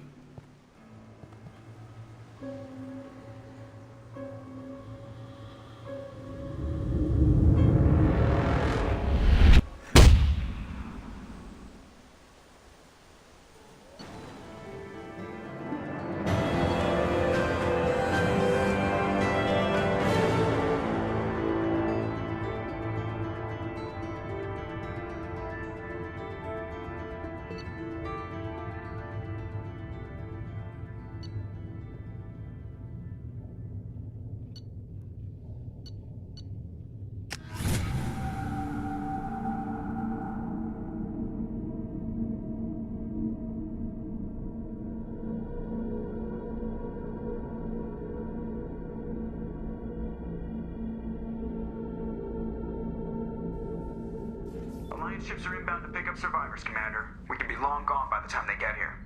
Alliance ships are inbound to pick up survivors, Commander. We can be long gone by the time they get here.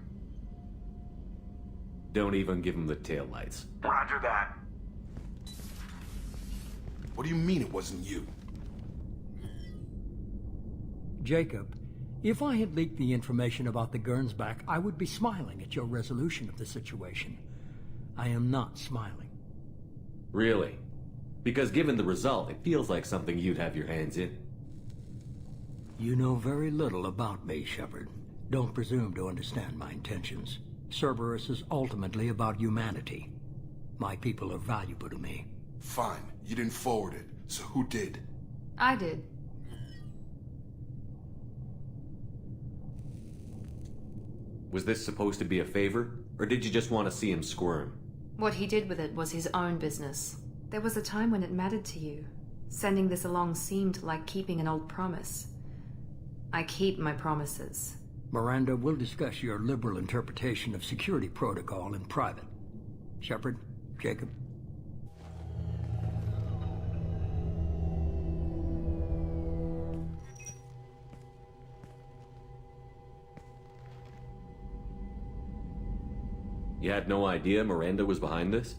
Don't even give him the taillights. Roger that. What do you mean it wasn't you? Jacob, if I had leaked the information about the Gernsback, I would be smiling at your resolution of the situation. I am not smiling. Really? Because given the result, it feels like something you'd have your hands in. You know very little about me, Shepard. Don't presume to understand my intentions. Cerberus is ultimately about humanity. My people are valuable to me. Fine. You didn't forward it. So who did? I did. Was this supposed to be a favor? Or did you just want to see him squirm? What he did with it was his own business. There was a time when it mattered to you. Sending this along seemed like keeping an old promise. I keep my promises. Miranda, we'll discuss your liberal interpretation of security protocol in private. Shepard, Jacob. You had no idea Miranda was behind this?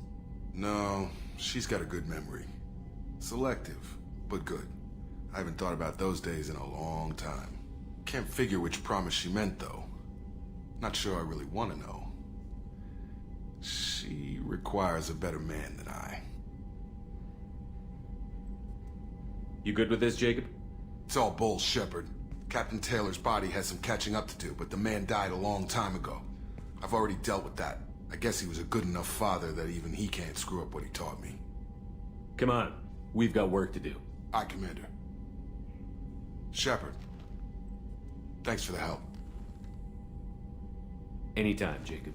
No, she's got a good memory. Selective, but good. I haven't thought about those days in a long time. Can't figure which promise she meant, though. Not sure I really want to know. She requires a better man than I. You good with this, Jacob? It's all bull, Shepard. Captain Taylor's body has some catching up to do, but the man died a long time ago. I've already dealt with that. I guess he was a good enough father that even he can't screw up what he taught me. Come on. We've got work to do. Aye, Commander. Shepard. Thanks for the help. Anytime, Jacob.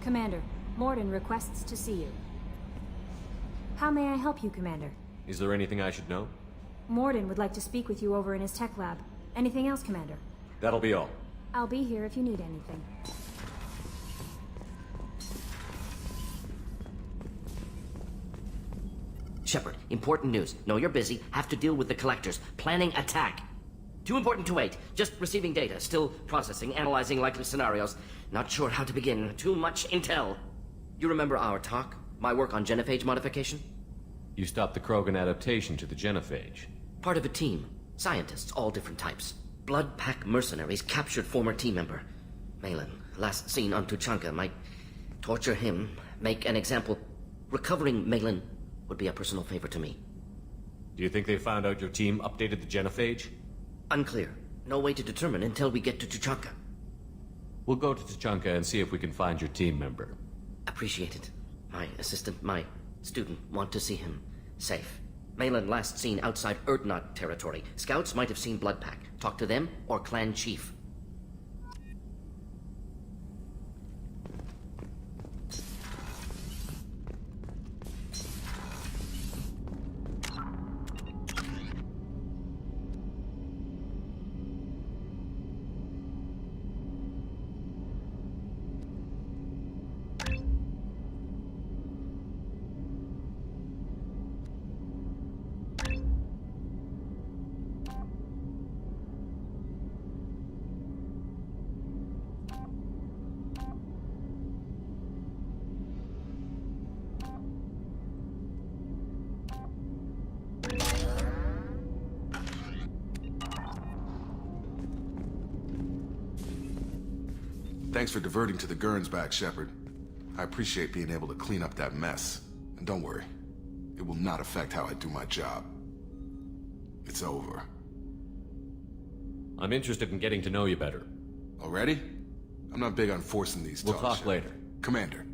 Commander, Morden requests to see you. How may I help you, Commander? Is there anything I should know? Morden would like to speak with you over in his tech lab. Anything else, Commander? That'll be all. I'll be here if you need anything. Shepard, important news. Know you're busy. Have to deal with the collectors. Planning attack. Too important to wait. Just receiving data. Still processing, analyzing likely scenarios. Not sure how to begin. Too much intel. You remember our talk? My work on genophage modification? You stopped the Krogan adaptation to the genophage. Part of a team. Scientists, all different types. Blood Pack mercenaries captured former team member. Malin, last seen on Tuchanka, might torture him, make an example. Recovering Malin would be a personal favor to me. Do you think they found out your team updated the genophage? Unclear. No way to determine until we get to Tuchanka. We'll go to Tuchanka and see if we can find your team member. Appreciated. My assistant, my student, want to see him safe. Malin last seen outside Erdnot territory. Scouts might have seen Blood Pack. Talk to them or clan chief. Thanks for diverting to the Gernsback, Shepard. I appreciate being able to clean up that mess. And don't worry, it will not affect how I do my job. It's over. I'm interested in getting to know you better. Already? I'm not big on forcing these We'll talks. talk later. Commander.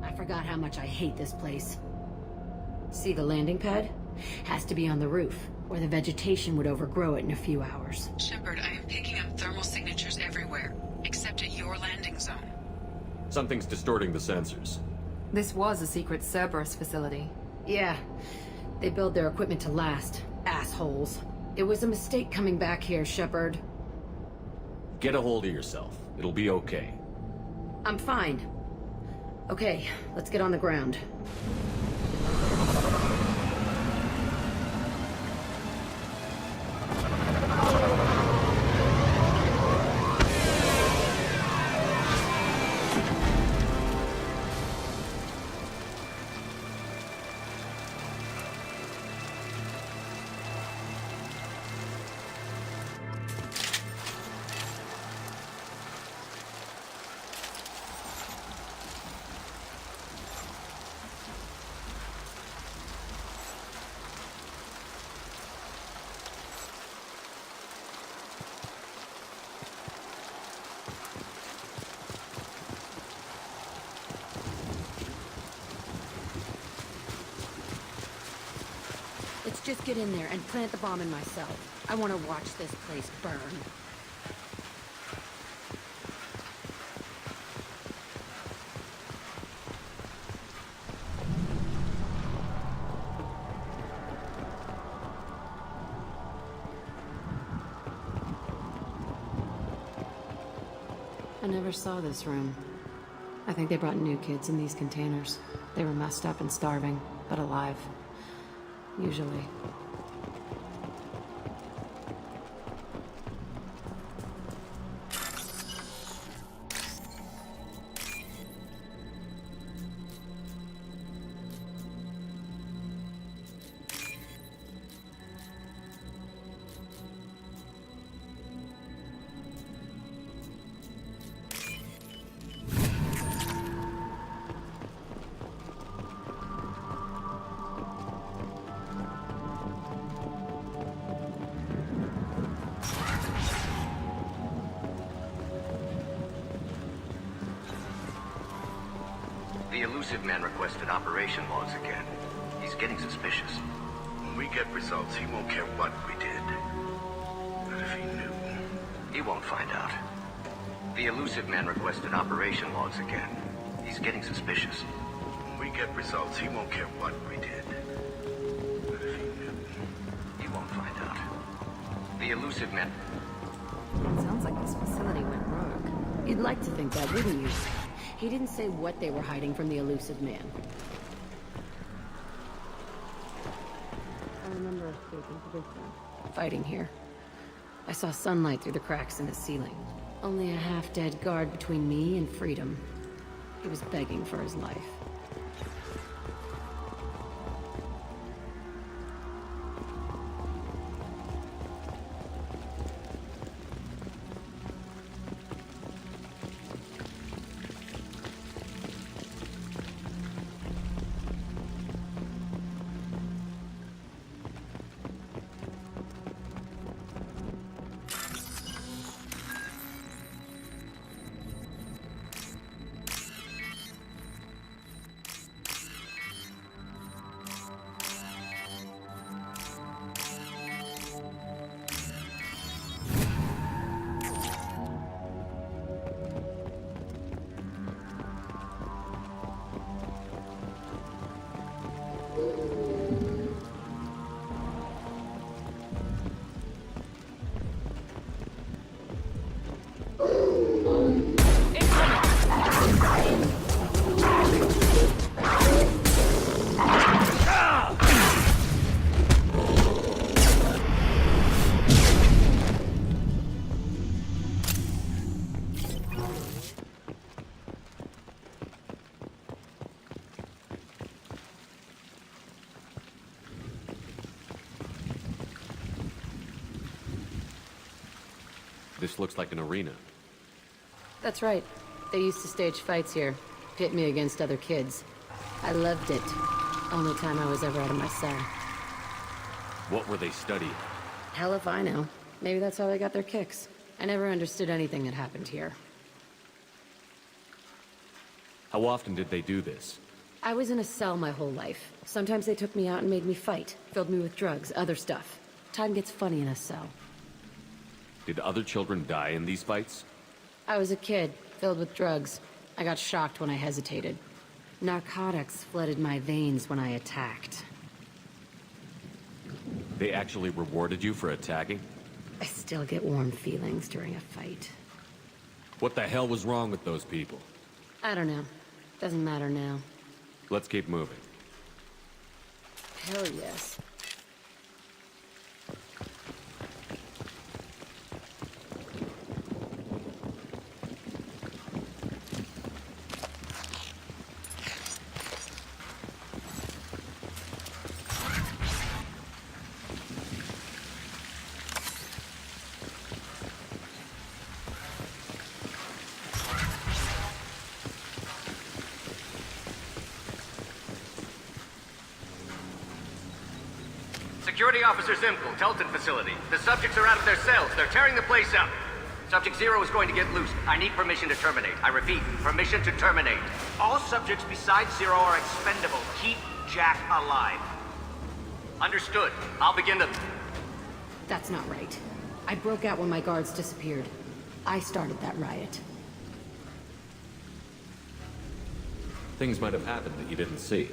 I forgot how much I hate this place. See the landing pad? Has to be on the roof, or the vegetation would overgrow it in a few hours. Shepard, I am picking up thermal signatures everywhere, except at your landing zone. Something's distorting the sensors. This was a secret Cerberus facility. Yeah. They build their equipment to last. Assholes. It was a mistake coming back here, Shepard. Get a hold of yourself. It'll be okay. I'm fine. Okay, let's get on the ground. Let's just get in there and plant the bomb in myself. I want to watch this place burn. I never saw this room. I think they brought new kids in these containers. They were messed up and starving, but alive. Usually. The elusive man requested operation logs again. He's getting suspicious. When we get results, he won't care what we did. But if he knew... He won't find out. The elusive man requested operation logs again. He's getting suspicious. When we get results, he won't care what we did. But if he knew... He won't find out. The elusive man... Sounds like this facility went rogue. You'd like to think that, wouldn't you? He didn't say what they were hiding from the elusive man. I remember escaping to this one. Fighting here. I saw sunlight through the cracks in the ceiling. Only a half-dead guard between me and freedom. He was begging for his life. This looks like an arena. That's right. They used to stage fights here. Pit me against other kids. I loved it. Only time I was ever out of my cell. What were they studying? Hell if I know. Maybe that's how they got their kicks. I never understood anything that happened here. How often did they do this? I was in a cell my whole life. Sometimes they took me out and made me fight. Filled me with drugs, other stuff. Time gets funny in a cell. Did other children die in these fights? I was a kid, filled with drugs. I got shocked when I hesitated. Narcotics flooded my veins when I attacked. They actually rewarded you for attacking? I still get warm feelings during a fight. What the hell was wrong with those people? I don't know. Doesn't matter now. Let's keep moving. Hell yes. Security Officer Zimkel, Telton facility. The subjects are out of their cells. They're tearing the place up. Subject Zero is going to get loose. I need permission to terminate. I repeat, permission to terminate. All subjects besides Zero are expendable. Keep Jack alive. Understood. I'll begin to... That's not right. I broke out when my guards disappeared. I started that riot. Things might have happened that you didn't see.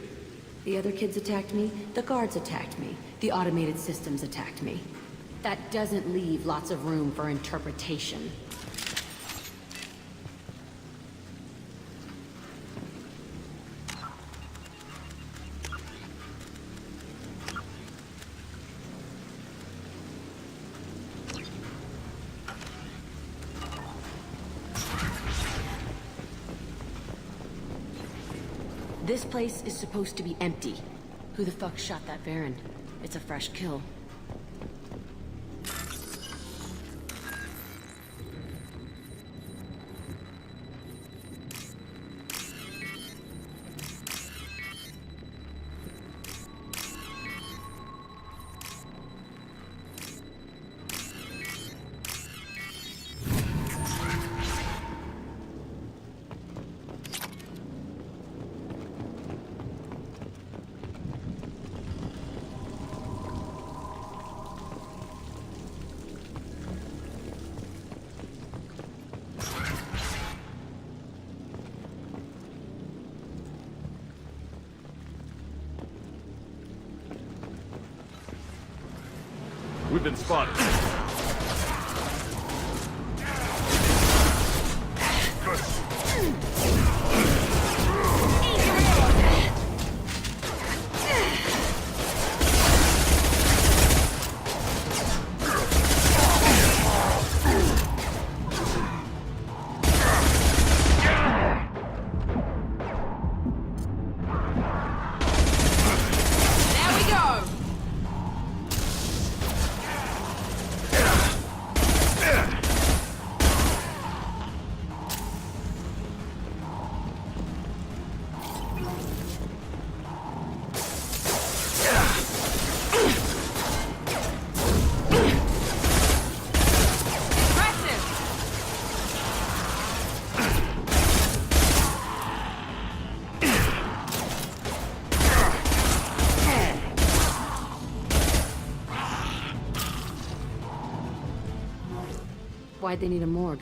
The other kids attacked me, the guards attacked me, the automated systems attacked me. That doesn't leave lots of room for interpretation. This place is supposed to be empty. Who the fuck shot that Baron? It's a fresh kill. We've been spotted. Why'd they need a morgue?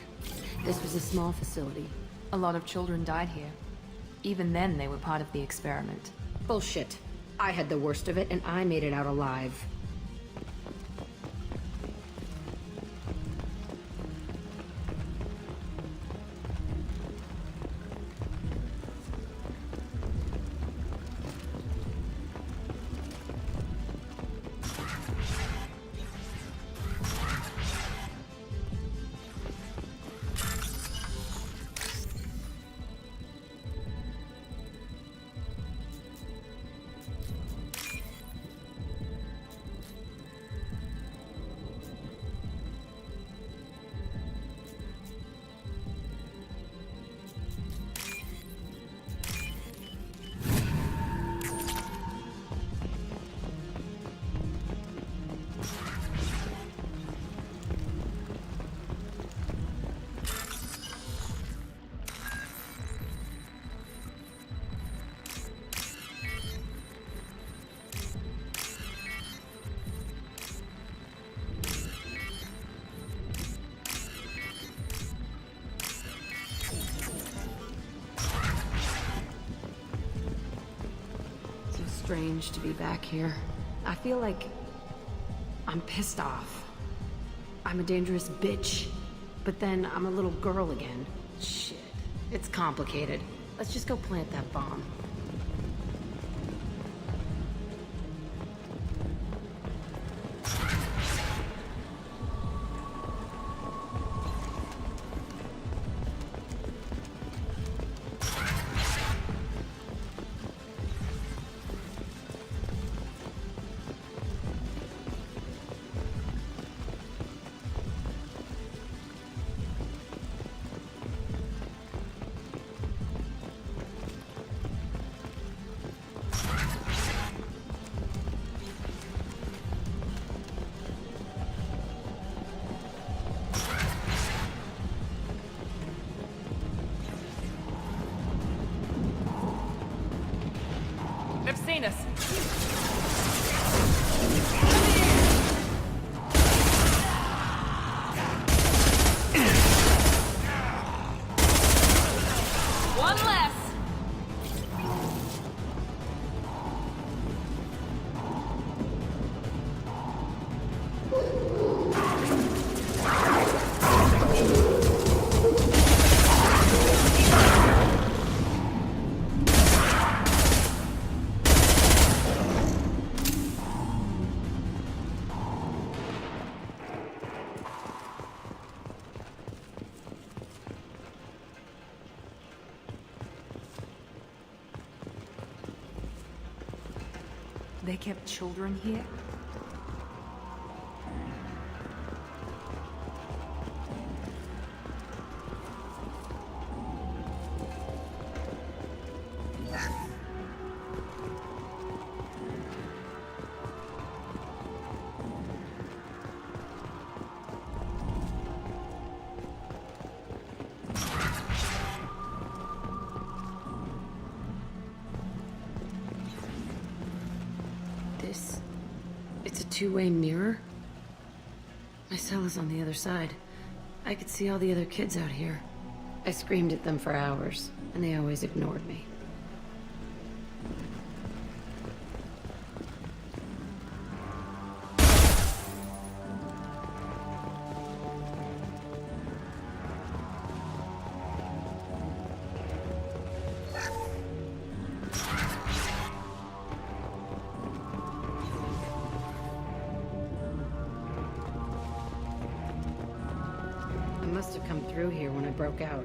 This was a small facility. A lot of children died here. Even then, they were part of the experiment. Bullshit. I had the worst of it, and I made it out alive. Strange to be back here. I feel like I'm pissed off. I'm a dangerous bitch. But then I'm a little girl again. Shit. It's complicated. Let's just go plant that bomb. They've seen us. One less. They kept children here? It's a two-way mirror? My cell is on the other side. I could see all the other kids out here. I screamed at them for hours, and they always ignored me. I must have come through here when I broke out,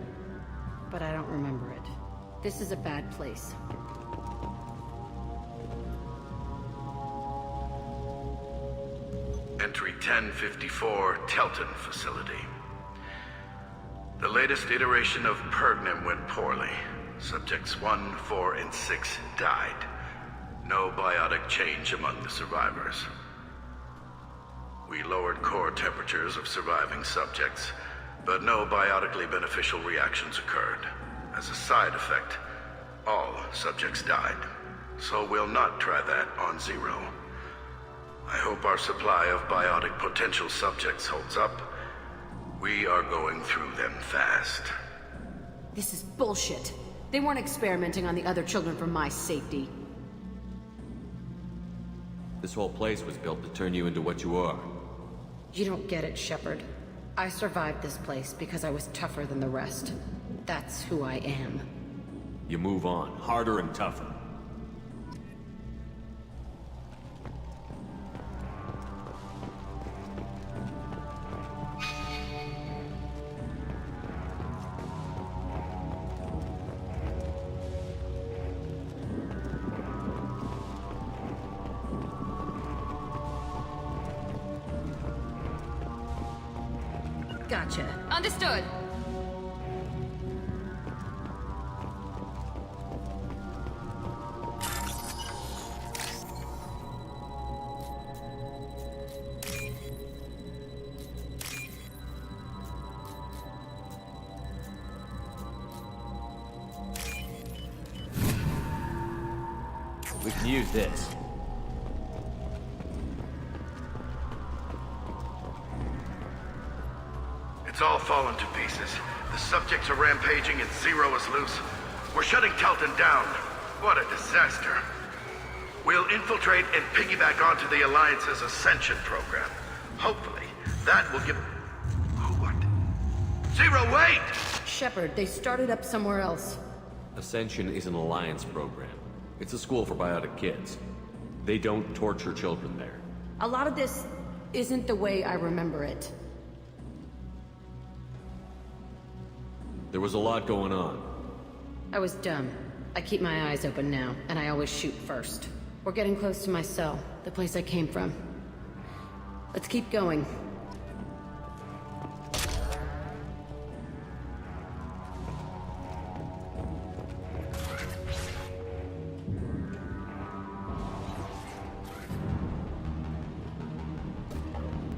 but I don't remember it. This is a bad place. Entry 1054, Telton Facility. The latest iteration of Pergnum went poorly. Subjects 1, 4, and 6 died. No biotic change among the survivors. We lowered core temperatures of surviving subjects, but no biotically beneficial reactions occurred. As a side effect, all subjects died. So we'll not try that on Zero. I hope our supply of biotic potential subjects holds up. We are going through them fast. This is bullshit. They weren't experimenting on the other children for my safety. This whole place was built to turn you into what you are. You don't get it, Shepard. I survived this place because I was tougher than the rest. That's who I am. You move on, harder and tougher. Gotcha. Understood. We can use this. It's all fallen to pieces. The subjects are rampaging and Zero is loose. We're shutting Telton down. What a disaster. We'll infiltrate and piggyback onto the Alliance's Ascension program. Hopefully, that will give... What? Zero, wait! Shepard, they started up somewhere else. Ascension is an Alliance program. It's a school for biotic kids. They don't torture children there. A lot of this isn't the way I remember it. There was a lot going on. I was dumb. I keep my eyes open now, and I always shoot first. We're getting close to my cell, the place I came from. Let's keep going.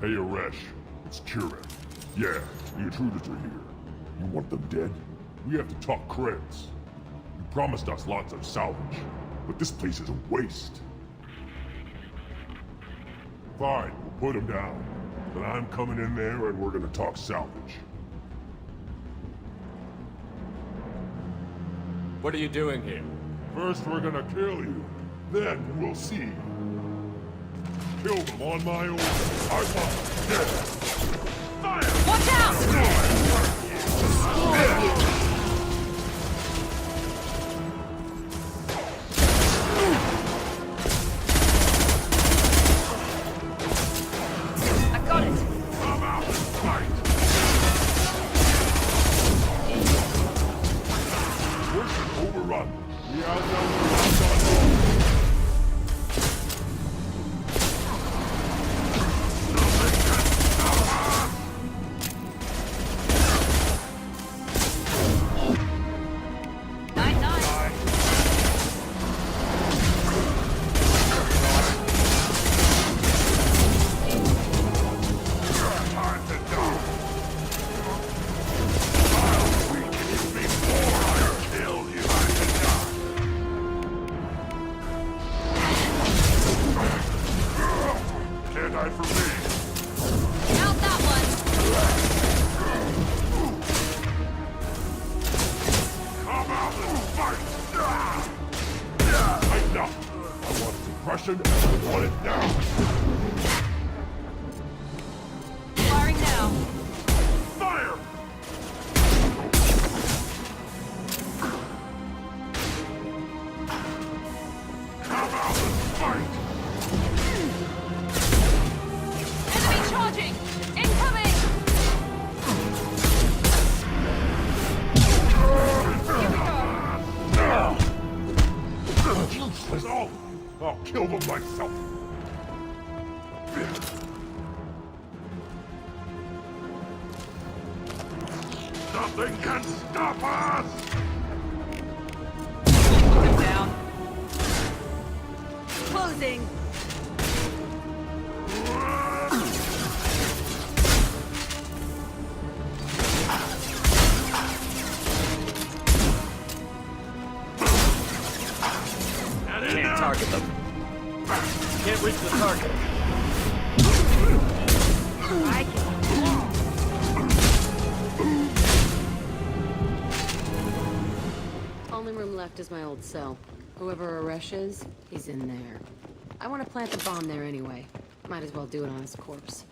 Hey, Aresh. It's Kira. Yeah, the intruders are here. You want them dead? We have to talk credits. You promised us lots of salvage, but this place is a waste. Fine, we'll put them down. But I'm coming in there and we're gonna talk salvage. What are you doing here? First we're gonna kill you, then we'll see. Kill them on my own. I want them dead. Fire! Watch out! I got it. Come out and fight. Push and overrun. We outnumber. Russian, I want it now. Firing now. Fire! Come out and fight! Enemy charging! Incoming! Useless all! I'll kill them myself. Nothing can stop us! Put him down. Closing. Can't target them. Can't reach the target. I can. Only room left is my old cell. Whoever Aresh is, he's in there. I want to plant the bomb there anyway. Might as well do it on his corpse.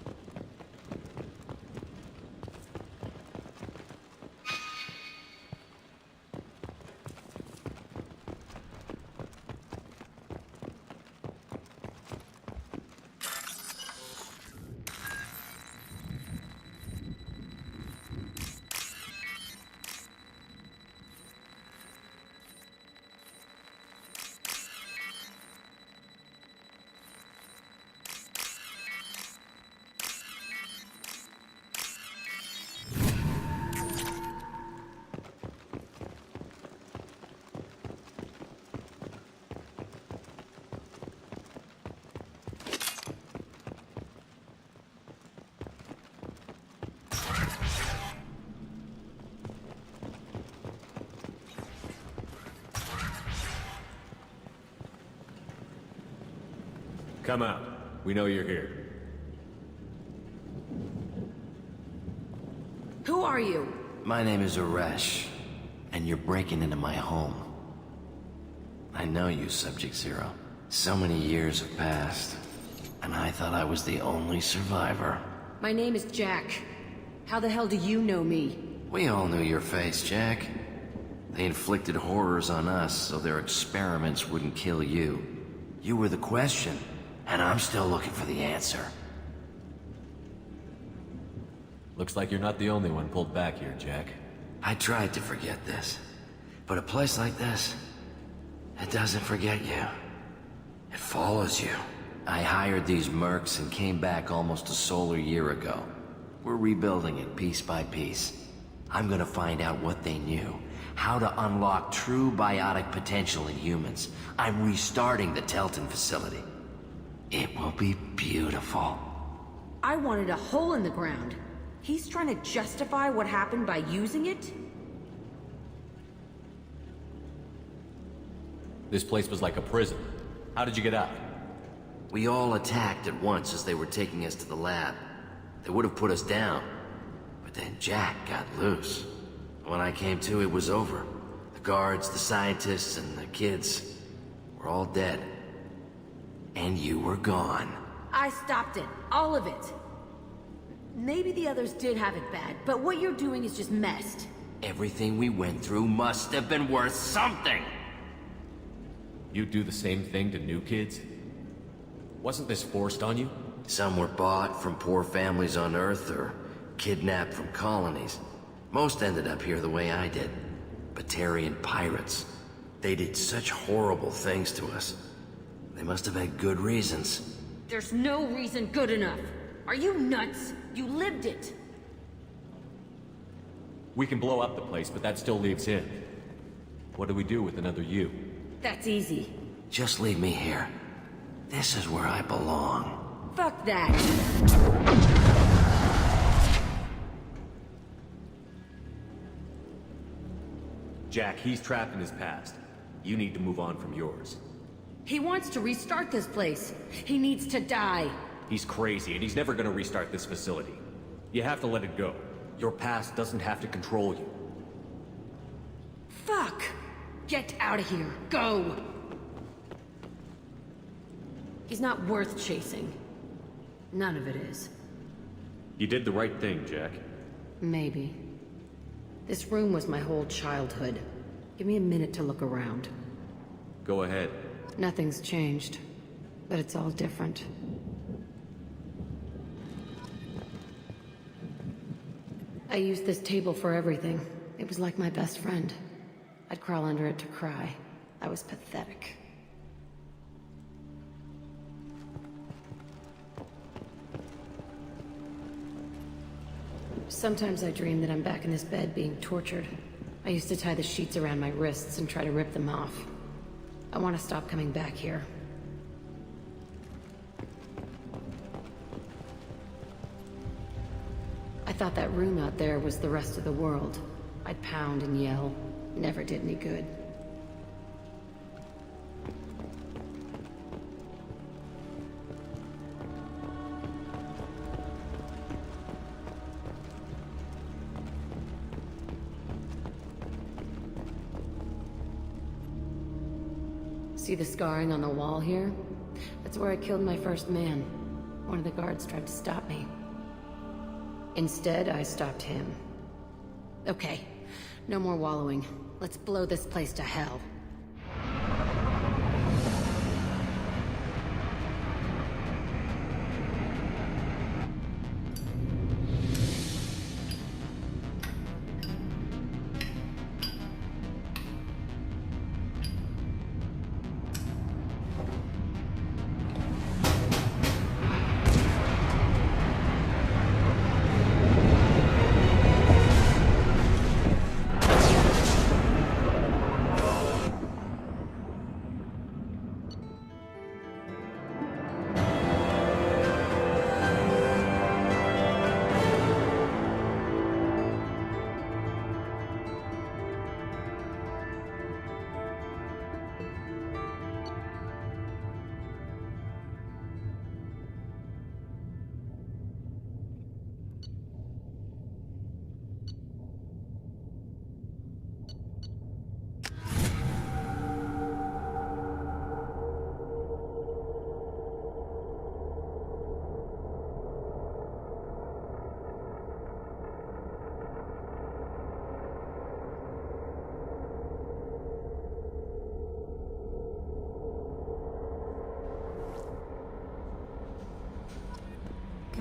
Come out. We know you're here. Who are you? My name is Aresh, and you're breaking into my home. I know you, Subject Zero. So many years have passed, and I thought I was the only survivor. My name is Jack. How the hell do you know me? We all knew your face, Jack. They inflicted horrors on us so their experiments wouldn't kill you. You were the question, and I'm still looking for the answer. Looks like you're not the only one pulled back here, Jack. I tried to forget this, but a place like this, it doesn't forget you. It follows you. I hired these mercs and came back almost a solar year ago. We're rebuilding it piece by piece. I'm gonna find out what they knew, how to unlock true biotic potential in humans. I'm restarting the Telton facility. It will be beautiful. I wanted a hole in the ground. He's trying to justify what happened by using it? This place was like a prison. How did you get out? We all attacked at once as they were taking us to the lab. They would have put us down. But then Jack got loose. When I came to, it was over. The guards, the scientists, and the kids were all dead. And you were gone. I stopped it. All of it. Maybe the others did have it bad, but what you're doing is just messed. Everything we went through must have been worth something! You do the same thing to new kids? Wasn't this forced on you? Some were bought from poor families on Earth or kidnapped from colonies. Most ended up here the way I did. Batarian pirates. They did such horrible things to us. They must have had good reasons. There's no reason good enough. Are you nuts? You lived it. We can blow up the place, but that still leaves him. What do we do with another you? That's easy. Just leave me here. This is where I belong. Fuck that. Jack, he's trapped in his past. You need to move on from yours. He wants to restart this place. He needs to die. He's crazy, and he's never gonna restart this facility. You have to let it go. Your past doesn't have to control you. Fuck! Get out of here. Go! He's not worth chasing. None of it is. You did the right thing, Jack. Maybe. This room was my whole childhood. Give me a minute to look around. Go ahead. Nothing's changed, but it's all different. I used this table for everything. It was like my best friend. I'd crawl under it to cry. I was pathetic. Sometimes I dream that I'm back in this bed being tortured. I used to tie the sheets around my wrists and try to rip them off. I want to stop coming back here. I thought that room out there was the rest of the world. I'd pound and yell. Never did any good. See the scarring on the wall here? That's where I killed my first man. One of the guards tried to stop me. Instead, I stopped him. Okay, no more wallowing. Let's blow this place to hell.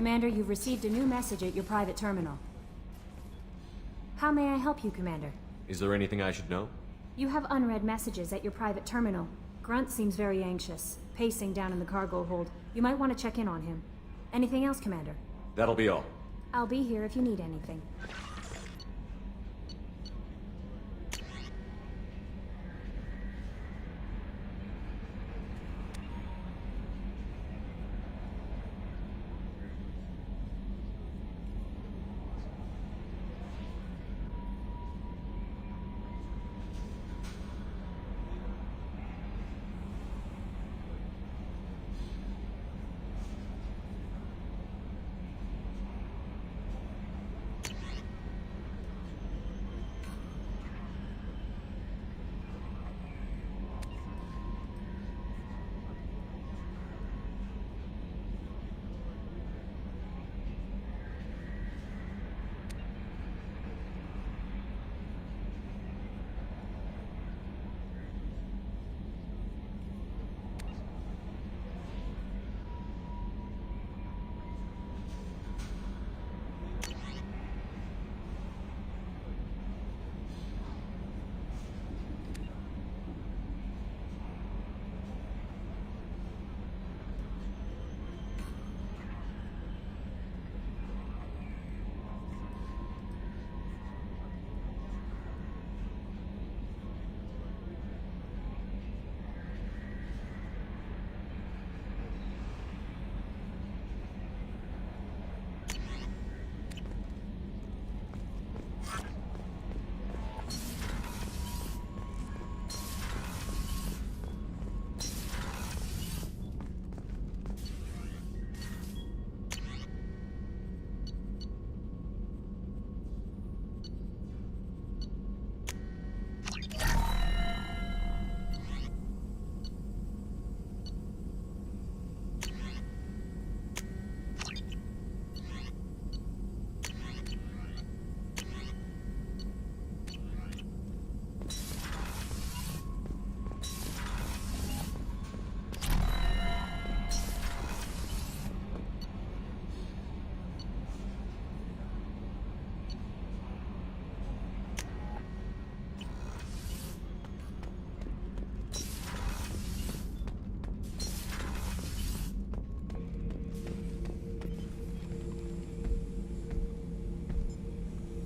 Commander, you've received a new message at your private terminal. How may I help you, Commander? Is there anything I should know? You have unread messages at your private terminal. Grunt seems very anxious, pacing down in the cargo hold. You might want to check in on him. Anything else, Commander? That'll be all. I'll be here if you need anything.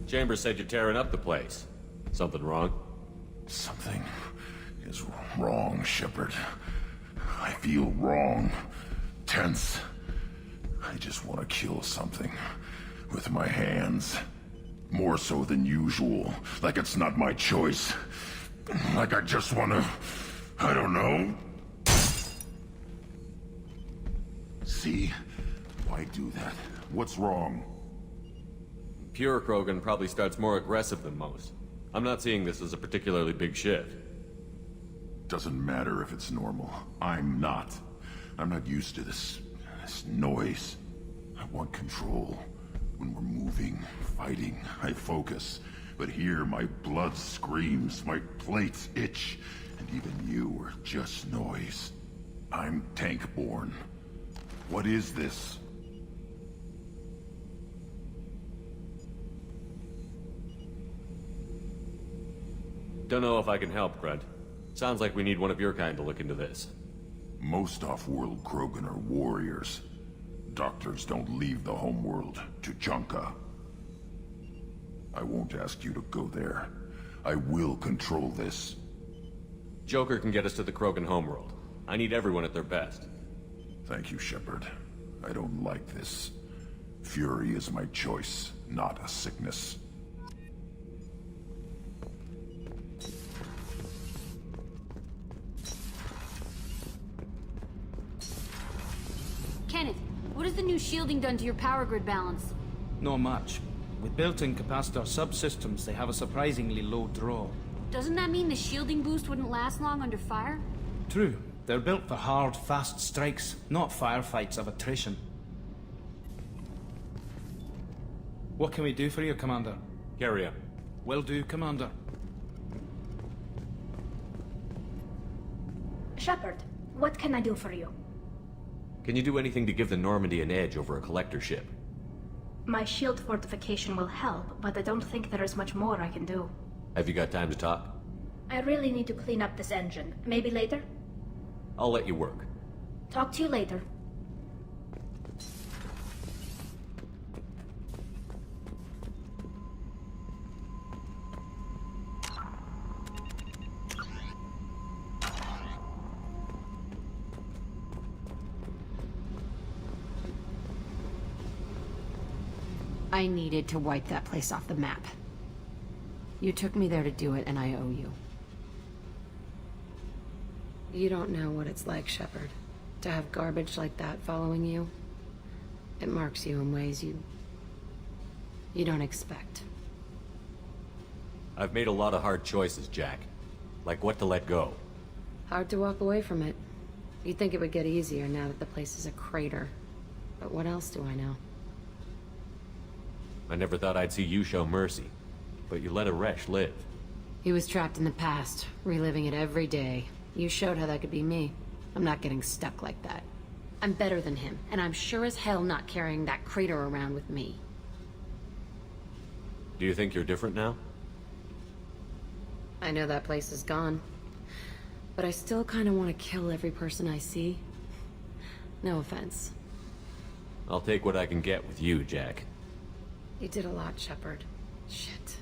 Chambers said you're tearing up the place. Something wrong? Something is wrong, Shepard. I feel wrong. Tense. I just want to kill something. With my hands. More so than usual. Like it's not my choice. Like I just want to... I don't know. See? Why do that? What's wrong? Pure Krogan probably starts more aggressive than most. I'm not seeing this as a particularly big shift. Doesn't matter if it's normal. I'm not. I'm not used to this noise. I want control. When we're moving, fighting, I focus. But here, my blood screams, my plates itch, and even you are just noise. I'm tank-born. What is this? Don't know if I can help, Grunt. Sounds like we need one of your kind to look into this. Most off-world Krogan are warriors. Doctors don't leave the homeworld to Junka. I won't ask you to go there. I will control this. Joker can get us to the Krogan homeworld. I need everyone at their best. Thank you, Shepard. I don't like this. Fury is my choice, not a sickness. Kenneth, what has the new shielding done to your power grid balance? Not much. With built-in capacitor subsystems, they have a surprisingly low draw. Doesn't that mean the shielding boost wouldn't last long under fire? True. They're built for hard, fast strikes, not firefights of attrition. What can we do for you, Commander? Carry on. Will do, Commander. Shepard, what can I do for you? Can you do anything to give the Normandy an edge over a collector ship? My shield fortification will help, but I don't think there is much more I can do. Have you got time to talk? I really need to clean up this engine. Maybe later? I'll let you work. Talk to you later. I needed to wipe that place off the map. You took me there to do it, and I owe you. You don't know what it's like, Shepard, to have garbage like that following you. It marks you in ways you don't expect. I've made a lot of hard choices, Jack. Like what to let go. Hard to walk away from it. You'd think it would get easier now that the place is a crater. But what else do I know? I never thought I'd see you show mercy, but you let Aresh live. He was trapped in the past, reliving it every day. You showed how that could be me. I'm not getting stuck like that. I'm better than him, and I'm sure as hell not carrying that crater around with me. Do you think you're different now? I know that place is gone. But I still kind of want to kill every person I see. No offense. I'll take what I can get with you, Jack. You did a lot, Shepard. Shit.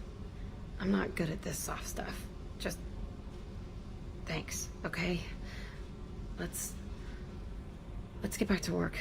I'm not good at this soft stuff. Just... thanks, okay? Let's get back to work.